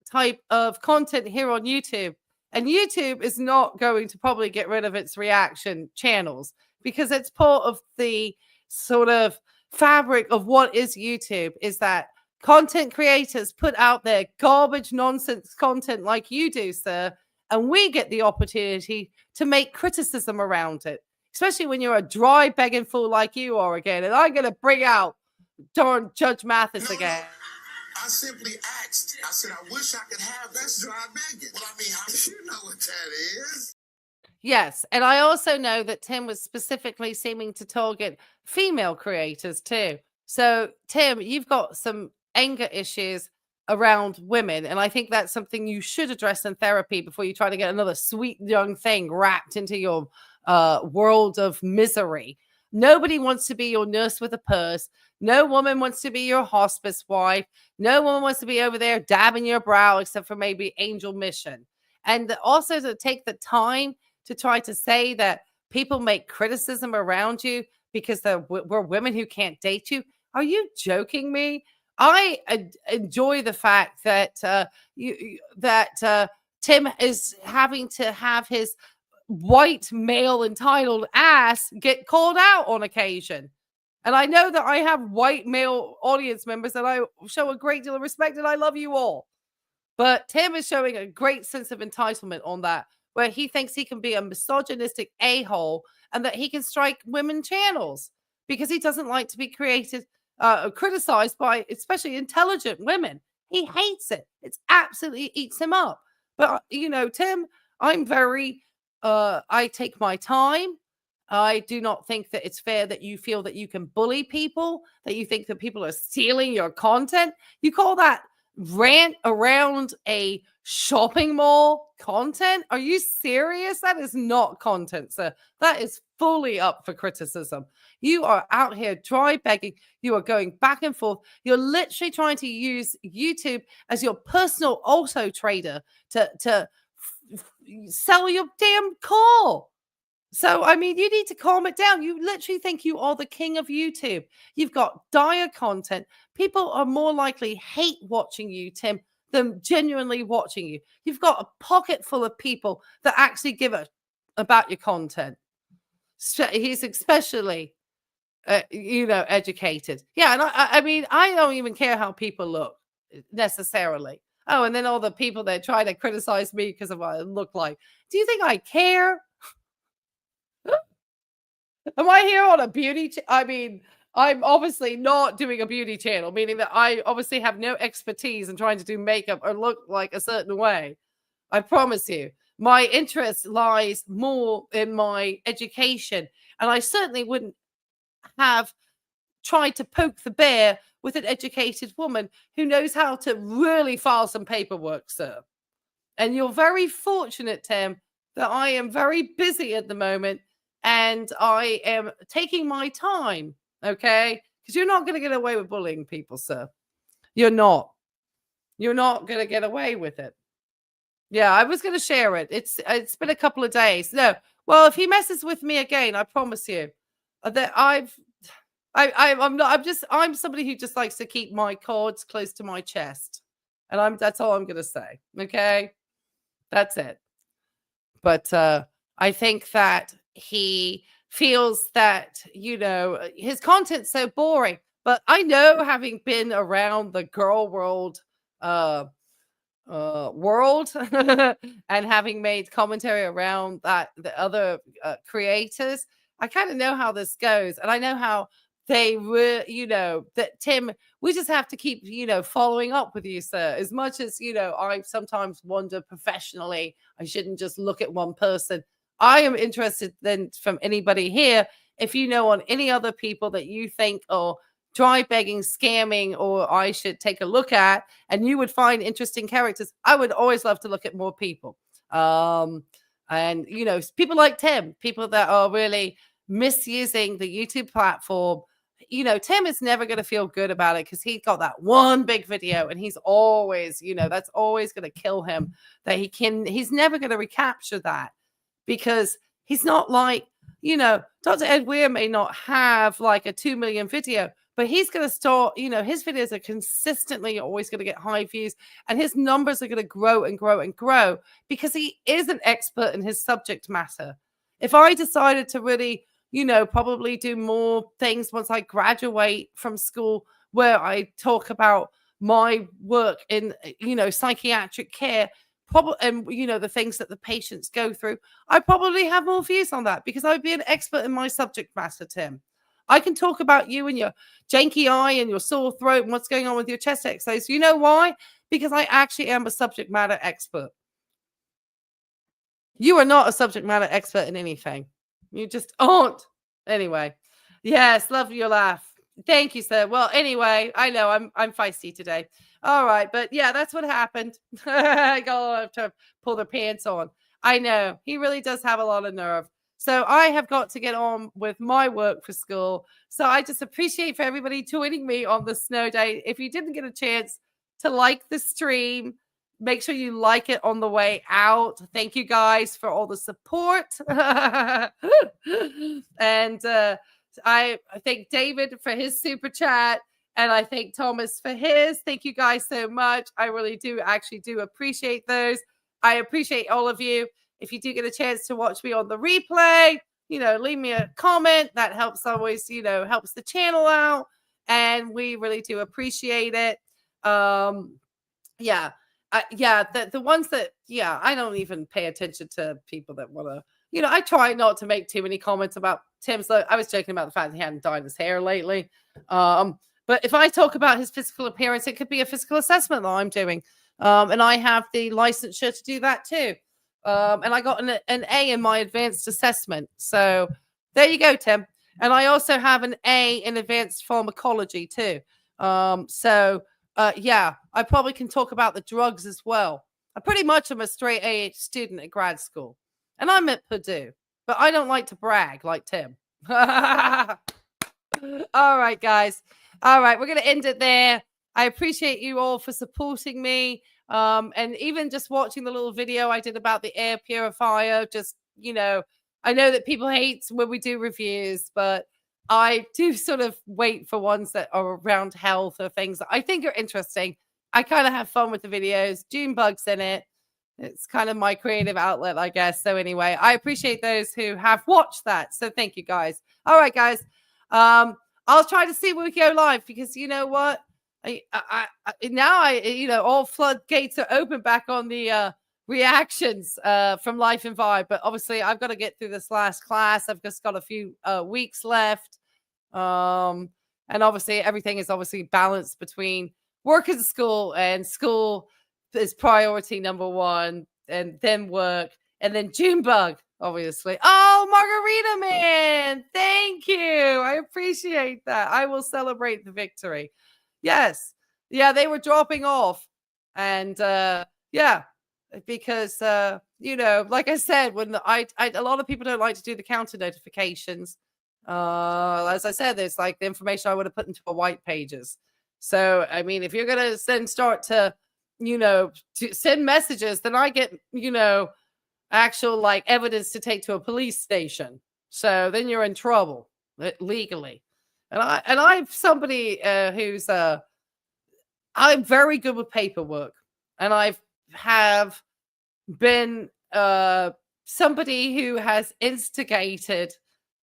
type of content here on YouTube. And YouTube is not going to probably get rid of its reaction channels because it's part of the sort of fabric of what is YouTube, is that content creators put out their garbage nonsense content like you do, sir. And we get the opportunity to make criticism around it, especially when you're a dry begging fool like you are again. And I'm going to bring out darn Judge Mathis again. I simply asked. I said, I wish I could have that's dry begging. Well, I mean, you know what that is. Yes. And I also know that Tim was specifically seeming to target female creators too. So, Tim, you've got some anger issues around women. And I think that's something you should address in therapy before you try to get another sweet young thing wrapped into your world of misery. Nobody wants to be your nurse with a purse. No woman wants to be your hospice wife. No woman wants to be over there dabbing your brow, except for maybe Angel Mission. And also to take the time to try to say that people make criticism around you because we're women who can't date you. Are you joking me? I enjoy the fact that Tim is having to have his white male entitled ass get called out on occasion. And I know that I have white male audience members that I show a great deal of respect and I love you all. But Tim is showing a great sense of entitlement on that, where he thinks he can be a misogynistic a-hole and that he can strike women channels because he doesn't like to be criticized by especially intelligent women. He hates it. It absolutely eats him up. But, Tim, I'm very... I take my time. I do not think that it's fair that you feel that you can bully people, that you think that people are stealing your content. You call that rant around a shopping mall content? Are you serious? That is not content, sir. That is fully up for criticism. You are out here dry begging. You are going back and forth. You're literally trying to use YouTube as your personal auto trader to sell your damn call. So, I mean, you need to calm it down. You literally think you are the king of YouTube. You've got dire content. People are more likely hate watching you, Tim, than genuinely watching you. You've got a pocket full of people that actually give a about your content. He's especially educated. Yeah, and I mean, I don't even care how people look necessarily. Oh, and then all the people that try to criticize me because of what I look like. Do you think I care? Am I here on a beauty? I mean, I'm obviously not doing a beauty channel, meaning that I obviously have no expertise in trying to do makeup or look like a certain way. I promise you, my interest lies more in my education, and I certainly wouldn't have tried to poke the bear with an educated woman who knows how to really file some paperwork, sir. And you're very fortunate, Tim, that I am very busy at the moment and I am taking my time, okay? Because you're not going to get away with bullying people, sir. You're not. You're not going to get away with it. Yeah, I was going to share it. It's been a couple of days. No, well, if he messes with me again, I promise you that I'm somebody who just likes to keep my cards close to my chest, and that's all I'm going to say. Okay, that's it. But I think that he feels that his content's so boring. But I know, having been around the girl world, world and having made commentary around that the other creators, I kind of know how this goes, and I know how they were, that Tim, we just have to keep following up with you, sir, as much as I sometimes wonder professionally I shouldn't just look at one person. I am interested then from anybody here, if you know on any other people that you think are dry begging, scamming, or I should take a look at, and you would find interesting characters. I would always love to look at more people. And people like Tim, people that are really misusing the YouTube platform. Tim is never going to feel good about it because he got that one big video, and he's always, that's always going to kill him. He's never going to recapture that, because he's not like, Dr. Ed Weir may not have like a 2 million video, but he's going to start, his videos are consistently always going to get high views, and his numbers are going to grow and grow and grow because he is an expert in his subject matter. If I decided to really, probably do more things once I graduate from school where I talk about my work in, psychiatric care, and the things that the patients go through, I probably have more views on that because I'd be an expert in my subject matter, Tim. I can talk about you and your janky eye and your sore throat and what's going on with your chest exercise. You know why? Because I actually am a subject matter expert. You are not a subject matter expert in anything. You just aren't. Anyway, yes, love your laugh. Thank you, sir. Well, anyway, I know I'm feisty today. All right, but yeah, that's what happened. I got to pull their pants on. I know he really does have a lot of nerve. So I have got to get on with my work for school. So I just appreciate for everybody joining me on the snow day. If you didn't get a chance to like the stream, make sure you like it on the way out. Thank you guys for all the support. And I thank David for his super chat. And I thank Thomas for his. Thank you guys so much. I really do appreciate those. I appreciate all of you. If you do get a chance to watch me on the replay, leave me a comment. That helps always, helps the channel out. And we really do appreciate it. The ones that, I don't even pay attention to people that want to, I try not to make too many comments about Tim's. I was joking about the fact that he hadn't dyed his hair lately. But if I talk about his physical appearance, it could be a physical assessment that I'm doing. And I have the licensure to do that too. And I got an A in my advanced assessment. So there you go, Tim. And I also have an A in advanced pharmacology too. I probably can talk about the drugs as well. I pretty much am a straight A student at grad school. And I'm at Purdue. But I don't like to brag like Tim. All right, guys. All right, we're going to end it there. I appreciate you all for supporting me. And even just watching the little video I did about the air purifier, I know that people hate when we do reviews, but I do sort of wait for ones that are around health or things that I think are interesting. I kind of have fun with the videos. Junebug's in it. It's kind of my creative outlet, I guess. So anyway, I appreciate those who have watched that. So thank you, guys. All right, guys. I'll try to see when we go live, because you know what? All floodgates are open back on the reactions from Life and Vibe. But obviously, I've got to get through this last class. I've just got a few weeks left. And obviously, everything is obviously balanced between work and school is priority number one, and then work, and then Junebug, obviously. Oh, Margarita Man, thank you. I appreciate that. I will celebrate the victory. Yes. Yeah, they were dropping off. And because like I said, when a lot of people don't like to do the counter notifications. As I said, there's like the information I would have put into a white pages. So, I mean, if you're going to then start to, to send messages, then I get, actual like evidence to take to a police station. So then you're in trouble legally. And I'm somebody who's I'm very good with paperwork, and have been somebody who has instigated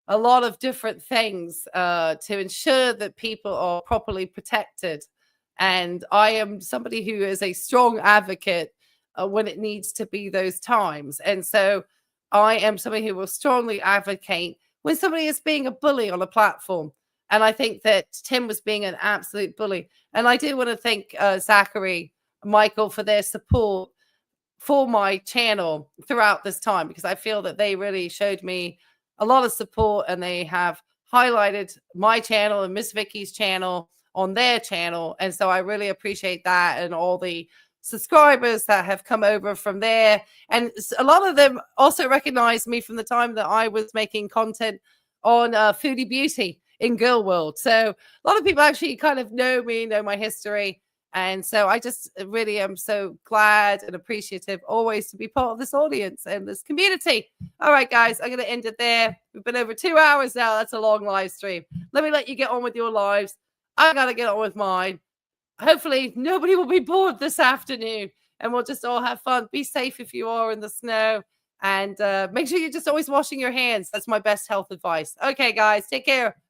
a lot of different things to ensure that people are properly protected. And I am somebody who is a strong advocate when it needs to be those times. And so I am somebody who will strongly advocate when somebody is being a bully on a platform. And I think that Tim was being an absolute bully. And I do want to thank Zachary, Michael, for their support for my channel throughout this time, because I feel that they really showed me a lot of support, and they have highlighted my channel and Miss Vicky's channel on their channel. And so I really appreciate that, and all the subscribers that have come over from there. And a lot of them also recognize me from the time that I was making content on Foodie Beauty in Girl World. So a lot of people actually kind of know me, know my history. And so I just really am so glad and appreciative always to be part of this audience and this community. All right, guys, I'm going to end it there. We've been over 2 hours now. That's a long live stream. Let me let you get on with your lives. I got to get on with mine. Hopefully nobody will be bored this afternoon, and we'll just all have fun. Be safe if you are in the snow, and make sure you're just always washing your hands. That's my best health advice. Okay, guys, take care.